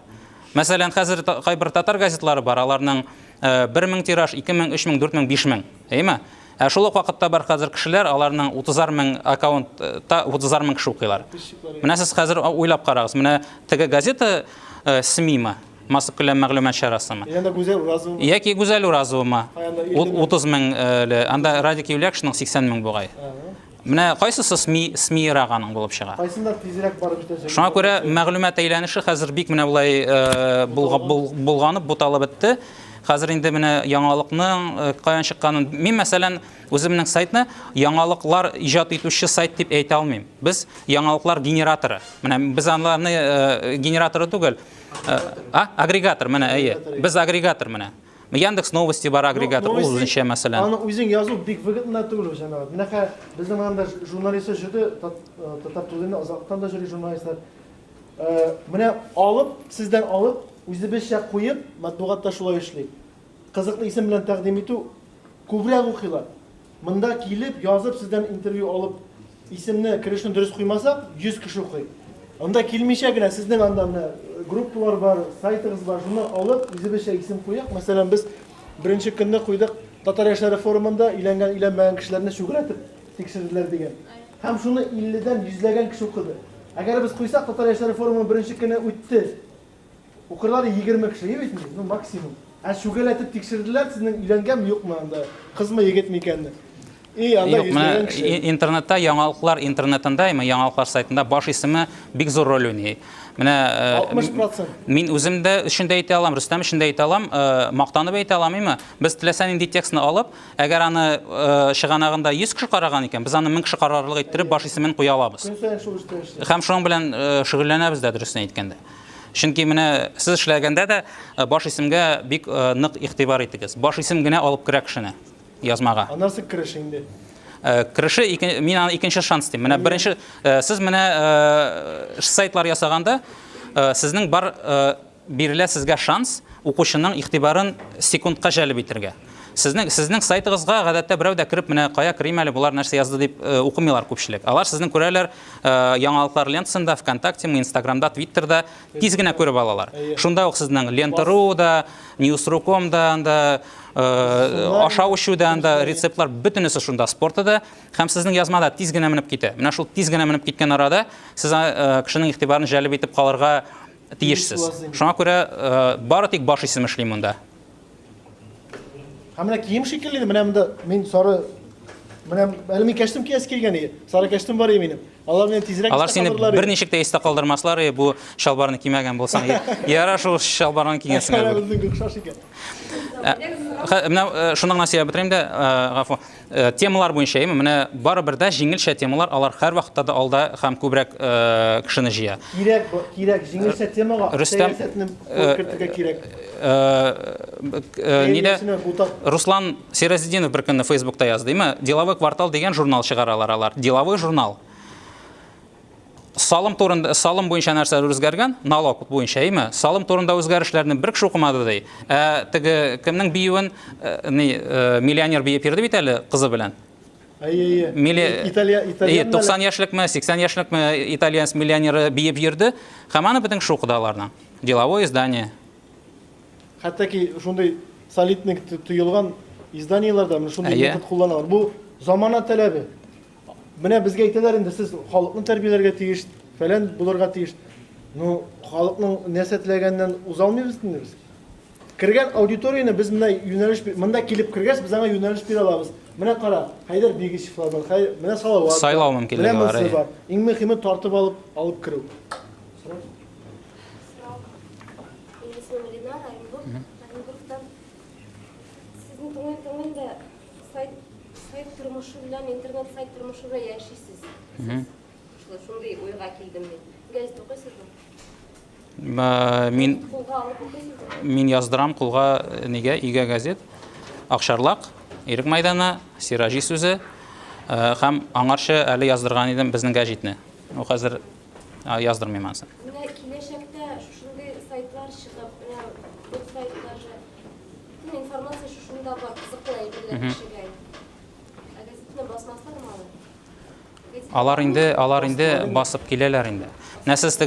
Мәсәлән, хәзер кайбер татар газетлары бар, аларның 1000 тираж, 2000, 3000, 4000, 5000. Әйме? Шул ук вакытта бар хәзер кешеләр, аларның 30 мең аккаунтта 30 мең кеше укыйлар. Менә сез хәзер уйлап карагыз, менә теге газета СМИ-ме, массып күләм мәгълүмат чарасымы? Яки Гүзәл Уразовамы 30 мең, анда Радик Юлякшның 80 мең бугай. Менә кайсысы СМИ раганың булып чыга? Кайсында тизрәк барып җитәчәк? Шуңа күрә мәгълүмат әйләнеше хәзер бик менә булай булганып, буталып бетте. Хәзер инде менә яңалыкның каян чыкканын, мин мәсәлән үземнең сайтны яңалыклар иҗат итүче сайт дип әйтә алмыйм. Без яңалыклар генераторы. Менә без аларны генераторы түгел, агрегатор менә, әйе. Без агрегатор менә. Яндекс новости бар агрегатор, ул үзенчә мәсәлән. Аны үзең язу бик выгодно түгел җәмәгать. Менә безнең анда журналистлар җыды, татар телендә Азактан да җыри журналистлар. Менә алып, сездән алып, үзебезчә куеп, матбугатта шулай эшли. Кызыклы исем белән тәкъдим итү күбрәк укыйлар. Монда килеп, язып, сездән интервью алып, исемне керешне дөрес куймасак, 100 кеше укый. Анда килмичә генә сезнең анда менә группалар бар, сайтыгыз бар, шуны алып, үзебезчә исем куяк. Мәсәлән, без беренче көнне куйдык Татар яшьләре форумында иләнгән кешеләрне шүгрәтеп тикшерделәр дигән. Һәм шуны 50-дән 100ләгән кеше укыды. Әгәр без куйсак, Татар яшьләре форумы беренче көнне үтте. Укырлар 20 кеше бит, ну максимум. Шүгәләтеп тикшерделәр, сезнең иләнгәнме юкмы анда, кызмы егетме икәнне. Интернетта яңалыклар интернетында, яңалыклар сайтында баш исеме бик зур роль уйный. Менә 60%. Мин үзем дә өчен дә әйтә алам, Рөстәм өчен дә әйтә алам, мактанып әйтә аламмы? Без теләсәң инде текстны алып, әгәр аны чыганагында 100 кеше караган икән, без аны 1000 кеше карарлык иттереп баш исемен куя алабыз. Һәм шуның белән шөгыльләнәбез дә, дөресен әйткәндә. Чөнки менә сез эшләгәндә дә баш исемгә бик нык игътибар итегез. Баш исем генә алып керә кешене язмага. Анысы кереш инде. Кереше мин аны икенче шанс дим. Менә беренче сез менә сайтлар ясаганда сезнең бар бирелә сезгә шанс укучының игътибарын секундка җәлеп итәргә. Сезнең сайтыгызга гадәттә берәү дә кирип менә кая керим әле булар нәрсә язды дип укымыйлар күпчелек. Алар сезнең күрәләр яңалыклар лентасында, ВКонтакте, Инстаграмда, Твиттерда тиз генә күреп алалар. Шунда ук сезнең Лента.ру да, News.com да, анда ашау-эчү да, анда рецептлар бөтенесе шунда, спорты да, һәм сезнең язмада тиз генә менеп китә. Менә шул тиз генә менеп киткән арада сез кешенең игътибарын җәлеп итеп калырга тиешсез. Шуңа күрә бары тик баш исем эшли монда. Менә кием шикелле, менә мин сары, менә әле мин кәштем кияс килгән иде. Сары кәштем бар минем. Алар менә тизрәк алар сине берничек тә истә калдырмаслар, бу шалбарны кимәгән булсаң, яра шул шалбарны кигәнсең. Менә шуның насия битерим дә, гафу. Темалар буенча, менә барыбер дә җиңелчә темалар, алар һәр вакытта да алда һәм күбрәк кешене җыя. Кирәк җиңелчә темага сәясәтне кертергә кирәк. Руслан Сиразидинов бер көнне Фейсбукта язды, Деловой квартал дигән журнал чыгаралар алар. Деловой журнал. Салым буенча нәрсәләр үзгәргән, налог буенча, салым турында үзгәрешләрне бер кеше укымады ди. Теге кемнең биюен миллионер биеп йөрде бит әле кызы белән. Италия 90 яшьлекме, 80 яшьлекме итальянс миллионеры биеп йөрде, һәм аны бөтен кеше укыды аларның. Деловое издание. Хәтта ки шундый солидный тыелган изданияларда шундый метод кулланалар. Бу замана таләбе. Менә безгә әйтәләр инде, сез халыкны тәрбияләргә тиеш, фәлән булырга тиеш. Ну, халыкның нәрсә теләгәннән узалмыйбыз инде без. Кергән аудиторияны без менә юнәлеш, монда килеп кергәч, біз аңа юнәлеш бирә алабыз. Менә кара, Хайдар Бигишевлар бар, менә Салават. Сайлау мөмкинлеге бар. Иң мөһиме тартып алып керү. Сайт тормышы белән, интернет сайт тормышы белән яшисез. Шундай уйга килдем мин. Газета укыйсызмы? Мин яздырам кулга нигә Игә газет, Акшарлак, Ирек мәйданы, Сиражи сүзе һәм аңарчы әле яздырган идем безнең гәҗитне. Ул хәзер яздырмыйм аны. Менә киләчәктә шушындый сайтлар чыгып, менә бу сайтларда информация шушында бар, кызыклы әйберләр кешегә. Алар инде басып киләләр инде. Менә сез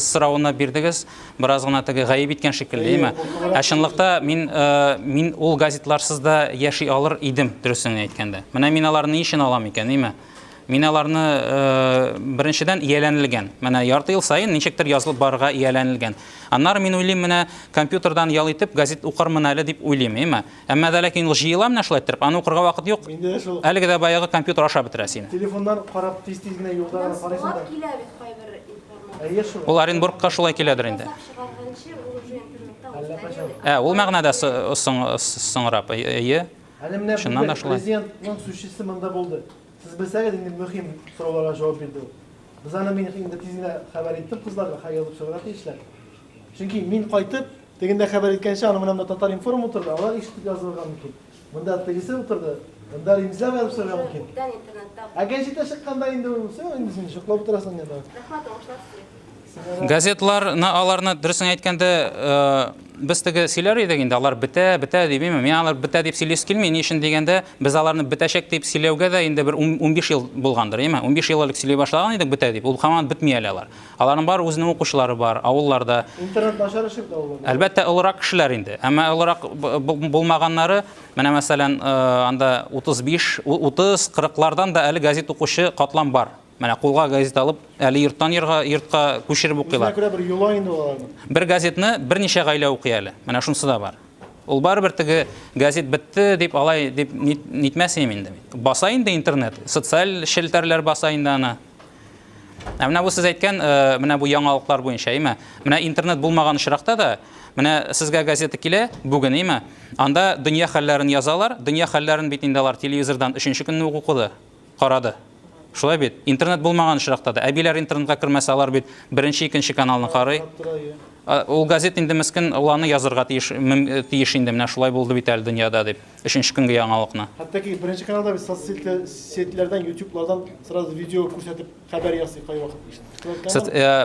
сорауына бирдегез, бераз гына гаеп иткән шикелле, әйме? Ә чынлыкта мин ул газетларсыз да яши алыр идем, дөресен әйткәндә. Менә мин аларны ни өчен алам икән, әйме? Мин аларны беренчедән ияләнелгән. Менә ярты ел сайын ничектер язылып барырга ияләнелгән. Аннары мин уйлыйм, менә компьютердан ял итеп газет укырмын әле дип уйлыйм, әйме? Әмма дә ләкин ул җыела менә шулай итеп, аны укырга вакыт юк. Әлеге дә баягы компьютер аша бетерә сине. Телефоннан карап тиз-тиз генә юлда карыйсың да. Ул Оренбургка шулай киләдер инде. Ул мәгънәдә соңрап, әйе. Шуннан да шулай. Президентның сүзчесе монда булды. Siz bilsəniz indi mühim sorulara cavab verdi. Biz ana men indi tezgina xabar etdim qizlarga hayalib so'rab ishlar. Chunki men qaytib deganda xabar etgancha ana menamda Tatar Inform o'tirdi. Ular eshitib yozilgan mumkin. Bunda tegisi o'tirdi. Bunda imzolab olib so'ragan mumkin. Agar chita chiqqanda endi bo'lsa, endi sen shoqlab o'tirasan yana. Газетларны аларны дөресен әйткәндә без теге сөйләр идек инде, алар бетә дип, мен алар бетә дип сөйләс килми, ни өчен дигәндә, без аларны бетәчәк дип сөйләүгә дә инде бер 15 ел булгандыр, әйме? 15 ел элек сөйләй башлаган идек бетә дип. Ул һаман бетми әле алар. Аларның бар үзенең укучылары бар, авылларда. Интернет начарышып да алар. Әлбәттә, олырак кешеләр инде. Әмма олырак булмаганнары, менә мәсәлән, анда 30-40лардан да әле газет укучы катлам бар. Менә кулга газет алып, әле йорттан йортка күчереп укыйлар. Бер газетны берничә гаилә укый әле. Менә шунысы да бар. Ул барыбер теге газет бетте дип алай дип нитмәсем инде. Баса инде интернет, социаль шелтерләр баса инде аны. Менә бу сез әйткән, менә бу яңалыклар буенча, әйме? Менә интернет булмаган очракта да, менә сезгә газета килә бүген, әйме? Анда дөнья хәлләрен язалар, дөнья хәлләрен бит инде алар телевизордан 3нче көнне укыды, карады. Шулай бит, интернет булмаган очракта да, әбиләр интернетка кермәсә алар бит беренче, икенче каналны карый. Ул газет инде мескен уланы язырга тиеш инде, менә шулай булды бит әле дөньяда дип, 3нче көнгә яңалыкны. Хәтта ки беренче каналда без соцсетьләрдән, YouTube'лардан сразу видео күрсәтеп хәбәр ясый кай вакыт.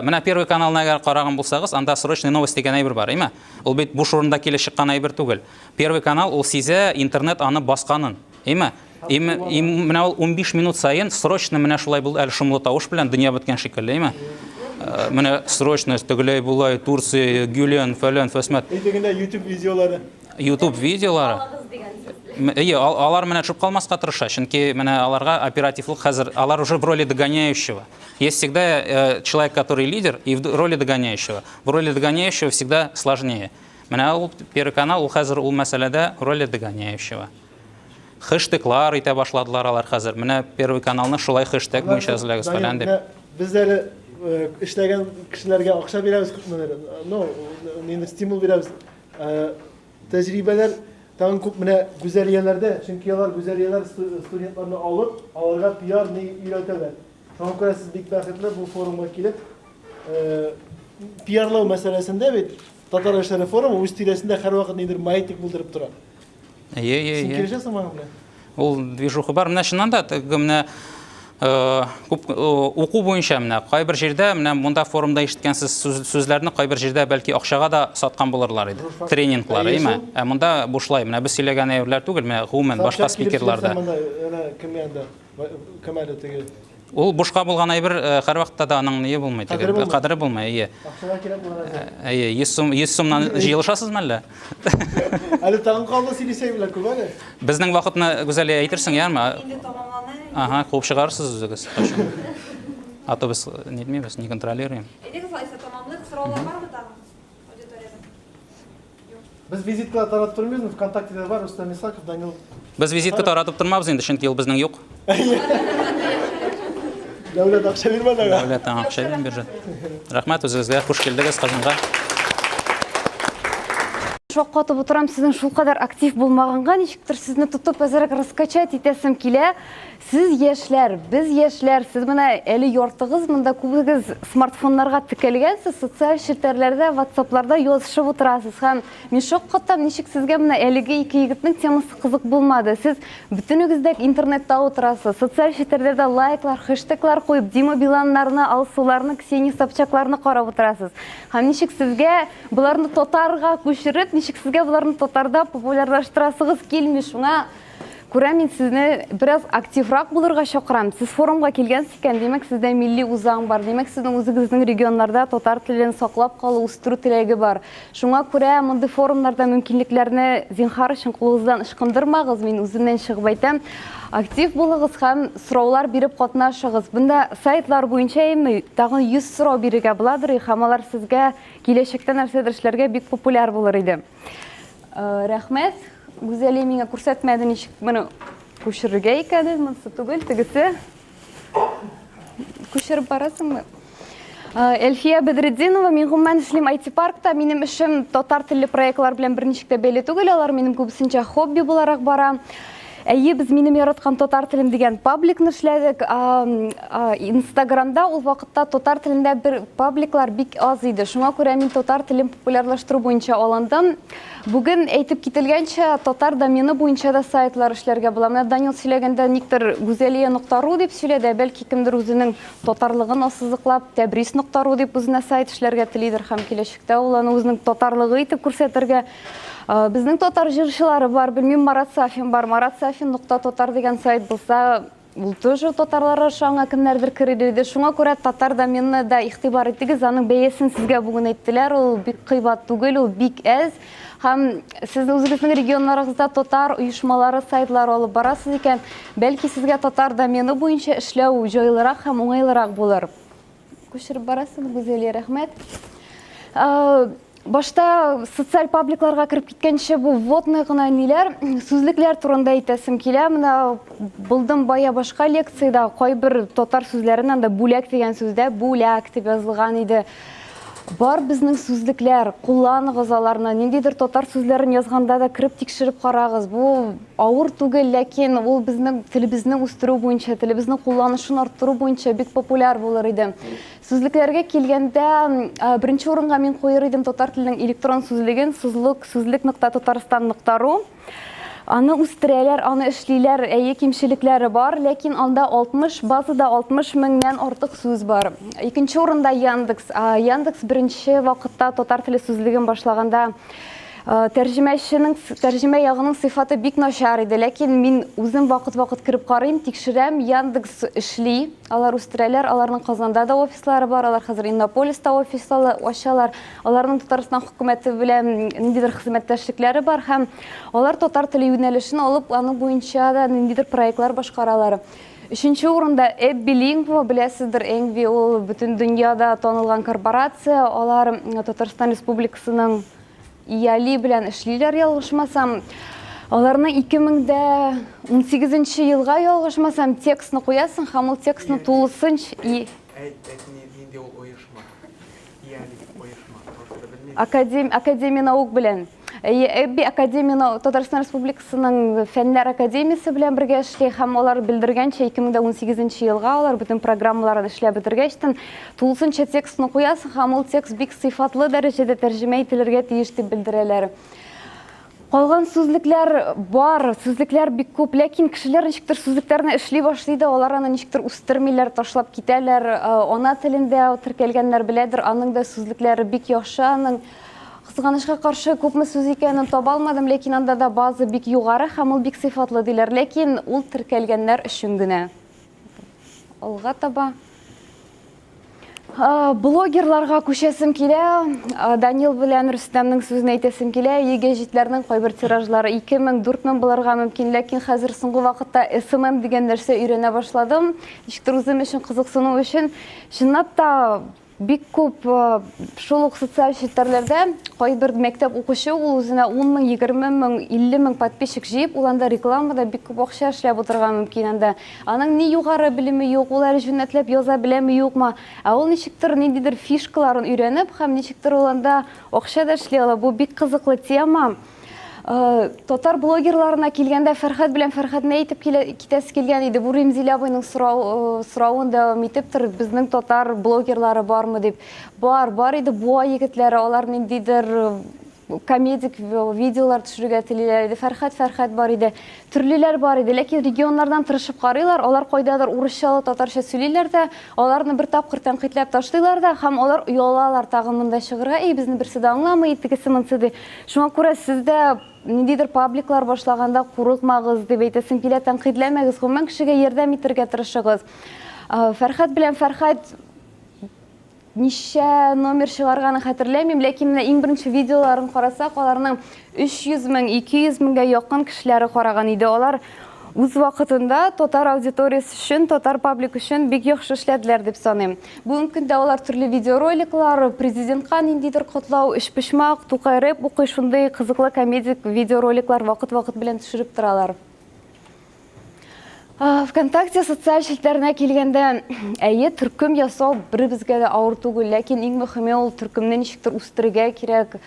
Менә первый каналны әгәр караган булсагыз, анда срочный новость дигән әйбер бар, әйме? Ул бит буш урында килеп чыккан әйбер түгел. Первый канал ул сизә интернет аны басканын, әйме? Менә ул 15 минут сайын срочно менә шулай булды, әле шомлы тавыш белән дөнья беткән шикелле, әйме? Менә срочно төгеләй булай, Турция, Гүлен, фәлән, фәсмәт. Дигәндә YouTube видеолары. YouTube видеолары. Алар менә төшеп калмаска тырыша, чөнки менә аларга оперативлык хәзер, алар уже в роли догоняющего. Есть всегда человек, который лидер, и в роли догоняющего. В роли догоняющего всегда сложнее. Менә ул Первый канал, ул хәзер ул мәсьәләдә роли догоняющего. Хэштеглар итә башладылар алар хәзер. Менә Первый каналны шулай хэштег буенча эзләгез фәлән дип. Без әле эшләгән кешеләргә акча бирәбез, инде стимул бирәбез. Тәҗрибәләр тагын күп менә гүзәлияләрдә, чөнки алар гүзәлияләр студентларны алып, аларга пиар-ни өйрәтәләр. Шуңа күрә сез бик бәхетле бу форумга килеп, пиарлау мәсьәләсендә бит Татар эшләре форумы үз тирәсендә һәрвакыт нидер маятник булдырып тора. Син килешәсең моның белән? Ул движуха бар. Менә шуннан да менә уку буенча менә кайбер җирдә менә монда форумда ишеткән сүзләрне кайбер җирдә бәлки акчага да саткан булырлар иде. Тренинглар, әйме? Ә монда бушлай, менә без сөйләгән әйберләр түгел, менә гомумән башка спикерларда. Ул бушка булган әйбер һәрвакытта да аның ние булмый, кадере булмый, әйе. Акчага кирәк булган. Әйе, 100 сумнан җыелышасызмы әллә? Әле тагын калды сөйләсәй белән күп әле. Безнең вакытны гүзәл әйтерсең, ярмы? Ага, куып чыгарсыз үзегез. Аты без нитмибез, не контролируем. Без визитка таратып тормыйбыз, ВКонтактеда бар, Рустам Исаков, Данил. Без визитка таратып тормабыз инде, чөнки ул безнең юк. Дәүләт акча бирмәде. Дәүләт акча бирмәде. Рәхмәт үзегезгә, хуш килдегез Казанга. Шоққатып отырам, сіздің шул қадар актив болмағанға, нешіктір сізні тұтып әзірек раскачать етесім келе. Сіз ешлер, біз ешлер, сіз мұна әлі йортығыз, мұнда көбігіз смартфонларға тікелгенсіз, социаль шелтерлерде, ватсапларда язышып отырасыз. Һәм мен шоққаттам, нешік сізге мұна әлігі екі егітнің темасы қызық болмады. Сіз бүтінігіздек интернетта отырасыз, социаль шелтерлерде лайклар, хэштеглар қойып, Дима Биланларны, Алсуларны, Ксения Собчакларны қарап отырасыз. Һәм нешік сізге бұларны тотарға көшіріп, нешік сізге бұларны тотарда популярдаштырасығыз келмей, шуңа Күрәм мин сезне бераз активрак булырга чакырам. Сез форумга килгәнсез икән, димәк сездә милли үзаң бар. Димәк сезнең үзегезнең регионнарда татар телен саклап калу, үстерү теләге бар. Шуңа күрә мондый форумнарда мөмкинлекләрне зинһар өчен кулыгыздан ышкындырмагыз. Мин үземнән чыгып әйтәм. Актив булыгыз һәм сораулар биреп катнашыгыз. Бunda сайтлар буенча эми тагын 100 сорау бирергә буладыр, һәм алар сезгә киләчәктә нәрсәдер эшләргә бик популяр булыр иде. Рәхмәт. Гүзәли миңа күрсәтмәде ничек моны күчерергә икәнен, монсы түгел, тегесе. Күчереп барасыңмы? Эльфия Бедретдинова, мин гомумән эшлим IT-паркта. Минем эшем татар телле проектлар белән берничек тә бәйле түгел, алар минем күбесенчә хобби буларак бара. Әйе, без минем яраткан татар телем дигән пабликны эшләдек. Инстаграмда ул вакытта татар телендә бер пабликлар бик аз иде. Шуңа күрә мин татар телен популярлаштыру буенча алындым. Бүген әйтеп кителгәнчә татар домены буенча да сайтлар эшләргә була. Менә Данил сөйләгәндә никтер гүзәлия.ру дип сөйләде, бәлки кемдер үзенең татарлыгын ассызыклап Тәбриз.ру дип үзенә сайт эшләргә телидер һәм киләчәктә ул аны үзенең татарлыгы итеп күрсәтергә. Безнең татар җырчылары бар, белмим, Марат Сафин бар. Марат Сафин.татар дигән сайт булса, ул тоже татарлар ашаңа кемнәрдер керер иде. Шуңа күрә татар доменына да игътибар итегез. Аның бәясен сезгә бүген әйттеләр. Ул бик кыйбат түгел, ул бик әз. Һәм сез үзегезнең регионнарыгызда татар оешмалары, сайтлар алып барасыз икән, бәлки сезгә татар домены буенча эшләү җайлырак һәм уңайлырак булыр. Күчереп барасыз, Гүзәлия, рәхмәт. Башта социаль пабликларга кирип киткәнче бу вводный гына ниләр, сүзлекләр турында әйтәсем килә. Менә булдым бая башка лекцияда кайбер татар сүзләреннән дә бүләк дигән сүздә бүләк дип язылган иде. Бар безнең сүзлекләр, кулланыгыз аларны. Ниндидер татар сүзләрен язганда да кирип тикшереп карагыз. Бу авыр түгел, ләкин ул безнең телебезне үстерү буенча, телебезнең кулланышын арттыру буенча бик популяр булыр иде. Сүзлекләргә килгәндә беренче урынга мин куер идем татар теленең электрон сүзлеген, сүзлек.татарстан.ру. Аны үстерәләр, аны эшлиләр, әйе кимчелекләре бар, ләкин анда 60, базада 60 меңнән артык сүз бар. Икенче урында Яндекс. Яндекс беренче вакытта татар теле сүзлеген башлаганда тәрҗемә ягының сыйфаты бик начар иде, ләкин мин үзем вакыт-вакыт кирип карыйм, тикшерәм, Яндекс эшли, алар үстерәләр, аларның Казанда да офислары бар, алар хәзер Иннополиста офис ачалар, аларның Татарстан хөкүмәте белән ниндидер хезмәттәшлекләре бар һәм алар татар теле юнәлешен алып, аның буенча да ниндидер проектлар башкаралар. Өченче урында Эббилингва, беләсездер, Энгви, ул бөтен дөньяда танылган корпорация, алар Татарстан Республикасының ияли белән эшлиләр, ялгышмасам. Аларның 2018 елга ялгышмасам текстны куясың, һәм ул текстны тулысынча Академия наук белән. Эбби Академия Татарстан Республикасының Фәннәр академиясе белән бергә эшли, һәм алар белдергәнчә 2018 елга алар бүтән программаларын эшләп бетергәчтен тулысынча текстны куясың, һәм ул текст бик сыйфатлы дәрәҗәдә тәрҗемә ителергә тиеш дип белдерәләр. Калган сүзлекләр бар, сүзлекләр бик күп, ләкин кешеләр ничектер сүзлекләрне эшли башлый да, алар аны ничектер үстермиләр, ташлап китәләр. Ана телендә теркәлгәннәр беләдер, аның да сүзлекләре бик яхшы, аның кызганычка каршы күпме сүз икәнен таба алмадым, ләкин анда да базы бик югары һәм ул бик сыйфатлы диләр, ләкин ул теркәлгәннәр өчен генә. Алга таба блогерларга күчәсем килә. Данил белән Рөстәмнең сүзен әйтәсем килә. Гәҗитләрнең кайбер тиражлары 2000-4000 булырга мөмкин, ләкин хәзер соңгы вакытта SMM дигән нәрсә өйрәнә башладым. Ничектер үзем өчен кызыксыну өчен. Чынлап та бик күп шул ук социаль челтәрләрдә кайбер мәктәп укучы ул үзенә 10 мең, 20 мең, 50 мең подписчик җыеп, ул анда рекламада бик күп акча эшләп утырган мөмкин анда. Аның ни югары белеме юк, ул әле җүнәтләп яза беләме юкмы? Ул ничектер ниндидер фишкаларын өйрәнеп һәм ничектер ул анда акча да эшли ала. Бу бик кызыклы тема. Татар блогерларына килгәндә Фәрхәт белән Фәрхәтне әйтеп китәсе килгән иде. Бу Римзилә абыйның соравын дәвам итептер, безнең татар блогерлары бармы дип. Бар иде буа егетләре, алар ниндидер комедик видеолар төшерүгә телиләр иде. Фәрхәт бар иде. Төрлеләр бар иде. Ләкин регионнардан тырышып карыйлар. Алар кайдадыр урысча, татарча сөйлиләр дә, аларны бер тапкыр тәнкыйтьләп ташлыйлар да, һәм алар уялалар тагын монда чыгырга. Безне берсе дә аңламый, тегесе монсы ди. Шуңа күрә сездә ниндидер пабликлар башлаганда курыкмагыз дип әйтәсем килә, тәнкыйтьләмәгез, гомумән кешегә ярдәм итәргә тырышыгыз. Фәрхәт белән Фәрхәт ничә номер чыгарганын хәтерләмим, ләкин менә иң беренче видеоларын карасак, аларның 300 мең, 200 меңгә якын кешеләре караган иде. Алар үз вакытында татар аудиториясы өчен, татар паблик өчен бик яхшы эшләделәр дип саныйм. Бүгенге көндә алар төрле видеороликлар, президентка ниндидер котлау, эшпешмак, Тукай рэп укый, шундый кызыклы комедик видеороликлар вакыт-вакыт белән төшереп торалар. ВКонтакте социаль челтәренә килгәндә, әйе, төркем ясау беребезгә дә авыр түгел, ләкин иң мөһиме ул төркемне ничектер үстерергә кирәк.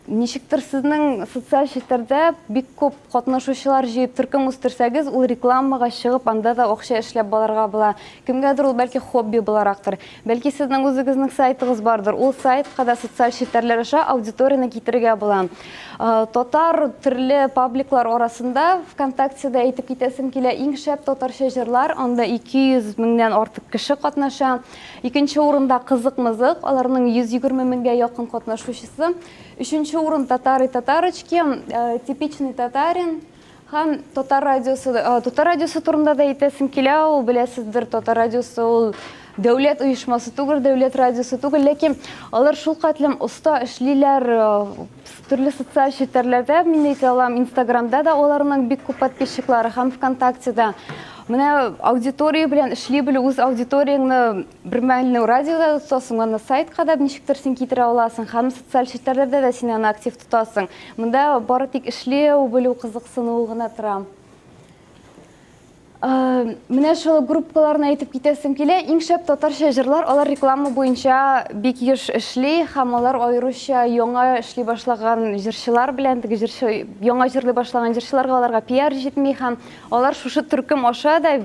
Ничектер сезнең социаль челтәрдә бик күп катнашучылар җыеп төркем үстерсәгез, ул рекламага чыгып, анда да акча эшләп баларга була. Кемгәдер ул бәлки хобби буларактыр. Бәлки сезнең үзегезнең сайтыгыз бардыр. Ул сайтка да социаль челтәрләр аша аудиторияны китергә була. Татар төрле пабликлар арасында ВКонтактеда әйтеп китәсем килә, иң шәп татарча җырлар, анда 200 меңнән артык кеше катнаша. Икенче урында Кызык-мызык, аларның 120 меңгә якын катнашучысы. Üçüncü урын татарочки, типичный татарин. Һәм татар радиосы турында да әйтәсем килә, ул беләсездер, татар радиосы ул дәүләт оешмасы түгел, дәүләт радиосы түгел, ләкин алар шул катлам уста эшлиләр төрле социаль челтәрләрдә, мин әйтә алам, Инстаграмда да аларның бик күп подписчиклары, һәм ВКонтактеда. Менә аудитория белән эшли белү, үз аудиторияңны бер мәлне радиода тотасың, аны сайтка да ничектер син китерә аласың, һәм социаль челтәрләрдә дә син аны актив тотасың. Монда бары тик эшләү, белү, кызыксыну гына тора. Менә шул группаларны әйтеп китәсем килә. Иң шәп татарча җырлар, алар реклама буенча бик еш эшли, һәм алар аеруча яңа эшли башлаган җырчылар белән, теге яңа җырлый башлаган җырчыларга аларга пиар җитми, һәм алар шушы төркем аша да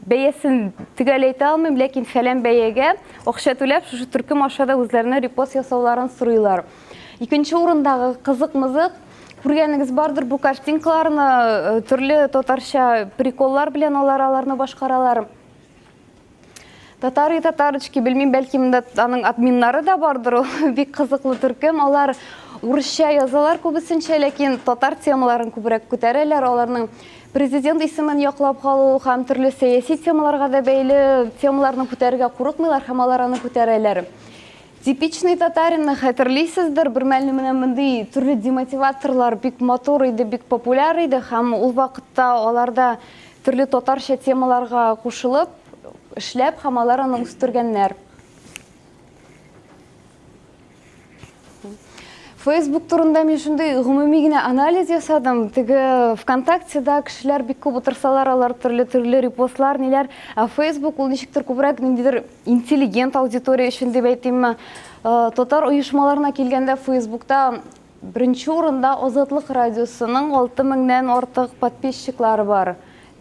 бәясен төгәл әйтә алмыйм, ләкин фәлән бәягә акча түләп, шушы төркем аша да үзләренә репост ясауларын сорыйлар. Икенче урындагы Кызык-мызык, күргәнегез бардыр, бу картинкаларны төрле татарча приколлар белән аларны башкаралар. Татарочки, белмим, бәлки монда аның админнары да бардыр, бик кызыклы төркем. Алар урысча язалар күбесенчә, ләкин татар темаларын күбрәк күтәрәләр. Аларның президент исемен яклап калу һәм төрле сәяси темаларга да бәйле темаларны күтәрергә курыкмыйлар, һәм алар аны күтәрәләр. Типичный татаринны хәтерлисездер, бер мәлне менә мондый төрле демотиваторлар бик матур иде, бик популяр иде, һәм ул вакытта аларда төрле татарча темаларга кушылып, эшләп, һәм алар аны үстергәннәр. Facebook турында мин шундый гомуми генә анализ ясадым. Теге ВКонтактеда кешеләр бик күп утырсалар, алар төрле репостлар, ниләр. Facebook ул ничектер күбрәк ниндидер интеллигент аудитория өчен дип әйтимме. Татар оешмаларына килгәндә Facebookта беренче урында Азатлык радиосының 6 меңнән артык подписчиклары бар.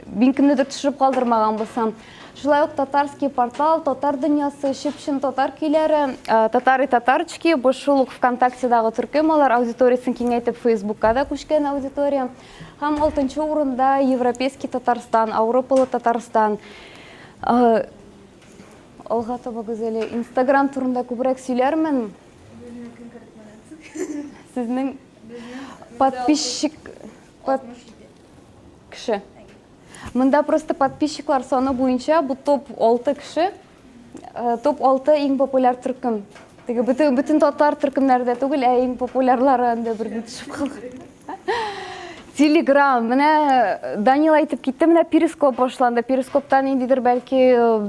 Мин кемнедер төшереп калдырмаган булсам. Шулай ук татарский портал, татар дөньясы, Шипшин татар көйләре, татарочки, бу шул ук ВКонтактедагы төркем, алар аудиториясын киңәйтеп Facebookка да күчкән аудитория. Һәм 6нчы урында Европейский Татарстан, Европалы Татарстан. Алга таба гүзәле, Instagram турында күбрәк сөйләрмен. Сезнең подписчик кеше. Монда просто подписчиклар саны буенча бу топ-6 кеше, топ-6 иң популяр төркем. Теге бөтен татар төркемнәрдә түгел, иң популярлары анда бер төшеп калган. Telegram, менә Данил әйтеп китте, менә Перископ башланды. Перископтан ниндидер бәлки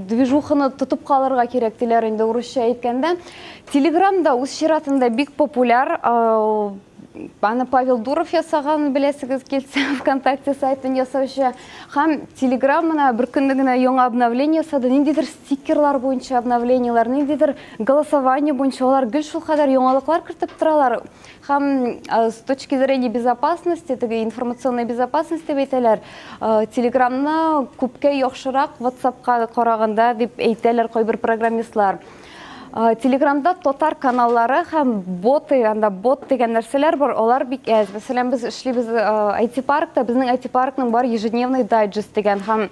движуханы тотып калырга кирәк диләр инде урысча әйткәндә. Telegramда үз чиратында бик популяр. Аны Павел Дуров ясаган, беләсегез килсә, ВКонтакте сайтын ясаучы. Һәм Телеграмына бер көнне генә яңа обновление ясады, ниндидер стикерлар буенча обновлениелар, ниндидер голосование буенча, алар гел шул кадәр яңалыклар кертеп торалар. Һәм с точки зрения безопасности, теге информационной безопасности дип әйтәләр, Телеграмны күпкә яхшырак WhatsAppка караганда дип әйтәләр кайбер программистлар. Телеграмда тотар каналлары һәм боты, анда бот дигән нәрсәләр бар, олар бик әз. Мәсәлән, біз эшлибез IT паркта, безнең IT паркның бар ежедневный дайджест дигән һәм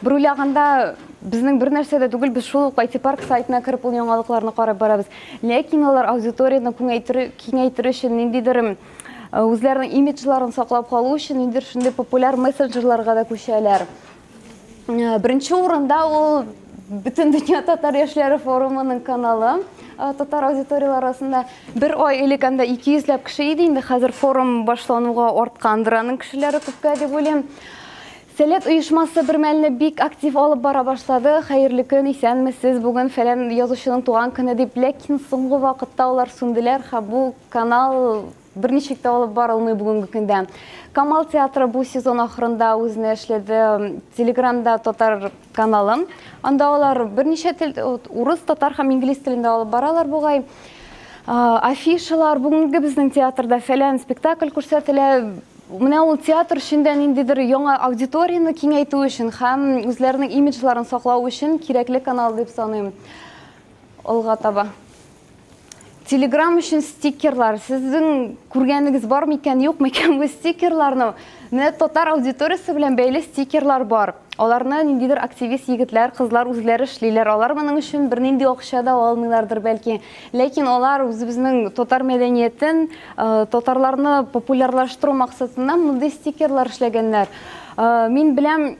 бер уйлаганда безнең бер нәрсә дә түгел, без шул ук IT парк сайтына кереп ул яңалыкларны карап барабыз. Ләкин алар аудиторияны киңәйтер өчен ниндидер үзләренең имиджларын саклап калу өчен ниндидер шундый популяр мессенджерларга да күчәләр. Беренче урында ул Бүтән дөнья татар яшьләре форумының каналы. Татар аудиториялары арасында бер ай элек анда 200 кеше иде, инде хәзер форум башлануга арткандыр, аның кешеләре күпкә дип уйлыйм. Сәләт оешмасы бер мәлне бик актив алып бара башлады. Хәерле көн, исәнмесез, бүген фәлән язучының туган көне дип, ләкин соңгы вакытта алар сүнделәр. Бу канал берничек тә алып барылмый бүгенге көндә. Камал театры бу сезон ахырында үзенә эшләде Телеграмда татар каналын. Анда алар берничә тел, урыс, татар һәм инглиз телендә алып баралар бугай. Афишалар бүгенге безнең театрда фәлән спектакль күрсәтелә. Менә ул театр эчендә ниндидер яңа аудиторияны киңәйтү өчен һәм үзләренең имиджларын саклау өчен кирәкле канал дип саныйм. Алга таба. Телеграм өчен стикерлар. Сезнең күргәнегез бармы икән, юкмы икән бу стикерларны? Менә татар аудиториясе белән бәйле стикерлар бар. Аларны ниндидер активист егетләр, кызлар үзләре эшлиләр. Алар моның өчен бернинди акча да алмыйлардыр бәлки. Ләкин алар үзебезнең татар мәдәниятен, татарларны популярлаштыру максатыннан мондый стикерлар эшләгәннәр. Мин беләм,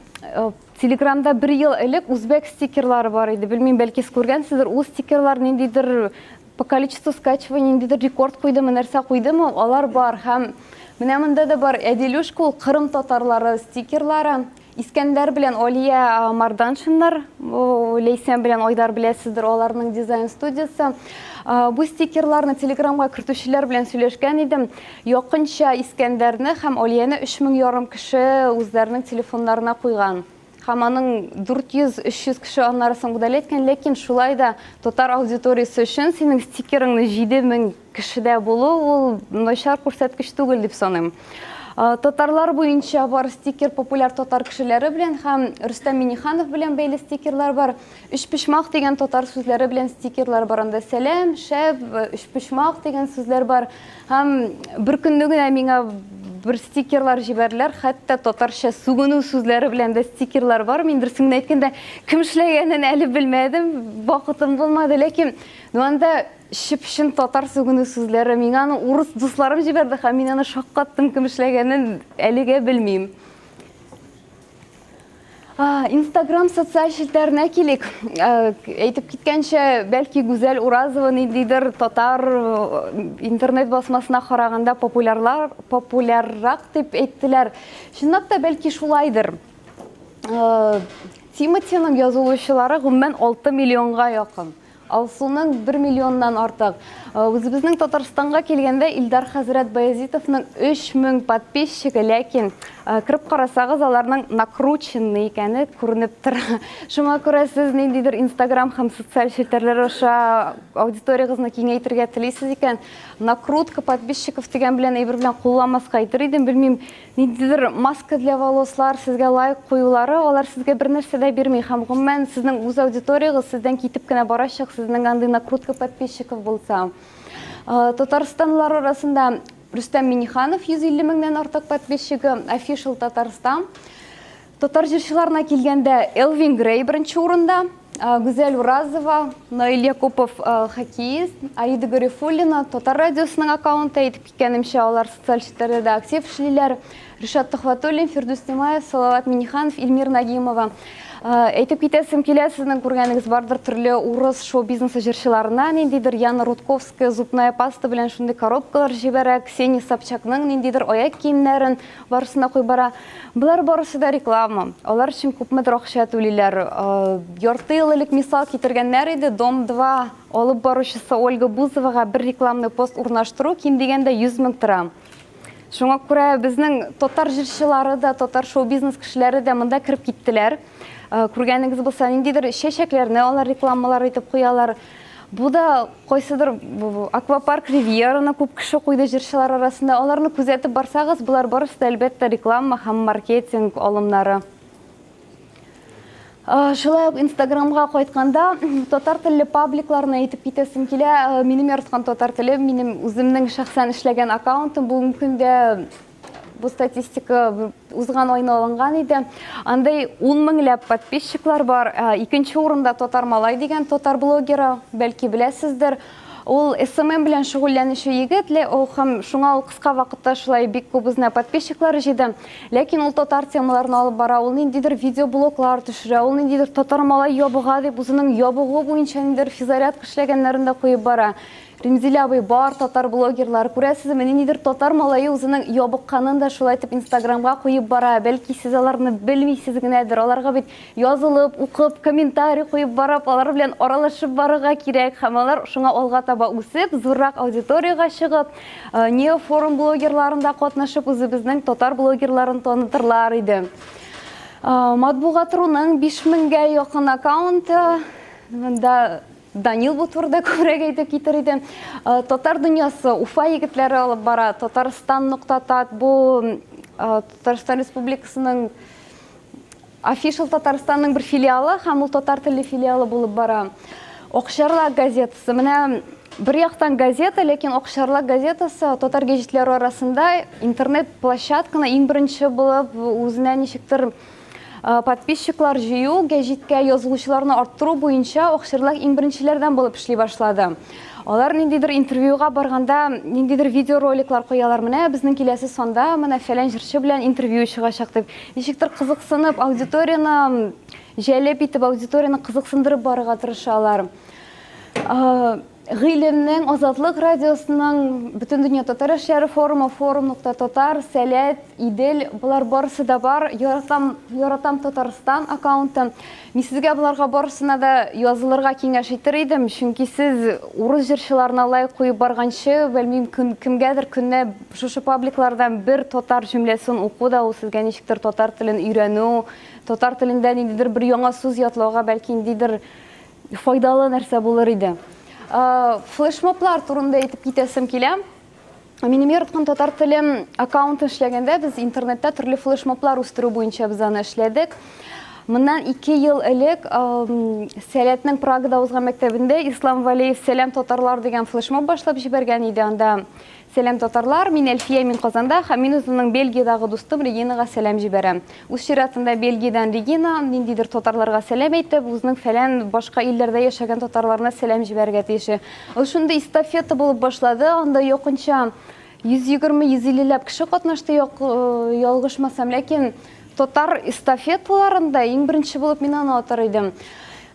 Телеграмда бер ел элек үзбәк стикерлары бар иде. Белмим, бәлки сез күргәнсездер, ул стикерлар ниндидер по количеству скачивания ниндидер рекорд куйдымы, нәрсә куйдымы, алар бар. Һәм менә монда да бар Әдилюшка, ул Кырым татарлары стикерлары. Искәндәр белән Олия Марданшиннар, Лейсән белән Айдар беләсездер, аларның дизайн студиясы. Бу стикерларны Телеграмга кертүчеләр белән сөйләшкән идем. Якынча Искәндәрне һәм Олияны 3500 кеше үзләренең телефоннарына куйган. Һәм аның 400-300 кеше аннарысын удаль иткән, ләкин шулай да татар аудиториясе өчен синең стикерыңны 7000 кешедә булу ул начар күрсәткеч түгел дип саныйм. Татарлар буенча бар стикер популяр татар кешеләре белән һәм Рөстәм Миниханов белән бәйле стикерлар бар. Өч пишмак дигән татар сүзләре белән стикерлар бар. Анда сәлам, шәп, өч пишмак дигән сүзләр бар. Һәм бер көнне генә миңа бер стикерлар җибәрләр, хәтта татарча сугыну сүзләре белән дә стикерлар бар. Мин дөресен әйткәндә, кем эшләгәнен әле белмәдем, вакытым булмады, ләкин анда шипшин татар сугыну сүзләре миңа урыс дусларым җибәрде һәм мин аны шаккаттым, кем эшләгәнен әлегә белмим. Инстаграм социаль челтәренә килик. Әйтеп киткәнчә, бәлки Гүзәл Уразова ниндидер татар интернет басмасына караганда популяррак дип әйттеләр. Чынлап та бәлки шулайдыр. Тимотиның язылучылары гомумән 6 миллионга якын. Алсуның 1 миллионнан артык. Үзебезнең Татарстанга килгәндә Илдар Хәзрәт Баязитовның 3000 подписчигы, ләкин киреп карасагыз, аларның накрученный икәне күренеп тора. Шуңа күрә сез ниндидер Инстаграм һәм социаль челтәрләр аша аудиториягызны киңәйтергә телисез икән, накрутка подписчиков дигән белән әйбер белән кулланмаска әйтер идем. Белмим, ниндидер маска для волослар, сезгә лайк куюлары, алар сезгә бер нәрсә дә бирми һәм гомумән сезнең үз аудиториягыз сездән китеп кенә барачак, сезнең андый накрутка подписчиков булса. Татарстанлар арасында Рөстәм Миниханов 150 меңнән артык подписчигы, Official Татарстан. Татар җырчыларына килгәндә Элвин Грей беренче урында, Гүзәл Уразова, Наил Якупов хоккеист, Аида Гарифуллина Татар радиосының аккаунты, әйтеп киткәнемчә, алар социаль челтәрдә актив эшлиләр. Ришат Төхвәтуллин, Фирдус Тимаев, Салават Миниханов, Илмир Нагимова. Әйтеп китәсем килә, сезнең күргәнегез бардыр төрле урыс шоу-бизнесы җырчыларына, ниндидер Яна Рудковская зубная паста белән шундый коробкалар җибәрә, Ксения Собчакның ниндидер аяк киемнәрен барысына куй бара. Булар барысы да реклама. Алар өчен күпмедер акча түлиләр. Ярты ел элек мисал китергәннәр иде, Дом 2 алып баручысы Ольга Бузовага бер рекламный пост урнаштыру ким дигәндә 100 мең тора. Шуңа күрә безнең татар җырчылары да, татар шоу-бизнес кешеләре дә монда кирип киттеләр. Күргәнегез булса, ниндидер чәчәкләрне алар рекламалар итеп куялар. Бу да кайсыдыр аквапарк Ривьераны күп кеше куйды җырчылар арасында. Аларны күзәтеп барсагыз, булар барысы да әлбәттә реклама һәм маркетинг алымнары. Шулай ук Инстаграмга кайтканда, татар телле пабликларны әйтеп китәсем килә. Минем яраткан татар теле, минем үземнең шәхсән эшләгән аккаунтым бүгенге көндә бу статистика узган айны алынган иде. Андай 10 меңләп подписчиклар бар. Икенче урында Татар Малай дигән татар блогеры, бәлки беләсездер. Ул СММ белән шөгыльләнүче егет, һәм шуңа ул кыска вакытта шулай бик күп үзенә подписчиклар җыйды. Ләкин ул татар темаларын алып бара, ул ниндидер видеоблоглар төшерә, ул ниндидер Татар Малай ябыга дип үзенең ябыгы буенча ниндидер физарядка эшләгәннәрен дә куеп бара. Римзилә абый бар татар блогерлар. Күрәсезме, ниндидер Татар Малае үзенең ябыкканын да шулай итеп Инстаграмга куеп бара. Бәлки сез аларны белмисез генәдер. Аларга бит язылып, укып, комментарий куеп барып, алар белән аралашып барырга кирәк. Һәм алар шуңа алга таба үсеп, зуррак аудиторияга чыгып, не форум блогерларында катнашып, үзебезнең татар блогерларын танытырлар иде. Матбугат руның 5000гә якын аккаунты, монда Данил бу турда күбрәк әйтеп китер иде. Татар дөньясы Уфа егетләре алып бара. Татарстан.тат бу Татарстан Республикасының Official Татарстанның бер филиалы, һәм ул татар телле филиалы булып бара. Акчарлак газетасы. Менә бер яктан газета, ләкин Акчарлак газетасы татар гәҗитләре арасында интернет площадканы иң беренче булып үзенә ничектер подписчиклар җыю, гәҗиткә язылучыларны арттыру буенча Акчарлак иң беренчеләрдән булып эшли башлады. Алар ниндидер интервьюга барганда, ниндидер видеороликлар куялар. Менә безнең киләсе санда менә фәлән җырчы белән интервью чыгачак дип. Ничектер кызыксынып, аудиторияны җәлеп итеп, аудиторияны кызыксындырып барырга тырышалар. Гыйлемнең Азатлык радиосының бөтен дөнья татар эшләре форумы, forum.tatar, Сәләт, Идел, булар барысы да бар. Яратам Татарстан аккаунты. Мин сезгә буларга барысына да язылырга киңәш итер идем, чөнки сез урыс җырчыларына лайк куеп барганчы, белмим, кемгәдер көнне шушы пабликлардан бер татар җөмләсен уку да ул сезгә ничектер татар телен өйрәнү, татар телендә ниндидер бер яңа сүз ятлауга бәлки ниндидер файдалы нәрсә булыр иде. Флешмоблар турында әйтеп китәсем килә. Минем яраткан татар телем аккаунты эшләгәндә без интернетта төрле флешмоблар үстерү буенча без аны эшләдек. Моннан 2 ел элек Сәләтнең Прагада узган мәктәбендә Ислам Валиев Сәлам татарлар дигән флешмоб башлап җибәргән иде. Анда Сәлам татарлар, мин Әлфия, мин Казанда, һәм мин үземнең Бельгиядагы дустым Регинага сәлам җибәрәм. Үз чиратында Бельгиядән Регина ниндидер татарларга сәлам әйтеп, үзенең фәлән башка илләрдә яшәгән татарларына сәлам җибәргә тиеш. Ул шундый эстафета булып башлады. Анда якынча 120-150 кеше катнашты, ялгышмасам, ләкин татар эстафеталарында иң беренче булып мин аны атар идем.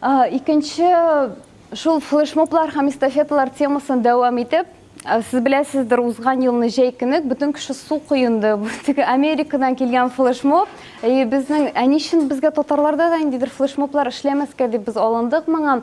Икенче шул флешмоблар һәм эстафеталар темасын дәвам итеп, сез беләсездер, узган елны җәй көне бөтен кеше су коенды. Бу Америкадан килгән флешмоб. Безнең әнишен безгә татарларда да ниндидер флешмоблар эшләмәскә дип без алындык моңа.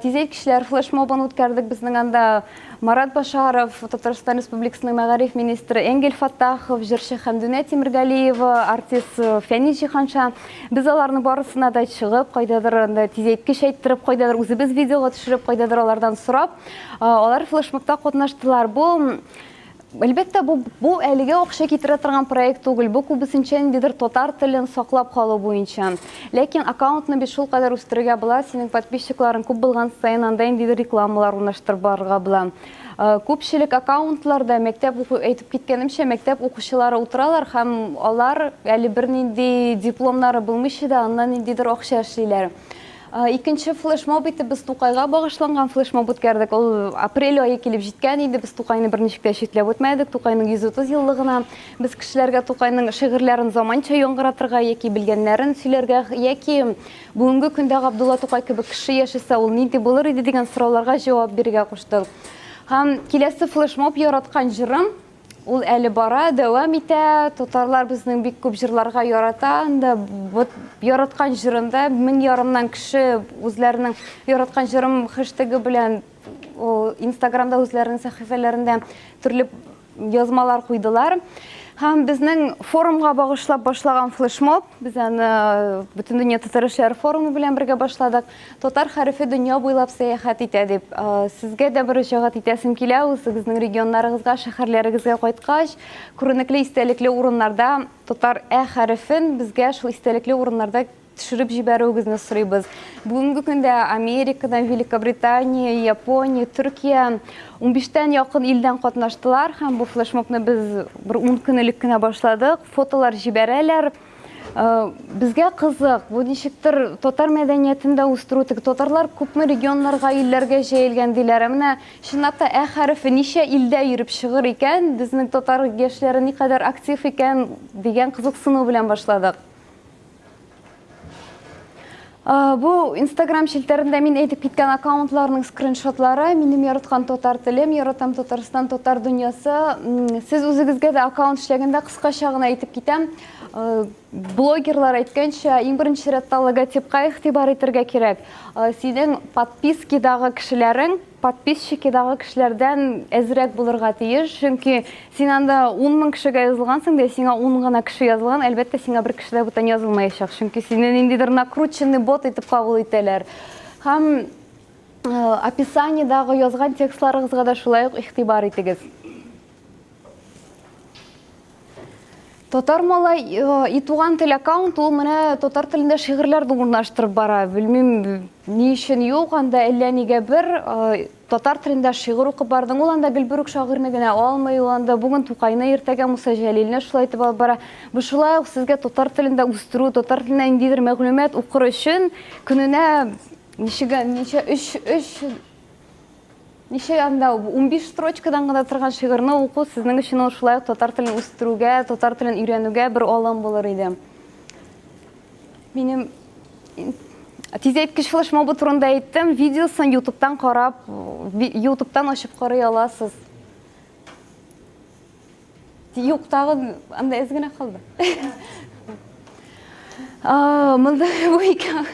Тизәк кешеләр флешмобын үткәрдек. Безнең анда Марат Башаров, Татарстан Республикасының мәгариф министры, Энгель Фаттахов, җырчы Хәмдүнә Тимергәлиева, артист Фәнис Җиһанша. Без аларны барысына да чыгып, кайдадыр анда тизәккеч әйттереп, кайдадыр үзебез видеога төшереп, кайдадыр алардан сорап, алар флешмобта катнаштылар. Бу әлбәттә бу әлегә акча китерә торган проект түгел. Бу күбесенчә ниндидер татар телен саклап калу буенча. Ләкин аккаунтны бит шул кадәр үстерергә була, синең подписчикларың күп булган саен анда ниндидер рекламалар урнаштырып барырга була. Күпчелек аккаунтларда мәктәп әйтеп киткәнемчә, мәктәп укучылары утыралар һәм алар әле бернинди дипломнары булмыйча да аннан ниндидер акча эшлиләр. Икенче флешмоб итеп без Тукайга багышланган флешмоб үткәрдек. Ул апрель ае килеп җиткән иде. Без Тукайны берничек тә читләп үтмәдек. Тукайның 130 еллыгына без кешеләргә Тукайның шигырьләрен заманча яңгыратырга яки белгәннәрен сөйләргә, яки бүгенге көндә Габдулла Тукай кебек кеше яшәсә, ул нинди булыр иде дигән сорауларга җавап бирергә куштык. Һәм киләсе флешмоб яраткан җырым ул әле бара, дәвам итә. Татарлар безнең бик күп җырларга ярата. Анда яраткан җырында 1000 кеше үзләренең яраткан җырым хэштеги белән Инстаграмда үзләренең сәхифәләрендә төрле язмалар куйдылар. Һәм безнең форумга багышлап башлаган флешмоб, без аны бөтен дөнья татар эшләре форумы белән бергә башладык. Татар хәрефе дөнья буйлап сәяхәт итә дип. Сезгә дә бер җагат итәсем килә, үзегезнең регионнарыгызга, шәһәрләрегезгә кайткач, күренекле истәлекле урыннарда татар хәрефен безгә шул истәлекле урыннарда төшереп җибәрүегезне сорыйбыз. Бүгенге көндә Америкадан, Великобритания, Япония, Төркия 15-тән якын илдән катнаштылар һәм бу флешмобны без бер 10 көн элек кенә башладык. Фотолар җибәрәләр. Безгә кызык, бу ничектер татар мәдәниятендә үстерү, татарлар күпме регионнарга, илләргә җәелгән диләр. Менә чынлап та хәрефе ничә илдә йөреп чыгыр икән, безнең татар яшьләре никадәр актив икән дигән кызыксыну белән башладык. Бу Instagram шилтәрендә мин әйтеп киткән аккаунтларның скриншотлары, минем яраткан татар телем, яратам Татарстан, татар дөньясы. Сез үзегезгә дә аккаунт эшләгәндә кыскача гына әйтеп китәм. Блогерлар әйткәнчә, иң беренче рәттә логотипка игътибар итәргә кирәк. Синең подпискадагы кешеләрең подписчикидагы кешеләрдән әзрәк булырга тиеш, чөнки син анда 10 мең кешегә язылгансың да, сиңа 10 гына кеше язылган, әлбәттә сиңа бер кеше дә бүтән язылмаячак, чөнки сине ниндидер накрученный бот итеп кабул итәләр. Һәм описаниедагы язган текстларыгызга да шулай ук игътибар итегез. Татар малай итуган тел аккаунт, ул менә татар телендә шигырьләрне урнаштырып бара. Белмим, ни өчен юк, анда әллә нигә бер татар телендә шигырь укып бардың. Ул анда Гөлбүрек шагыйрьне генә алмый, ул анда бүген Тукайны, иртәгә Муса Җәлилне шулай итеп алып бара. Бу шулай ук сезгә татар телендә үстерү, татар телендә ниндидер мәгълүмат укыр өчен көненә ничә анда 15 строчкадан гына торган шигырьне уку сезнең өчен ул шулай ук татар телен үстерүгә, татар телен өйрәнүгә бер алым булыр иде. Минем тизәйткеч флешмобы турында әйттем, видеосын YouTube'тан карап, YouTube'тан ачып карый аласыз. Юк, тагын анда әз генә калды. Монда бу икән.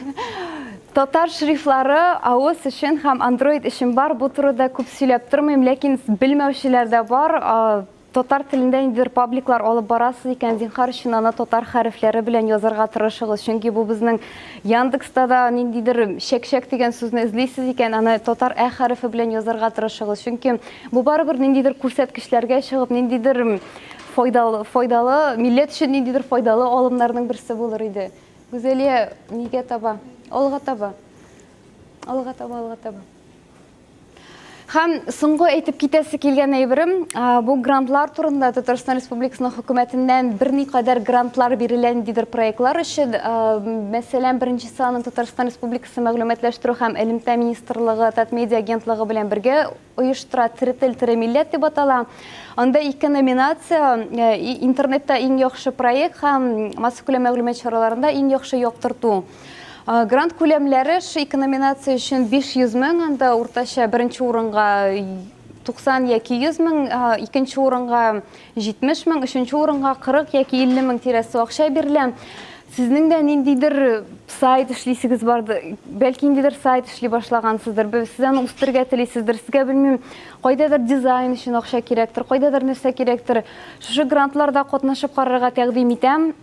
Татар шрифтлары iOS өчен һәм Android өчен бар. Бу турыда күп сөйләп тормыйм, ләкин белмәүчеләр дә бар. Татар телендә ниндидер пабликлар алып барасыз икән, зинһар өчен аны татар хәрефләре белән язарга тырышыгыз. Чөнки бу безнең Яндекста да ниндидер шәк-шәк дигән сүзне эзлисез икән, аны татар хәрефе белән язарга тырышыгыз. Чөнки бу барыбер ниндидер күрсәткечләргә чыгып, ниндидер файдалы, милләт өчен ниндидер файдалы алымнарның берсе булыр иде. Гүзәлия нигә таба? Алга таба. Алга таба, алга таба. Һәм соңгы әйтеп китәсе килгән әйберем, бу грантлар турында Татарстан Республикасының хөкүмәтеннән берникадәр грантлар бирелә ниндидер проектлар өчен. Мәсәлән, беренче санын Татарстан Республикасы мәгълүматлаштыру һәм элемтә министрлыгы, Татмедиа агентлыгы белән бергә оештыра «Тере тел, тере милләт» дип атала. Анда 2 номинация, интернетта иң яхшы проект һәм масса күләм мәгълүмат чараларында иң яхшы яктырту. Грант күләмләре 2 номинация өчен 500 мең, анда уртача беренче урынга 90 яки 100 мең, икенче урынга 70 мең, өченче урынга 40 яки 50 мең тирәсе акча бирелә. Сезнең дә ниндидер сайт эшлисегез барды, бәлки ниндидер сайт эшли башлагансыздыр, сез аны үстергә телисездер, сезгә белмим, кайдадыр дизайн өчен акча кирәктер, кайдадыр нәрсә кирәктер. Шушы грантларда катнашып карарга тәкъдим итәм.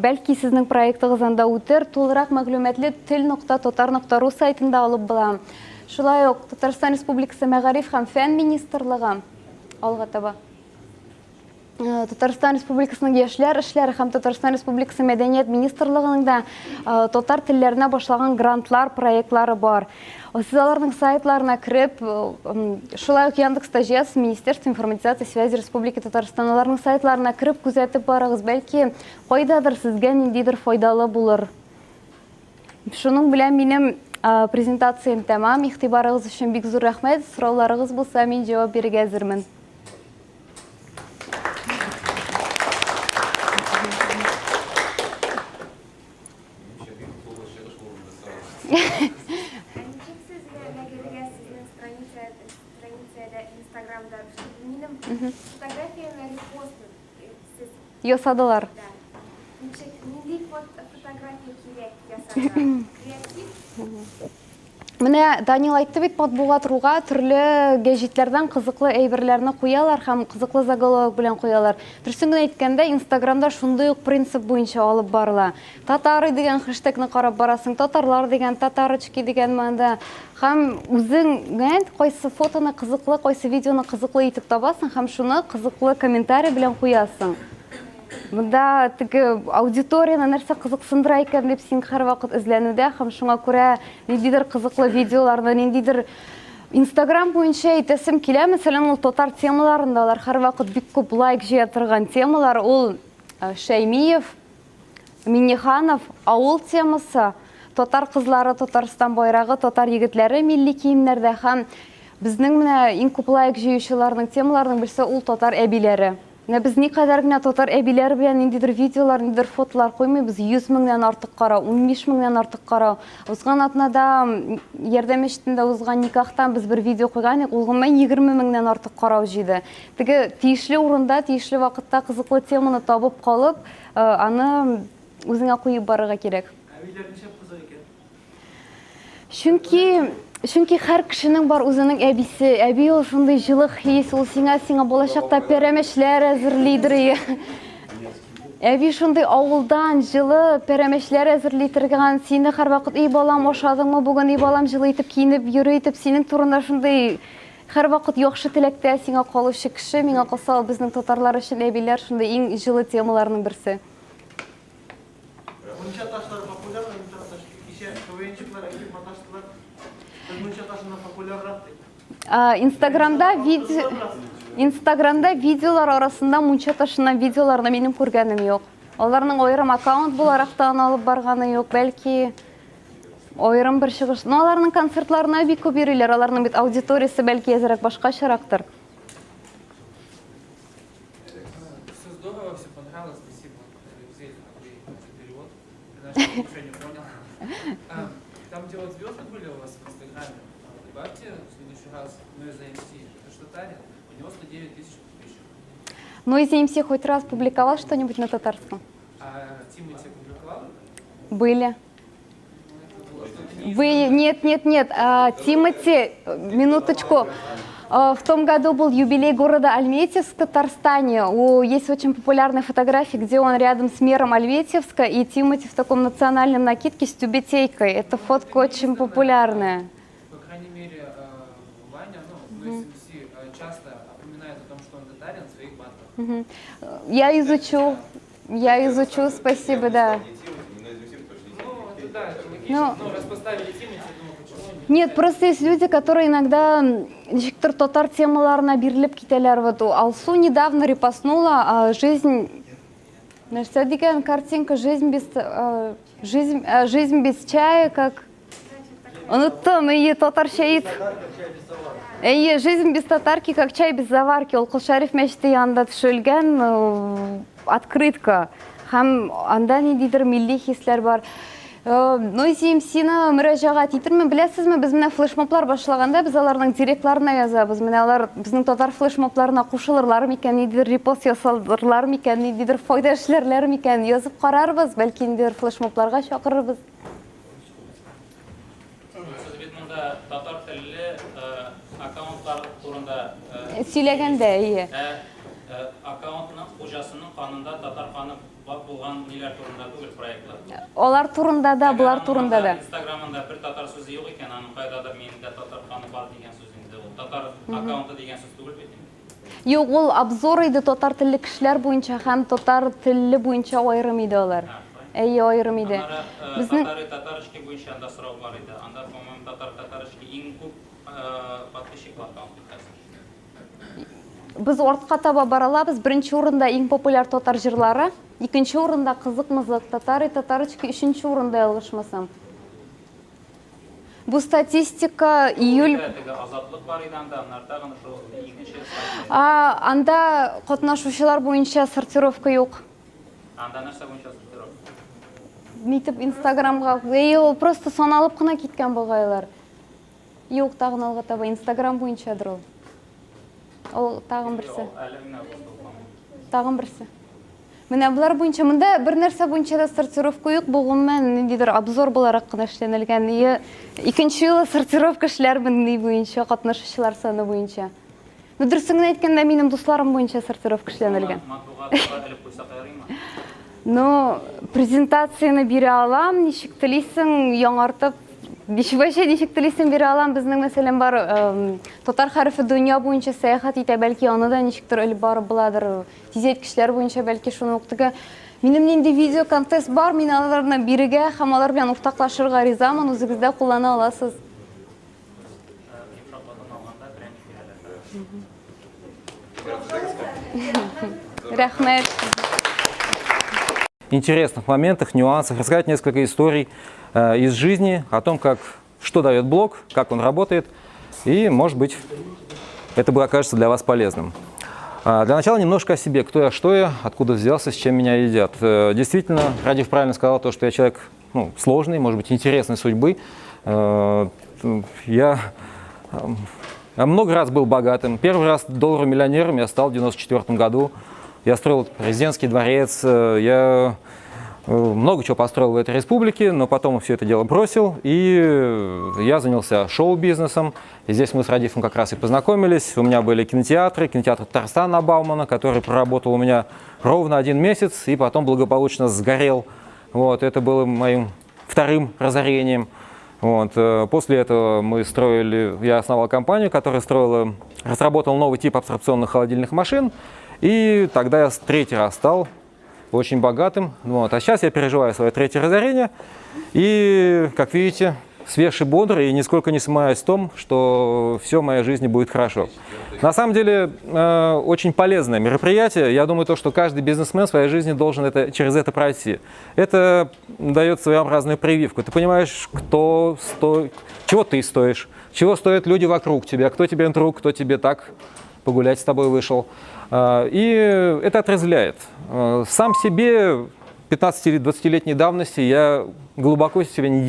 Бәлки сезнең проектыгыз анда үтер, тулырак мәгълүматлы tel.tatar.ru сайтында алып була. Шулай ук Татарстан Республикасы Мәгариф һәм фән министрлыгы алга таба. Татарстан Республикасының яшьләр эшләре һәм Татарстан Республикасы Мәдәният министрлыгының да татар телләренә башлаган грантлар, проектлары бар. Сез аларның сайтларына кирип, шулай ук Яндекста җаз, Министерство информации связи Республики Татарстан аларның сайтларына кирип күзәтеп барыгыз, бәлки кайдадыр сезгә ниндидер файдалы булыр. Шуның белән минем презентациям тәмам. Игътибарыгыз өчен бик зур рәхмәт. Сорауларыгыз булса, мин җавап бирергә әзермен. Ясадылар. Менә Данил айтты бит, матбугат.руга төрле гәҗитләрдән кызыклы әйберләрне куялар һәм кызыклы заголовок белән куялар. Дөресен генә әйткәндә, Инстаграмда шундый ук принцип буенча алып барыла. Татары дигән хэштегны карап барасың, татарлар дигән, татарочки дигән манда. Һәм үзең кайсы фотоны кызыклы, кайсы видеоны кызыклы итеп табасың һәм шуны кызыклы комментарий белән куясың. Мында теге аудиторияны нәрсә кызыксындыра икән дип син һәрвакыт эзләнүдә һәм шуңа күрә ниндидер кызыклы видеоларны, ниндидер Инстаграм буенча әйтәсем килә, мәсәлән, ул татар темаларында алар һәрвакыт бик күп лайк җыя торган темалар, ул Шәймиев, Минниханов, авыл темасы, татар кызлары, Татарстан байрагы, татар егетләре милли киемнәрдә һәм безнең менә иң күп лайк җыючыларның темаларының берсе ул татар әбиләре. Без никадәр генә татар әбиләре белән ниндидер видеолар, ниндидер фотолар куймыйбыз, 100 меңнән артык карау, 15 меңнән артык карау. Узган атнада Ярдәм мәчетендә узган никахтан без бер видео куйган, ул гомумән 20 меңнән артык карау җыйды. Теге тиешле урында, тиешле вакытта кызыклы теманы табып калып, аны үзеңә куеп барырга кирәк. Чөнки һәр кешенең бар үзенең әбисе. Әби ул шундый җылы хис, ул сиңа болашакта пәрәмәчләр әзерлидер. Әби шундый авылдан җылы пәрәмәчләр әзерли торган, сине һәрвакыт "И балам, ашадыңмы бүген? И балам, җылы итеп киенеп йөри" итеп синең турында шундый һәрвакыт яхшы теләктә сиңа калучы кеше. Миңа калса, безнең татарлар өчен әбиләр шундый иң җылы темаларның берсе. Мунчаташлар популярны интернетта. Кичә КВНчыклар актив маташтылар. Мунчаташны популяррак дип. Инстаграмда видеолар арасында Мунчаташыннан видеоларны минем күргәнем юк. Аларның аерым аккаунт буларак та алып барганы юк, бәлки аерым бер чыгыш. Но аларның концертларына бик күп йөриләр, аларның бит аудиториясе бәлки әзрәк башкачарактыр. Здорово, все понравилось, спасибо. Там, где вот звезды были у вас в Инстаграме, добавьте в следующий раз Noise MC. Это что Таня? У него 109 тысяч подписчиков. Noise MC хоть раз публиковал что-нибудь на татарском? А Тимати публиковал? Были. Нет. Тимати, минуточку. В том году был юбилей города Альметьевск в Татарстане. Есть очень популярные фотографии, где он рядом с мэром Альметьевска и Тимати в таком национальном накидке с тюбетейкой. Эта фотка очень популярная. По крайней мере, Ваня, Noise MC часто упоминает о том, что он татарин в своих батлах. Я изучу, спасибо, да. Ну, это да, это логично. Но раз поставили Тимати, Нет, просто есть люди, которые иногда ничектер татар темаларына бирелеп китәләр. Вот Алсу недавно репостнула жизнь, нәрсә дигән картинка, жизнь без чая, как оныттым, татарча ит. Жизнь без татарки, как чай без заварки. Ул Кол-Шәриф мәчете янында төшелгән открытка. Һәм анда ниндидер милли хисләр бар. Noise MC-ны мөрәҗәгать итермен. Беләсезме, без менә флешмоблар башлаганда без аларның директларына язабыз. Менә алар безнең татар флешмобларына кушылырлар микән, ниндидер репост ясалырлар микән, ниндидер файда эшләрләр микән, язып карарбыз, бәлки ниндидер флешмобларга чакырырбыз. Монда татар телле аккаунтлар турында сөйләгәндә, аккаунтның хуҗасының канында татар каны булган ниләр турында түгел проектлар. Алар турында да, булар турында да. Инстаграмында бер татар сүзе юк икән, аның кайдадыр миндә татар каны бар дигән сүз инде. Ул татар аккаунты дигән сүз түгел бит. Юк, ул обзор иде татар телле кешеләр буенча һәм татар телле буенча аерым иде алар. Аерым иде. Безнең татарча буенча анда сорау бар иде. Анда, по-моему, татарча иң күп подписчиклар аккаунты. Без артка таба баралабыз. Беренче урында иң популяр татар җырлары, икенче урында кызык-мызык татарча, өченче урында ялгышмасам. Бу статистика июль. Азатлык бар иде анда, тагын шул икенче. Анда катнашучылар буенча сортировка юк. Анда нәрсә буенча сортировка? Нитеп Инстаграмга, ул просто саналып кына киткән булгайлар. Юк, тагын алга таба Инстаграм буенчадыр ул. Ул тагын берсе. Тагын берсе. Менә булар буенча монда бер нәрсә буенча да сортировка юк, бу гомумән ниндидер обзор буларак кына эшләнелгән. Икенче юлы сортировка эшләрмен ни буенча, катнашучылар саны буенча. Дөресен әйткәндә, минем дусларым буенча сортировка эшләнелгән. Но презентацияны бирә алам, ничек телисең, яңартып Бишбайша ничек телисен бері алам, біздің мәселен бар, Татар харифі дүния бойынша саяхат ете, бәлки аны да ничектір өлі барып бұладыр, тезеткішлер бойынша бәлки шуны ұқтыға. Менің де видео контест бар, мен аларына біріге, хамалар бен ұқтақлашырға ризамын, өзіңізді қолдана аласыз. Рахмет. Интересных моментах, нюансах, рассказать несколько историй из жизни о том, что дает блог, как он работает, и, может быть, это окажется для вас полезным. Для начала немножко о себе, кто я, что я, откуда взялся, с чем меня едят. Действительно, Радив правильно сказал то, что я человек сложный, может быть, интересной судьбы. Я много раз был богатым. Первый раз долларом-миллионером я стал в 1994 году. Я строил президентский дворец, я много чего построил в этой республике, но потом все это дело бросил, и я занялся шоу-бизнесом. И здесь мы с Радифом как раз и познакомились. У меня были кинотеатры, кинотеатр Тарсана Баумана, который проработал у меня ровно 1 месяц, и потом благополучно сгорел. Вот, это было моим вторым разорением. Вот. После этого я основал компанию, которая разработала новый тип абсорбционных холодильных машин. И тогда я 3-й раз стал очень богатым. Вот. А сейчас я переживаю свое 3-е разорение. И, как видите, свеж и бодр, и нисколько не сомневаюсь в том, что все в моей жизни будет хорошо. На самом деле, очень полезное мероприятие. Я думаю, что каждый бизнесмен в своей жизни должен через это пройти. Это дает своеобразную прививку. Ты понимаешь, чего ты стоишь, чего стоят люди вокруг тебя, кто тебе друг, кто тебе так погулять с тобой вышел. И это отрезвляет. Сам себе 15-20-летней давности я глубоко себе не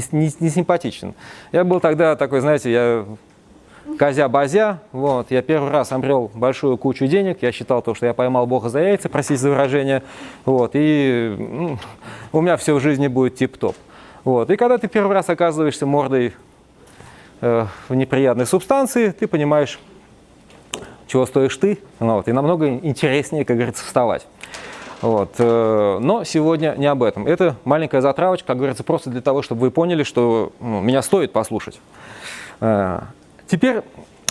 симпатичен. Я был тогда такой, знаете, я козя-базя. Вот. Я первый раз обрел большую кучу денег. Я считал, что я поймал Бога за яйца, простите за выражение. Вот. И у меня все в жизни будет тип-топ. Вот. И когда ты первый раз оказываешься мордой в неприятной субстанции, ты понимаешь, чего стоишь ты, вот, и намного интереснее, как говорится, вставать. Вот. Но сегодня не об этом. Это маленькая затравочка, как говорится, просто для того, чтобы вы поняли, что меня стоит послушать. Теперь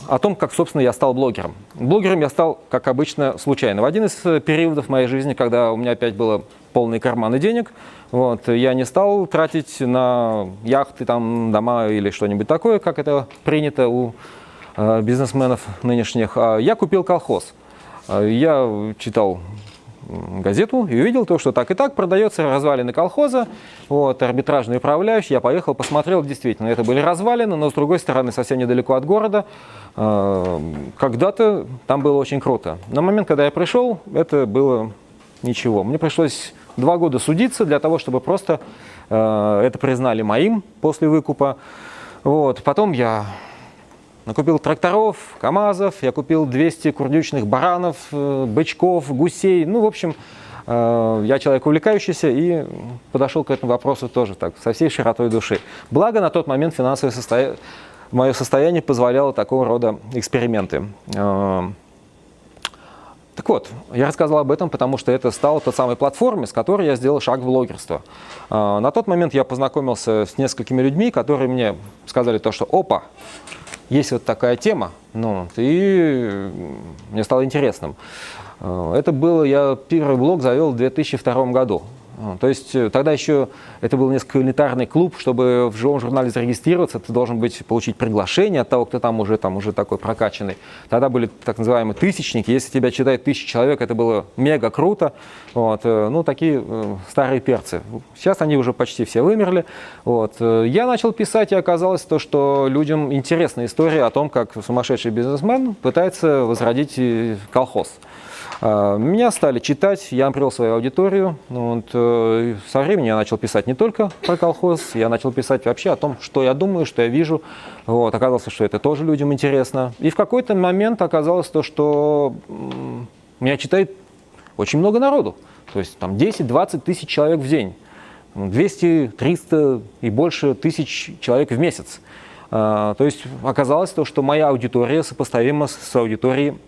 о том, как, собственно, я стал блогером. Блогером я стал, как обычно, случайно. В один из периодов моей жизни, когда у меня опять было полные карманы денег, вот, я не стал тратить на яхты, там, дома или что-нибудь такое, как это принято у бизнесменов нынешних. Я купил колхоз. Я читал газету и увидел то, что так и так продается развалины колхоза. Вот, арбитражный управляющий. Я поехал, посмотрел, действительно, это были развалины, но с другой стороны, совсем недалеко от города. Когда-то там было очень круто. На момент, когда я пришел, это было ничего. Мне пришлось 2 года судиться для того, чтобы просто это признали моим после выкупа. Вот. Потом я накупил тракторов, КАМАЗов, я купил 200 курдючных баранов, бычков, гусей. Ну, в общем, я человек увлекающийся и подошел к этому вопросу тоже так, со всей широтой души. Благо, на тот момент финансовое мое состояние позволяло такого рода эксперименты. Так вот, я рассказал об этом, потому что это стало той самой платформой, с которой я сделал шаг в блогерство. На тот момент я познакомился с несколькими людьми, которые мне сказали то, что «Опа! Есть вот такая тема», и мне стало интересным. Это было, я первый блог завел в 2002 году. То есть тогда еще это был несколько элитарный клуб, чтобы в живом журнале зарегистрироваться, ты должен получить приглашение от того, кто там уже такой прокачанный. Тогда были так называемые тысячники, если тебя читает 1000 человек, это было мега круто. Вот. Ну, такие старые перцы. Сейчас они уже почти все вымерли. Вот. Я начал писать, и оказалось то, что людям интересна история о том, как сумасшедший бизнесмен пытается возродить колхоз. Меня стали читать, я обрел свою аудиторию. Вот, со временем я начал писать не только про колхоз, я начал писать вообще о том, что я думаю, что я вижу. Вот, оказалось, что это тоже людям интересно. И в какой-то момент оказалось то, что меня читает очень много народу. То есть там 10-20 тысяч человек в день, 200, 300 и больше тысяч человек в месяц. То есть оказалось то, что моя аудитория сопоставима с аудиторией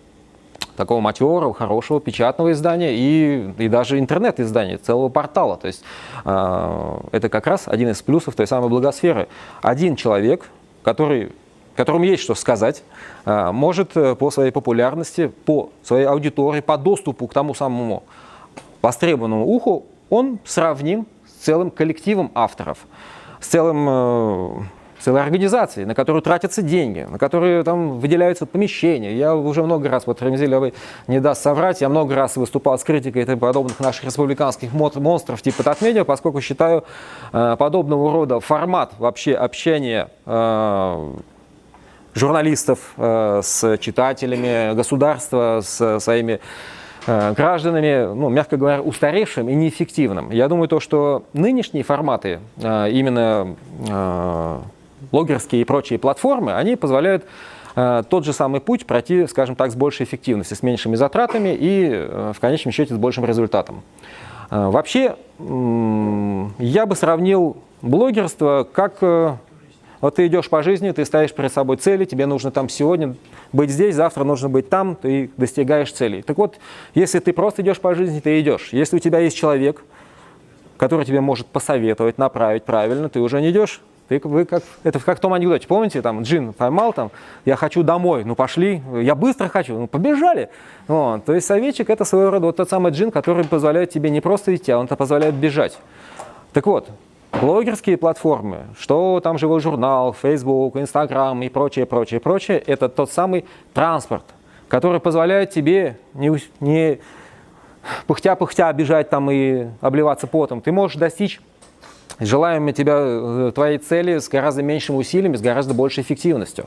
такого матерого, хорошего печатного издания и даже интернет-издания, целого портала. То есть это как раз один из плюсов той самой блогосферы. Один человек, которому есть что сказать, может по своей популярности, по своей аудитории, по доступу к тому самому востребованному уху, он сравним с целым коллективом авторов, с целой организацией, на которую тратятся деньги, на которую там выделяются помещения. Я уже много раз, вот Рамзиль Левый не даст соврать, я много раз выступал с критикой подобных наших республиканских монстров типа Татмедиа, поскольку считаю подобного рода формат вообще общения журналистов с читателями, государства с своими гражданами, ну, мягко говоря, устаревшим и неэффективным. Я думаю, что нынешние форматы, именно блогерские и прочие платформы, они позволяют тот же самый путь пройти, скажем так, с большей эффективностью, с меньшими затратами и в конечном счете с большим результатом. Вообще, я бы сравнил блогерство как... Вот ты идешь по жизни, ты ставишь перед собой цели, тебе нужно там сегодня быть здесь, завтра нужно быть там, ты достигаешь целей. Так вот, если ты просто идешь по жизни, ты идешь. Если у тебя есть человек, который тебе может посоветовать, направить правильно, ты уже не идешь. Это как в том анекдоте, помните, там джин поймал, там, я хочу домой, ну пошли, я быстро хочу, ну побежали. Вот. То есть советчик — это своего рода вот тот самый джин, который позволяет тебе не просто идти, а он позволяет бежать. Так вот, блогерские платформы, что там живой журнал, Facebook, Instagram и прочее, это тот самый транспорт, который позволяет тебе не пыхтя-пыхтя бежать там и обливаться потом. Ты можешь достичь желаемой тебя, твоей цели с гораздо меньшими усилиями, с гораздо большей эффективностью.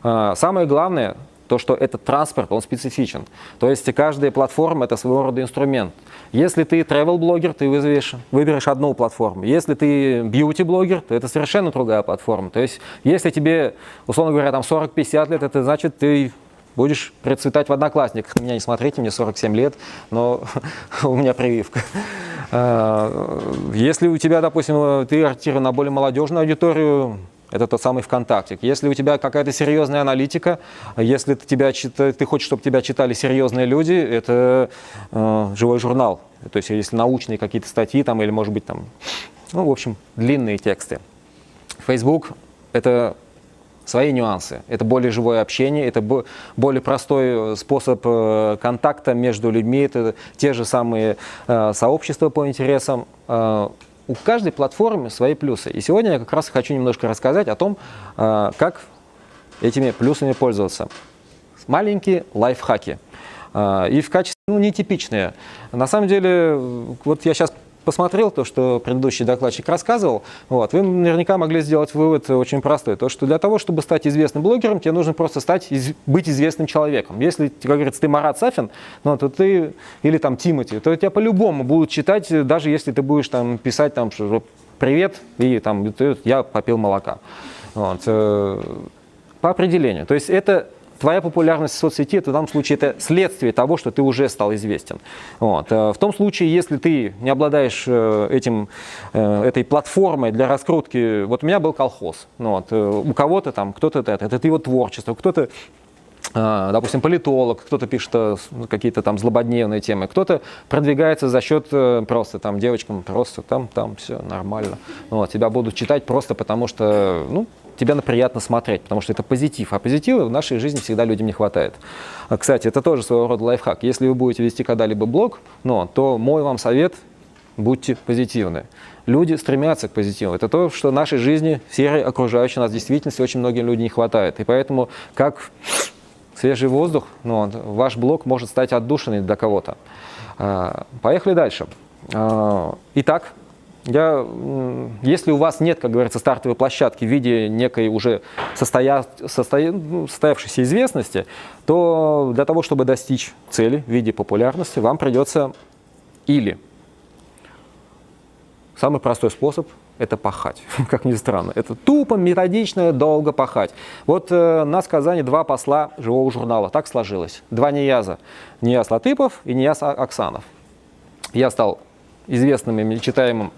Самое главное, то, что этот транспорт, он специфичен. То есть каждая платформа — это своего рода инструмент. Если ты travel-блогер, ты выберешь одну платформу. Если ты бьюти-блогер, то это совершенно другая платформа. То есть если тебе, условно говоря, там 40-50 лет, это значит, ты будешь процветать в Одноклассниках. На меня не смотрите, мне 47 лет, но у меня прививка. Если у тебя, допустим, ты ориентирован на более молодежную аудиторию, это тот самый ВКонтакте. Если у тебя какая-то серьезная аналитика, если ты хочешь, чтобы тебя читали серьезные люди, это живой журнал. То есть если научные какие-то статьи там, или, может быть, там, ну, в общем, длинные тексты. Facebook — это свои нюансы. Это более живое общение, это более простой способ контакта между людьми, это те же самые сообщества по интересам. У каждой платформы свои плюсы. И сегодня я как раз хочу немножко рассказать о том, как этими плюсами пользоваться. Маленькие лайфхаки. И в качестве, нетипичные. На самом деле, вот я сейчас посмотрел то, что предыдущий докладчик рассказывал, вот, вы наверняка могли сделать вывод очень простой. То, что для того, чтобы стать известным блогером, тебе нужно просто быть известным человеком. Если, как говорится, ты Марат Сафин, то ты, или там Тимати, то тебя по-любому будут читать, даже если ты будешь там писать, там, что привет, и там, я попил молока. Вот, по определению. То есть это твоя популярность в соцсети, это в данном случае это следствие того, что ты уже стал известен. Вот. В том случае, если ты не обладаешь этой платформой для раскрутки, вот у меня был колхоз, вот, у кого-то там, кто-то это его творчество, кто-то, допустим, политолог, кто-то пишет какие-то там злободневные темы, кто-то продвигается за счет просто там девочкам, просто там все нормально. Вот, тебя будут читать просто потому, что, тебе приятно смотреть, потому что это позитив. А позитива в нашей жизни всегда людям не хватает. Кстати, это тоже своего рода лайфхак. Если вы будете вести когда-либо блог, то мой вам совет – будьте позитивны. Люди стремятся к позитиву. Это то, что в нашей жизни, в серой окружающей нас действительности очень многим людям не хватает. И поэтому, как свежий воздух, ваш блог может стать отдушиной для кого-то. Поехали дальше. Итак, если у вас нет, как говорится, стартовой площадки в виде некой уже состоявшейся известности, то для того, чтобы достичь цели в виде популярности, вам придется или самый простой способ – это пахать, как ни странно. Это тупо, методично, долго пахать. Вот нас в Казани 2 посла живого журнала. Так сложилось. 2 Нияза. Нияз Латыпов и Нияз Аксанов. Я стал известным и читаемым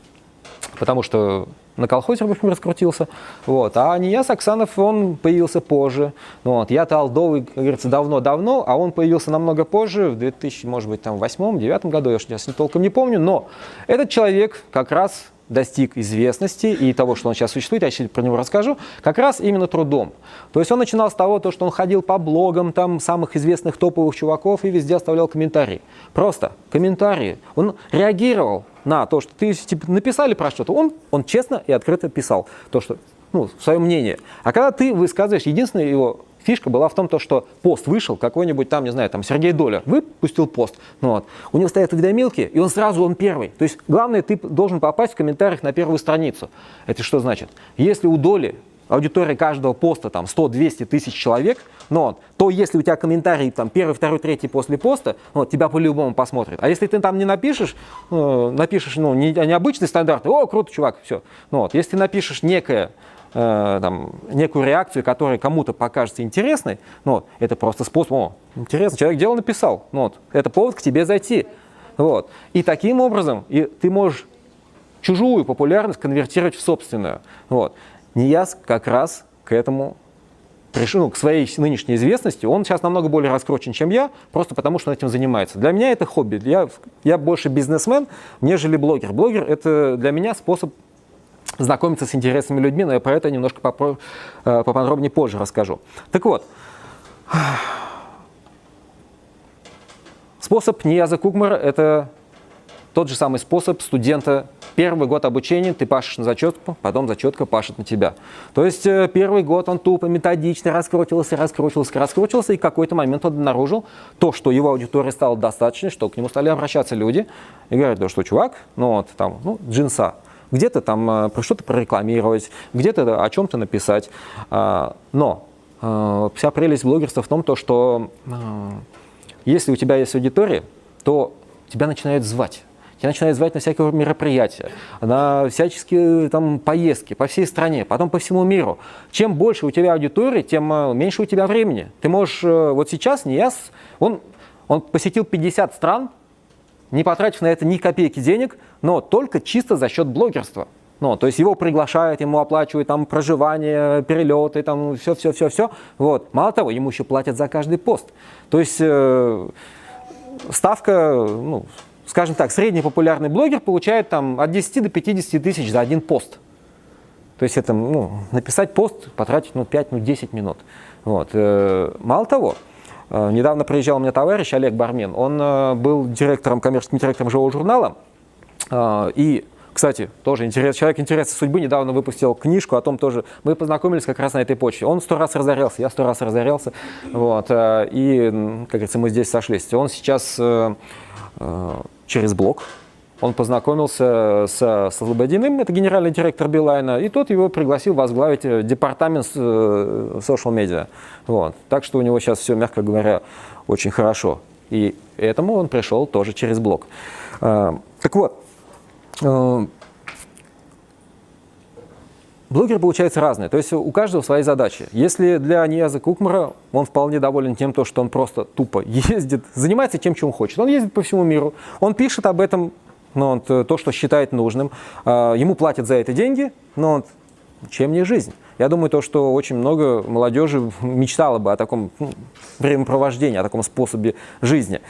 потому что на колхозе, например, раскрутился. Вот. А Нияз Оксанов, он появился позже. Вот. Я-то алдовый, как говорится, давно-давно, а он появился намного позже, в 2008-2009 году, я сейчас толком не помню. Но этот человек как раз достиг известности и того, что он сейчас существует, я сейчас про него расскажу, как раз именно трудом. То есть он начинал с того, что он ходил по блогам там, самых известных топовых чуваков и везде оставлял комментарии. Просто комментарии. Он реагировал на то, что ты типа, написали про что-то, он честно и открыто писал то, что, свое мнение. А когда ты высказываешь, единственная его фишка была в том, что пост вышел, какой-нибудь там, не знаю, там Сергей Доля выпустил пост, у него стоят уведомилки, и он первый. То есть главное, ты должен попасть в комментариях на первую страницу. Это что значит? Если у Доли аудитория каждого поста там 100-200 тысяч человек, то если у тебя комментарий там первый, второй, третий после поста, тебя по-любому посмотрят. А если ты там не напишешь, необычный стандарт, круто, чувак, все. Если ты напишешь некую реакцию, которая кому-то покажется интересной, это просто способ, интересно, человек дело написал, это повод к тебе зайти. И таким образом ты можешь чужую популярность конвертировать в собственную. Нияз как раз к этому пришел, к своей нынешней известности. Он сейчас намного более раскручен, чем я, просто потому что он этим занимается. Для меня это хобби. Я больше бизнесмен, нежели блогер. Блогер — это для меня способ знакомиться с интересными людьми, но я про это немножко поподробнее позже расскажу. Так вот, способ Нияза Кукмара — это тот же самый способ студента. Первый год обучения ты пашешь на зачетку, потом зачетка пашет на тебя. То есть первый год он тупо, методично раскручивался, и в какой-то момент он обнаружил то, что его аудитория стала достаточной, что к нему стали обращаться люди и говорят, что чувак, джинса, где-то там что-то прорекламировать, где-то о чем-то написать. Но вся прелесть блогерства в том, что если у тебя есть аудитория, то тебя начинают звать. Тебя начинают звать на всякие мероприятия, на всяческие поездки по всей стране, потом по всему миру. Чем больше у тебя аудитории, тем меньше у тебя времени. Ты можешь, вот сейчас Нияз, он посетил 50 стран, не потратив на это ни копейки денег, но только чисто за счет блогерства. То есть его приглашают, ему оплачивают проживание, перелеты, все. Мало того, ему еще платят за каждый пост. То есть ставка, скажем так, средний популярный блогер получает от 10 до 50 тысяч за один пост. То есть это, написать пост, потратить 5-10 минут. Мало того, недавно приезжал у меня товарищ Олег Бармен, он был коммерческим директором живого журнала, и, кстати, тоже человек интереса судьбы, недавно выпустил книжку о том тоже, мы познакомились как раз на этой почве. Он 100 раз разорялся, я 100 раз разорялся, и, как говорится, мы здесь сошлись. Он сейчас через блог, он познакомился с Слободиным, это генеральный директор Билайна, и тот его пригласил возглавить департамент social media. Так что у него сейчас все, мягко говоря, очень хорошо. И этому он пришел тоже через блог. Так вот, блогеры, получается, разные. То есть у каждого свои задачи. Если для Нияза Кукмара он вполне доволен тем, что он просто тупо ездит, занимается тем, чем хочет. Он ездит по всему миру, он пишет об этом, то, что считает нужным. Ему платят за это деньги, но чем не жизнь? Я думаю, что очень много молодежи мечтало бы о таком времяпровождении, о таком способе жизни.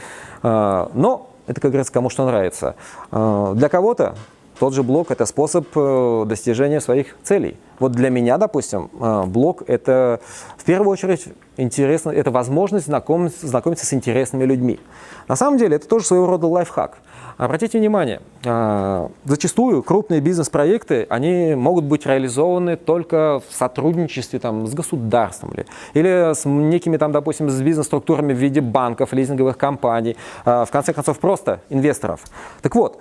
Но это, как говорится, кому что нравится. Для кого-то тот же блог — это способ достижения своих целей. Для меня, допустим, блог — это в первую очередь интересно, это возможность знакомиться с интересными людьми. На самом деле это тоже своего рода лайфхак. Обратите внимание, зачастую крупные бизнес-проекты, они могут быть реализованы только в сотрудничестве с государством или с некими, допустим, с бизнес-структурами в виде банков, лизинговых компаний, в конце концов, просто инвесторов. Так вот,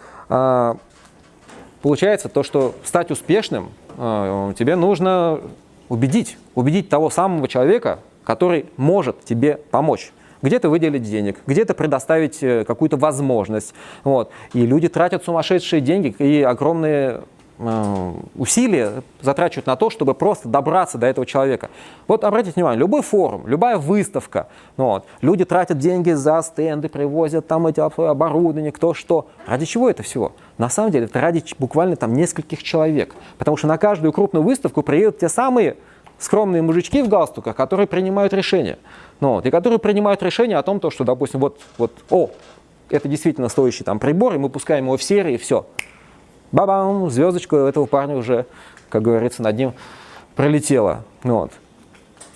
получается то, что стать успешным, тебе нужно убедить того самого человека, который может тебе помочь. Где-то выделить денег, где-то предоставить какую-то возможность. И люди тратят сумасшедшие деньги и огромные усилия затрачивают на то, чтобы просто добраться до этого человека. Обратите внимание, любой форум, любая выставка, люди тратят деньги за стенды, привозят эти оборудование, кто что. Ради чего это всего? На самом деле это ради буквально там нескольких человек. Потому что на каждую крупную выставку приедут те самые скромные мужички в галстуках, которые принимают решения. Ну, вот, и которые принимают решение о том, что, допустим, это действительно стоящий там прибор, и мы пускаем его в серии, и все. Ба-бам, звездочка этого парня уже, как говорится, над ним пролетела. Ну, вот.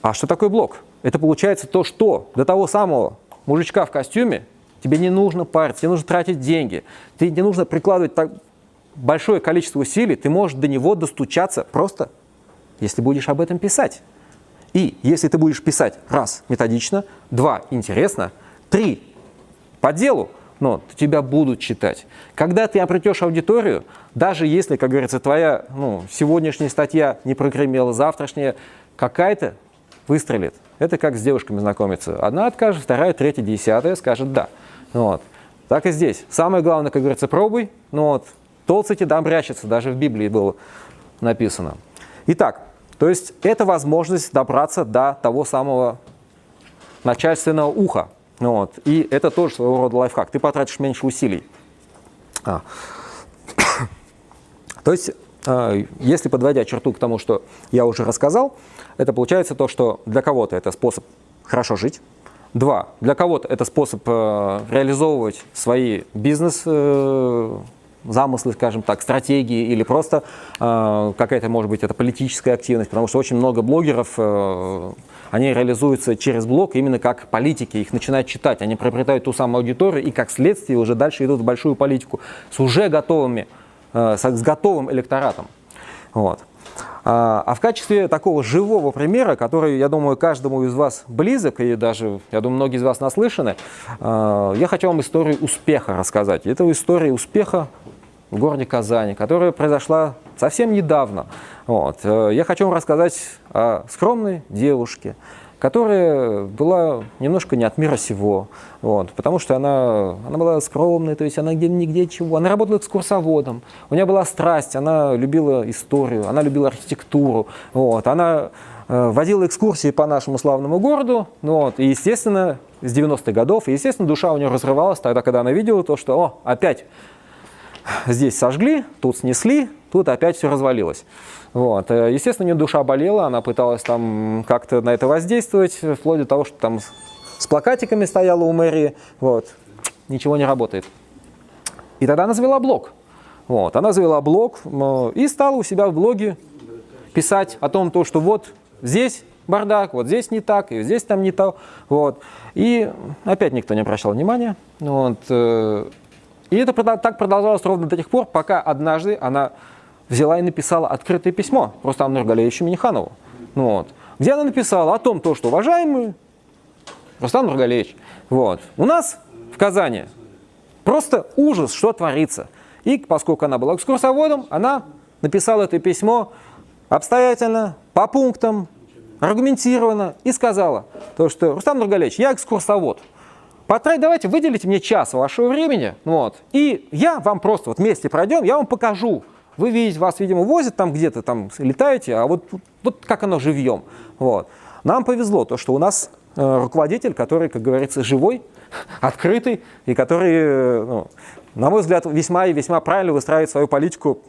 А что такое блок? Это получается то, что до того самого мужичка в костюме тебе не нужно париться, тебе нужно тратить деньги, тебе не нужно прикладывать так большое количество усилий, ты можешь до него достучаться просто, если будешь об этом писать. И если ты будешь писать, раз, методично, два, интересно, три, по делу, то тебя будут читать. Когда ты обретешь аудиторию, даже если, как говорится, твоя сегодняшняя статья не прогремела, завтрашняя какая-то выстрелит. Это как с девушками знакомиться. Одна откажет, вторая, третья, десятая скажет «да». Вот. Так и здесь. Самое главное, как говорится, пробуй. Толците дам прячется, даже в Библии было написано. Итак, то есть это возможность добраться до того самого начальственного уха. И это тоже своего рода лайфхак. Ты потратишь меньше усилий. То есть, если подводя черту к тому, что я уже рассказал, это получается то, что для кого-то это способ хорошо жить. Два, для кого-то это способ реализовывать свои бизнес-замыслы, скажем так, стратегии, или просто какая-то, может быть, это политическая активность, потому что очень много блогеров, они реализуются через блог именно как политики, их начинают читать, они приобретают ту самую аудиторию и как следствие уже дальше идут в большую политику с уже готовым электоратом. Вот. А в качестве такого живого примера, который, я думаю, каждому из вас близок, и даже, я думаю, многие из вас наслышаны, я хочу вам историю успеха рассказать. Это история успеха в городе Казани, которая произошла совсем недавно. Вот. Я хочу вам рассказать о скромной девушке, которая была немножко не от мира сего, потому что она была скромной, то есть она нигде чего. Она работала экскурсоводом, у нее была страсть, она любила историю, она любила архитектуру, она водила экскурсии по нашему славному городу, и, естественно, с 90-х годов, и, естественно, душа у нее разрывалась тогда, когда она видела то, что, опять здесь сожгли, тут снесли, тут опять все развалилось. Естественно, у нее душа болела, она пыталась там как-то на это воздействовать, вплоть до того, что там с плакатиками стояла у мэрии, ничего не работает. И тогда она завела блог. Она завела блог и стала у себя в блоге писать о том, что здесь бардак, здесь не так, и здесь там не то. И опять никто не обращал внимания. И это так продолжалось ровно до тех пор, пока однажды она взяла и написала открытое письмо Рустаму Нургалиевичу Миниханову, где она написала о том, что, уважаемый Рустам Нургалиевич, у нас в Казани просто ужас, что творится. И поскольку она была экскурсоводом, она написала это письмо обстоятельно, по пунктам, аргументированно и сказала, что Рустам Нургалиевич, я экскурсовод. Давайте выделите мне час вашего времени, и я вам просто вместе пройдем, я вам покажу. Вы видите, вас, видимо, возят там где-то, там летаете, а вот как оно живьем. Нам повезло, что у нас руководитель, который, как говорится, живой, открытый, и который, на мой взгляд, весьма и весьма правильно выстраивает свою политику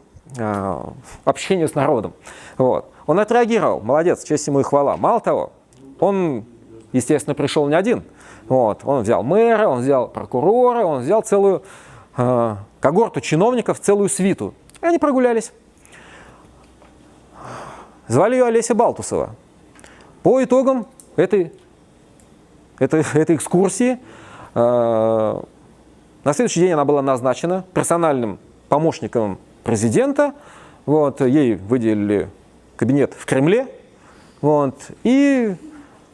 общения с народом. Он отреагировал, молодец, честь ему и хвала. Мало того, он, естественно, пришел не один. Он взял мэра, он взял прокурора, он взял целую когорту чиновников, целую свиту. И они прогулялись. Звали ее Олеся Балтусова. По итогам этой экскурсии на следующий день она была назначена персональным помощником президента. Ей выделили кабинет в Кремле. И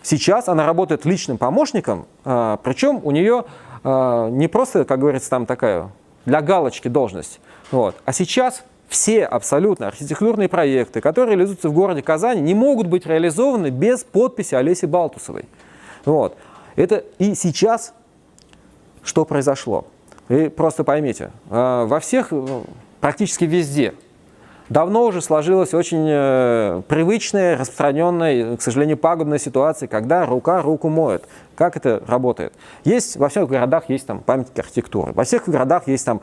сейчас она работает личным помощником, причем у нее не просто, как говорится, там такая для галочки должность. А сейчас все абсолютно архитектурные проекты, которые реализуются в городе Казани, не могут быть реализованы без подписи Олеси Балтусовой. Это и сейчас что произошло? Вы просто поймите, во всех, практически везде, давно уже сложилась очень привычная, распространенная, к сожалению, пагубная ситуация, когда рука руку моет. как это работает. Есть, во всех городах есть там памятники архитектуры, во всех городах есть там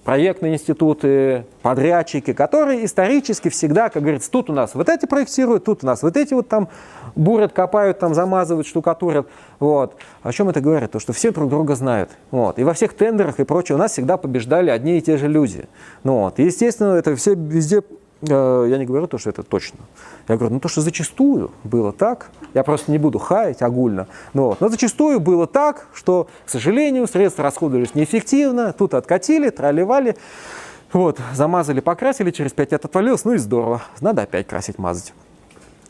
проектные институты, подрядчики, которые исторически всегда, как говорится, тут у нас вот эти проектируют, тут у нас вот эти вот там бурят, копают, там замазывают, штукатурят. Вот. О чем это говорит? То, что все друг друга знают. Вот. И во всех тендерах и прочее у нас всегда побеждали одни и те же люди. Ну, вот. И, естественно, это все везде. Я не говорю то, что это точно. Я говорю, ну то, что зачастую было так, я просто не буду хаять огульно, но зачастую было так, что, к сожалению, средства расходовались неэффективно, тут откатили, тролливали, вот, замазали, покрасили, через 5 лет отвалилось, ну и здорово, надо опять красить, мазать.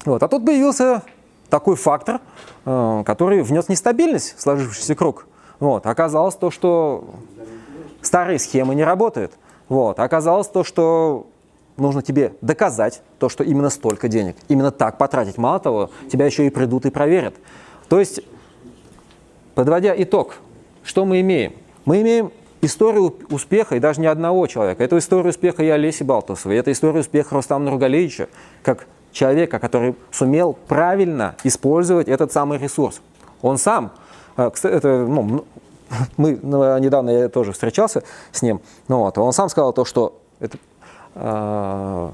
Вот. А тут появился такой фактор, который внес нестабильность в сложившийся круг. Вот. Оказалось то, что старые схемы не работают. Вот. Оказалось то, что нужно тебе доказать то, что именно столько денег, именно так потратить. Мало того, тебя еще и придут и проверят. То есть, подводя итог, что мы имеем? Мы имеем историю успеха, и даже не одного человека. Это история успеха и Олеси Балтусовой, это история успеха Рустама Нургалиевича, как человека, который сумел правильно использовать этот самый ресурс. Он сам, недавно я тоже встречался с ним, он сам сказал то, что то,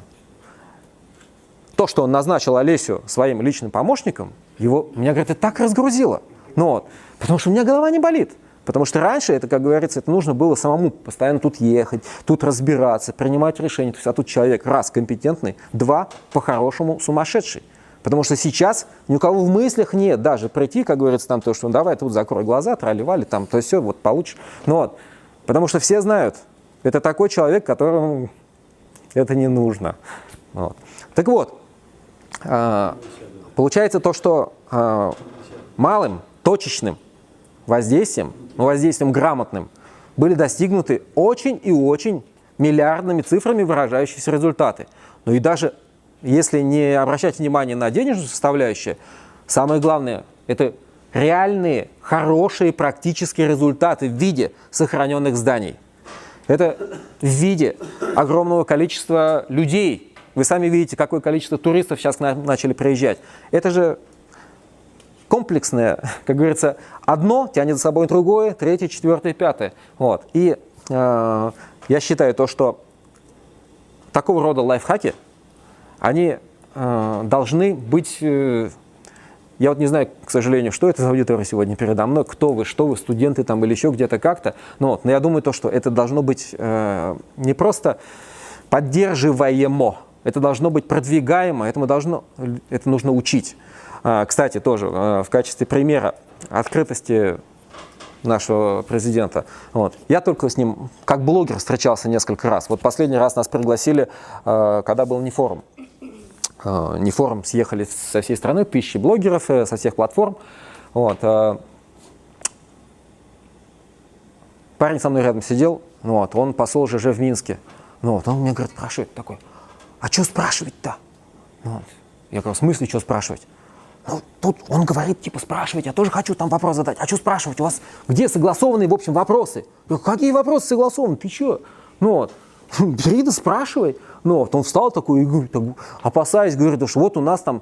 что он назначил Олесю своим личным помощником, меня, говорит, это так разгрузило. Потому что у меня голова не болит. Потому что раньше, это, как говорится, это нужно было самому постоянно тут ехать, тут разбираться, принимать решения. А тут человек, раз, компетентный, два, по-хорошему сумасшедший. Потому что сейчас ни у кого в мыслях нет даже прийти, как говорится, там, то, что давай тут закрой глаза, трали-вали, там, то есть все, вот получишь. Потому что все знают, это такой человек, которому это не нужно. Вот. Так вот, получается то, что малым, точечным воздействием, воздействием грамотным, были достигнуты очень и очень миллиардными цифрами выражающиеся результаты. Ну и даже если не обращать внимание на денежную составляющую, самое главное – это реальные, хорошие практические результаты в виде сохраненных зданий. Это в виде огромного количества людей. Вы сами видите, какое количество туристов сейчас к нам начали приезжать. Это же комплексное, как говорится, одно тянет за собой другое, третье, четвертое, пятое. Вот. И я считаю то, что такого рода лайфхаки, они должны быть... Я вот не знаю, к сожалению, что это за аудитория сегодня передо мной, кто вы, что вы, студенты там или еще где-то как-то. Но я думаю, то, что это должно быть не просто поддерживаемо, это должно быть продвигаемо, это нужно учить. Кстати, тоже в качестве примера открытости нашего президента. Я только с ним как блогер встречался несколько раз. Вот последний раз нас пригласили, когда был НИФорум. НИФорум съехали со всей страны, тысячи блогеров со всех платформ. Парень со мной рядом сидел, он посол ЖЖ в Минске. Он мне говорит, спрашивает такой, а что спрашивать-то? Я говорю, в смысле, что спрашивать? Тут он говорит, типа, спрашивать, я тоже хочу там вопрос задать. А что спрашивать? У вас где согласованные, в общем, вопросы? Я говорю, какие вопросы согласованы? Ты что? Бери да спрашивай. Он встал такой, опасаясь, говорит, что вот у нас там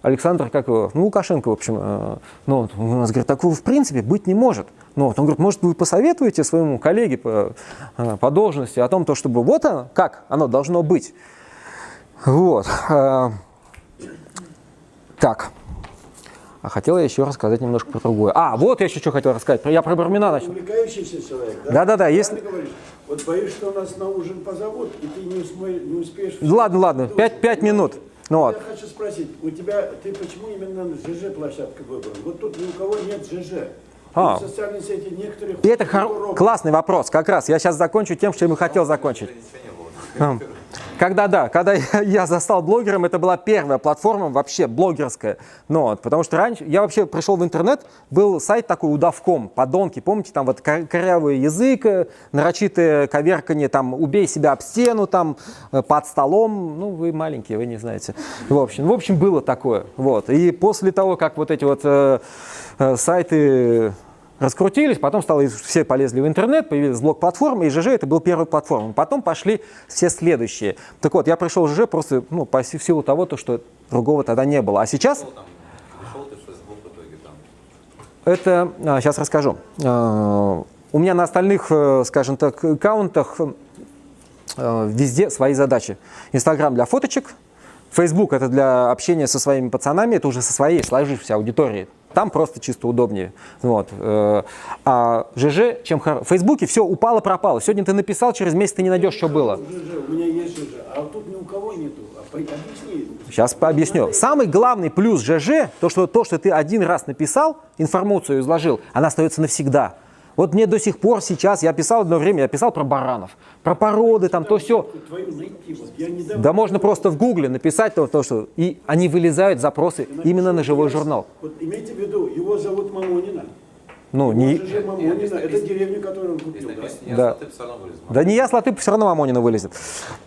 Александр, Лукашенко, в общем, у нас, говорит, такого в принципе быть не может. Он говорит, может, вы посоветуете своему коллеге по должности о том, чтобы вот оно, как оно должно быть. Вот. Так. А хотел я еще рассказать немножко про другое. Вот я еще что хотел рассказать. Я про Бармина начал. Увлекающийся человек, да? Да. Если... Говоришь, вот боюсь, что нас на ужин позовут, и ты не успеешь... Ладно. 5 минут. Я хочу спросить, ты почему именно ЖЖ площадка выбрал? Вот тут ни у кого нет ЖЖ. Социальные сети некоторых... Это классный вопрос. Как раз я сейчас закончу тем, чем я хотел закончить. Когда я застал блогером, это была первая платформа вообще блогерская. Потому что раньше я вообще пришел в интернет, был сайт такой удавком, подонки, помните, там вот корявый язык, нарочитое коверканье, там убей себя об стену, там под столом, вы маленькие, вы не знаете. В общем, было такое. И после того, как вот эти вот сайты раскрутились, потом все полезли в интернет, появились блог-платформы, и ЖЖ это был первой платформой. Потом пошли все следующие. Так вот, я пришел в ЖЖ просто в силу того, что другого тогда не было. А сейчас... Пришел ты в Facebook в итоге там? Это, сейчас расскажу. У меня на остальных, скажем так, аккаунтах везде свои задачи. Инстаграм для фоточек, Фейсбук это для общения со своими пацанами, это уже со своей сложившейся аудиторией. Там просто чисто удобнее. Вот. А ЖЖ, чем в Фейсбуке все упало-пропало. Сегодня ты написал, через месяц ты не найдешь, что было. ЖЖ, у меня есть ЖЖ, а вот тут ни у кого нету. Объясни. Сейчас объясню. Самый главный плюс ЖЖ, то, что ты один раз написал, информацию изложил, она остается навсегда. Вот мне до сих пор сейчас, я писал одно время, я писал про баранов, про породы, там то все. Да можно просто в гугле написать то, что... И они вылезают, запросы, именно на живой журнал. Вот имейте в виду, его зовут Мамонина. Ну, не... ЖЖ Мамонина, это деревня, которую он купил, да? Да не я слоты, все равно Мамонина вылезет.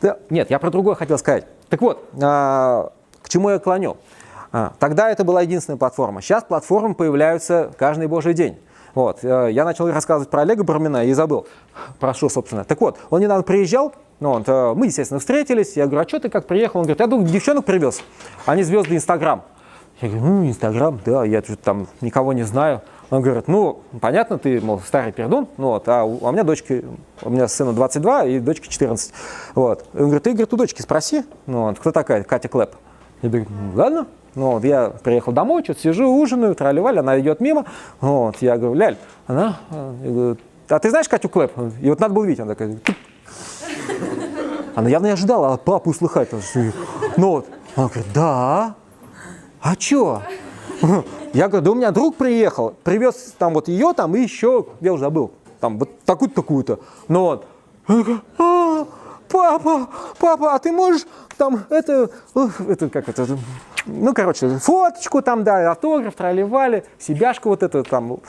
Да, нет, я про другое хотел сказать. Так вот, к чему я клоню? Тогда это была единственная платформа. Сейчас платформы появляются каждый божий день. Вот. Я начал рассказывать про Олега Бармина и забыл, про что, собственно. Так вот, он недавно приезжал, мы, естественно, встретились. Я говорю, а что ты как приехал? Он говорит, я думаю, девчонок привез. Они звезды Инстаграм. Я говорю, Инстаграм, да, я там никого не знаю. Он говорит, ну, понятно, ты, мол, старый пердун, а у меня дочки, у меня сыну 22 и дочке 14. Вот. Он говорит, ты, говорит, у дочки спроси, кто такая Катя Клэп? Я говорю, ладно. Я приехал домой, что-то сижу, ужинаю, тролливали, она идет мимо. Я говорю, Ляль, она... Я говорю, а ты знаешь Катю Клэп? И вот надо было видеть, она такая... Она явно не ожидала папу услыхать. Она говорит, да, а чё? Я говорю, да у меня друг приехал, привез там вот ее, там и еще, я уже забыл, там вот такую-то, такую-то. Она говорит, папа, а ты можешь там фоточку там, да, автограф, тролливали, себяшку вот эту там.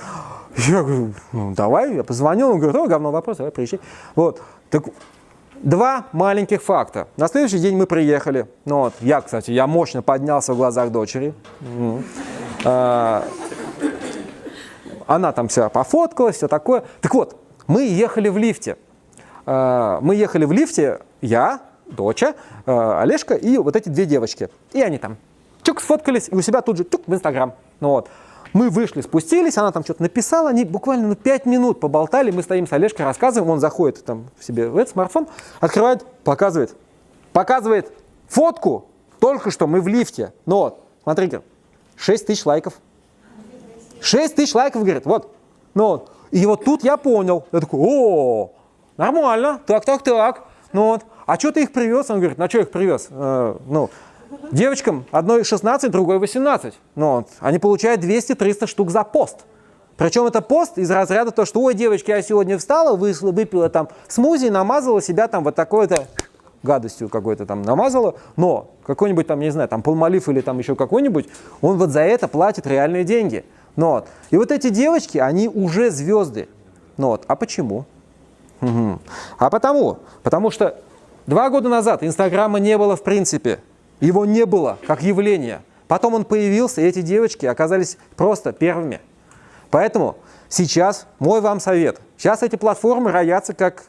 Я говорю, давай, я позвонил, он говорит, говно вопрос, давай, приезжай. Вот, так, два маленьких факта. На следующий день мы приехали, я мощно поднялся в глазах дочери. Она там вся пофоткалась, все такое. Так вот, мы ехали в лифте. Я, доча, Олежка и вот эти две девочки. И они там сфоткались, и у себя тут же в Инстаграм. Мы вышли, спустились, она там что-то написала, они буквально 5 минут поболтали, мы стоим с Олежкой, рассказываем, он заходит там себе в этот смартфон, открывает, показывает фотку, только что мы в лифте. Смотрите, 6 тысяч лайков. 6 тысяч лайков, говорит, вот. И вот тут я понял, я такой, нормально, так. А что ты их привез? Он говорит, что их привез? Девочкам одной 16, другой 18. Они получают 200-300 штук за пост. Причем это пост из разряда то, что, ой, девочки, я сегодня встала, выпила там смузи, намазала себя там вот такой-то гадостью какой-то там намазала, но какой-нибудь там, не знаю, там Палмолив или там еще какой-нибудь, он вот за это платит реальные деньги. И вот эти девочки, они уже звезды. А почему? А потому что 2 года назад Инстаграма не было в принципе. Его не было как явление. Потом он появился, и эти девочки оказались просто первыми. Поэтому сейчас мой вам совет. Сейчас эти платформы роятся, как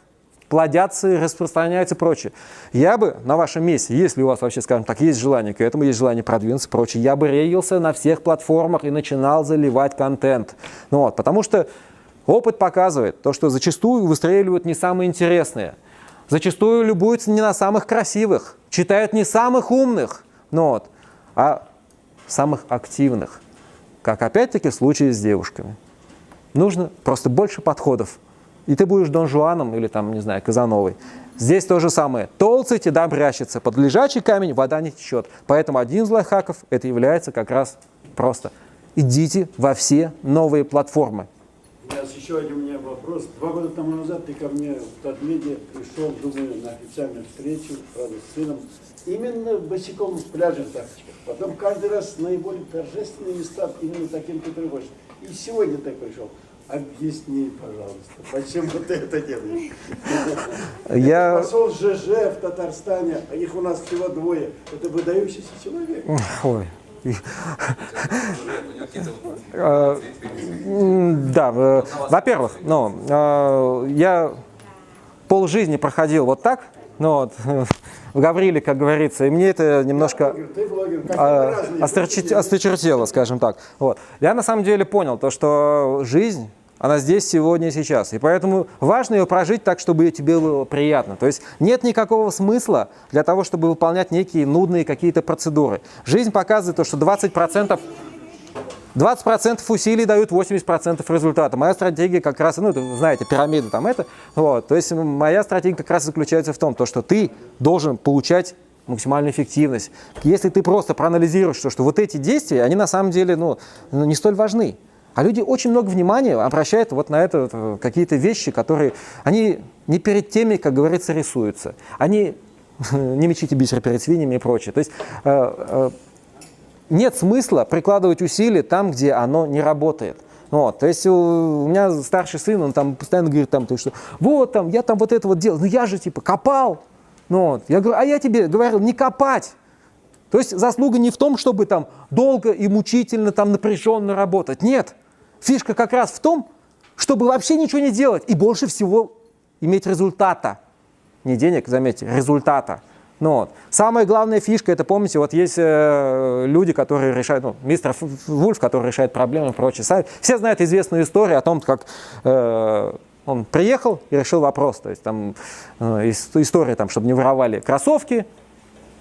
плодятся и распространяются и прочее. Я бы на вашем месте, если у вас вообще, скажем так, есть желание к этому, есть желание продвинуться и прочее, я бы регился на всех платформах и начинал заливать контент. Потому что опыт показывает то, что зачастую выстреливают не самые интересные. Зачастую любуются не на самых красивых, читают не самых умных, а самых активных. Как опять-таки в случае с девушками. Нужно просто больше подходов. И ты будешь Дон Жуаном или там, не знаю, Казановой. Здесь то же самое. Толцайте, да брящется. Под лежачий камень вода не течет. Поэтому один из лайфхаков это является как раз просто. Идите во все новые платформы. Еще один у меня вопрос. 2 года тому назад ты ко мне в Татмеде пришел, думаю, на официальную встречу, правда, с сыном, именно босиком в пляже в тапочках. Потом каждый раз наиболее торжественные места именно таким ты приводишь. И сегодня ты пришел. Объясни, пожалуйста, почему ты это делаешь? Посол ЖЖ в Татарстане, а их у нас всего 2. Это выдающийся человек. Ой. Да, во-первых, я полжизни проходил вот так, ну вот, в Гавриле, как говорится, и мне это немножко осточертело, скажем так. Вот. Я на самом деле понял то, что жизнь, она здесь, сегодня и сейчас. И поэтому важно ее прожить так, чтобы тебе было приятно. То есть нет никакого смысла для того, чтобы выполнять некие нудные какие-то процедуры. Жизнь показывает то, что 20% усилий дают 80% результата. Моя стратегия как раз, ну, знаете, пирамида там это. Вот. То есть моя стратегия как раз заключается в том, то, что ты должен получать максимальную эффективность. Если ты просто проанализируешь, что вот эти действия, они на самом деле не столь важны. А люди очень много внимания обращают вот на это какие-то вещи, которые, они не перед теми, как говорится, рисуются. Они не мечите бисер перед свиньями и прочее. То есть нет смысла прикладывать усилия там, где оно не работает. Вот, то есть у меня старший сын, он там постоянно говорит, там, что вот там, я там вот это вот делал, ну я же типа копал. Ну, вот. Я говорю, а я тебе говорил не копать. То есть заслуга не в том, чтобы там долго и мучительно, там напряженно работать. Нет. Фишка как раз в том, чтобы вообще ничего не делать и больше всего иметь результата. Не денег, заметьте, результата. Ну, вот. Самая главная фишка, это, помните, вот есть люди, которые решают, ну, мистер Вульф, который решает проблемы и прочее. Все знают известную историю о том, как он приехал и решил вопрос. То есть там история, там, чтобы не воровали кроссовки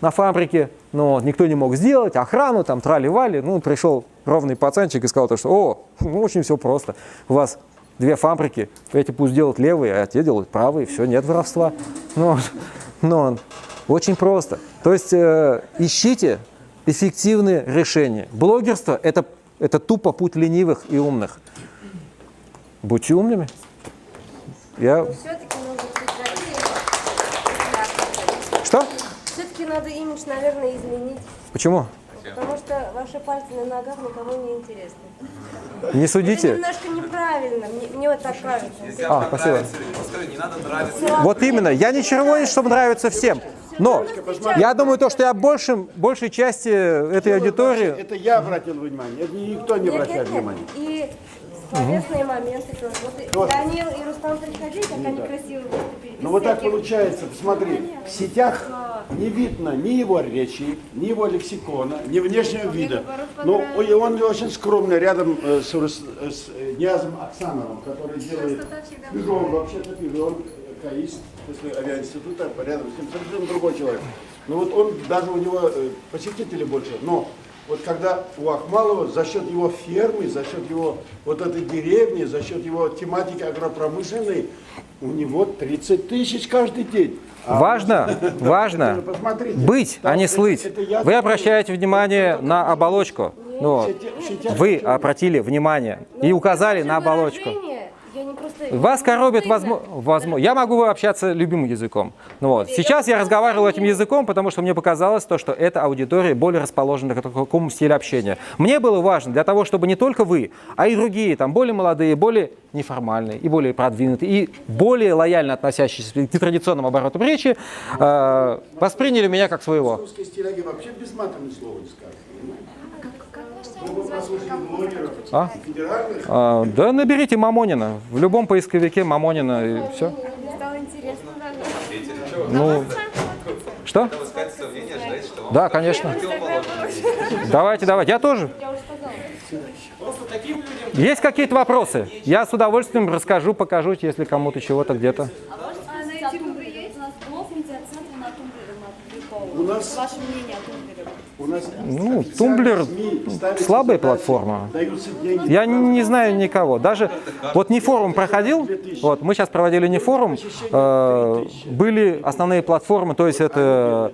на фабрике, но никто не мог сделать, охрану, там, трали-вали. Ну, пришел ровный пацанчик и сказал, что, очень все просто. У вас 2 фабрики, эти пусть делают левые, а те делают правые, все, нет воровства. Очень просто. То есть ищите эффективные решения. Блогерство – это тупо путь ленивых и умных. Будьте умными. Что? Все-таки надо имидж, наверное, изменить. Почему? Потому что ваши пальцы на ногах никому не интересны. Не судите. Это немножко неправильно, мне вот так кажется. Спасибо. Не надо нравиться. Вот именно. Я ничего не, чтобы нравиться всем. Но я думаю, то, что я большей части этой аудитории... Это я обратил внимание, это никто не обращает внимания. И словесные моменты тоже. Вот Данил и Рустам приходили, как они красиво выступили. Ну вот так получается, посмотри, в сетях не видно ни его речи, ни его лексикона, ни внешнего вида. Но и он очень скромный рядом с Ниязом Оксановым, который делает... Он вообще-то он каист после авиаинститута, рядом с ним совершенно другой человек. Ну вот он, даже у него посетителей больше, но вот когда у Ахмалова за счет его фермы, за счет его вот этой деревни, за счет его тематики агропромышленной, у него 30 тысяч каждый день. Важно быть, а не слыть. Вы обращаете внимание на оболочку. Вы обратили внимание и указали на оболочку. Вас коробит возможно. Я могу общаться любимым языком. Сейчас я разговаривал этим языком, потому что мне показалось, что эта аудитория более расположена к такому стилю общения. Мне было важно для того, чтобы не только вы, а и другие, там, более молодые, более неформальные, и более продвинутые, и более лояльно относящиеся к нетрадиционным оборотам речи, восприняли меня как своего. Русской стиляги вообще без мата ни слова не скажешь. Да наберите Мамонина. В любом поисковике Мамонина и все. Стало интересно даже. Ну, что? Да, конечно. Давайте. Я тоже. Есть какие-то вопросы? Я с удовольствием расскажу, покажу, если кому-то чего-то где-то. У нас ваше мнение о Тумблере? У нас Тумблер слабая платформа. Я не знаю никого. Даже вот не форум проходил, вот мы сейчас проводили не форум, были основные платформы, то есть это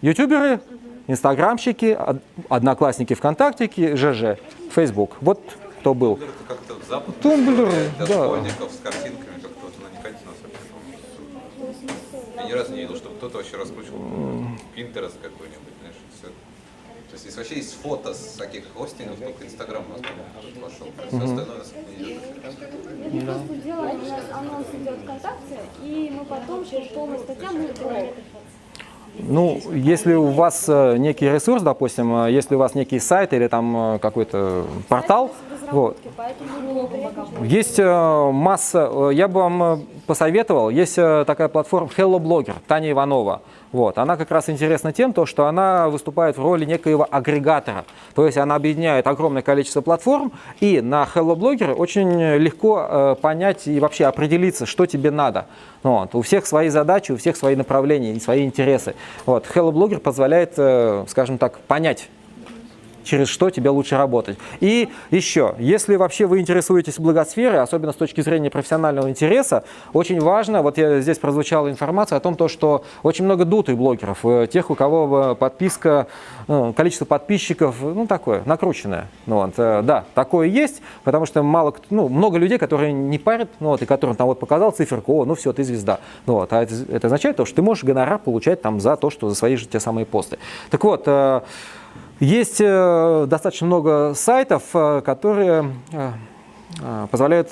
ютуберы, инстаграмщики, одноклассники ВКонтактики, ЖЖ, Фейсбук. Вот кто был. Тумблер, да. С картинками как-то она не катилась вообще. Я ни разу не видел, чтобы кто-то вообще раскручивал Pinterest какой-нибудь, знаешь, все. То есть если вообще есть фото с таких хостингов, только Инстаграм у нас пошел. Все остальное у нас не идет. Мы просто делаем, у нас анонс идет ВКонтакте, и мы потом через полную статью мы делаем. Ну, если у вас некий ресурс, допустим, если у вас некий сайт или там какой-то портал, разработки, поэтому много богов. Есть масса, я бы вам посоветовал, есть такая платформа Hello Blogger, Таня Иванова. Вот. Она как раз интересна тем, что она выступает в роли некоего агрегатора. То есть она объединяет огромное количество платформ, и на Hello Blogger очень легко понять и вообще определиться, что тебе надо. Вот. У всех свои задачи, у всех свои направления, свои интересы. Вот. Hello Blogger позволяет, скажем так, понять, через что тебе лучше работать. И еще, если вообще вы интересуетесь благосферой, особенно с точки зрения профессионального интереса, очень важно, вот здесь прозвучала информация о том, что очень много дутых блогеров, тех, у кого подписка, количество подписчиков, такое, накрученное. Вот, да, такое есть, потому что много людей, которые не парят, и которым там показал циферку, все, ты звезда. Вот, а это означает, что ты можешь гонорар получать там за то, что за свои же те самые посты. Так вот, есть достаточно много сайтов, которые позволяют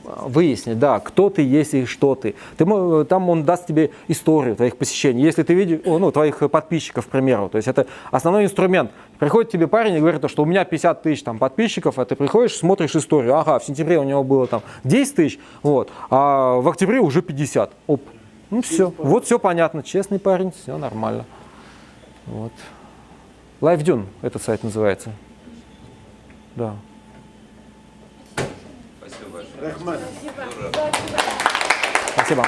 выяснить, да, кто ты есть и что ты. Там он даст тебе историю твоих посещений. Если ты видишь, твоих подписчиков, к примеру, то есть это основной инструмент. Приходит тебе парень и говорит, что у меня 50 тысяч подписчиков, а ты приходишь, смотришь историю. Ага, в сентябре у него было 10 тысяч, а в октябре уже 50. Оп. Все. Вот все понятно. Честный парень, все нормально. Вот. LiveDune этот сайт называется. Да. Спасибо большое. Спасибо.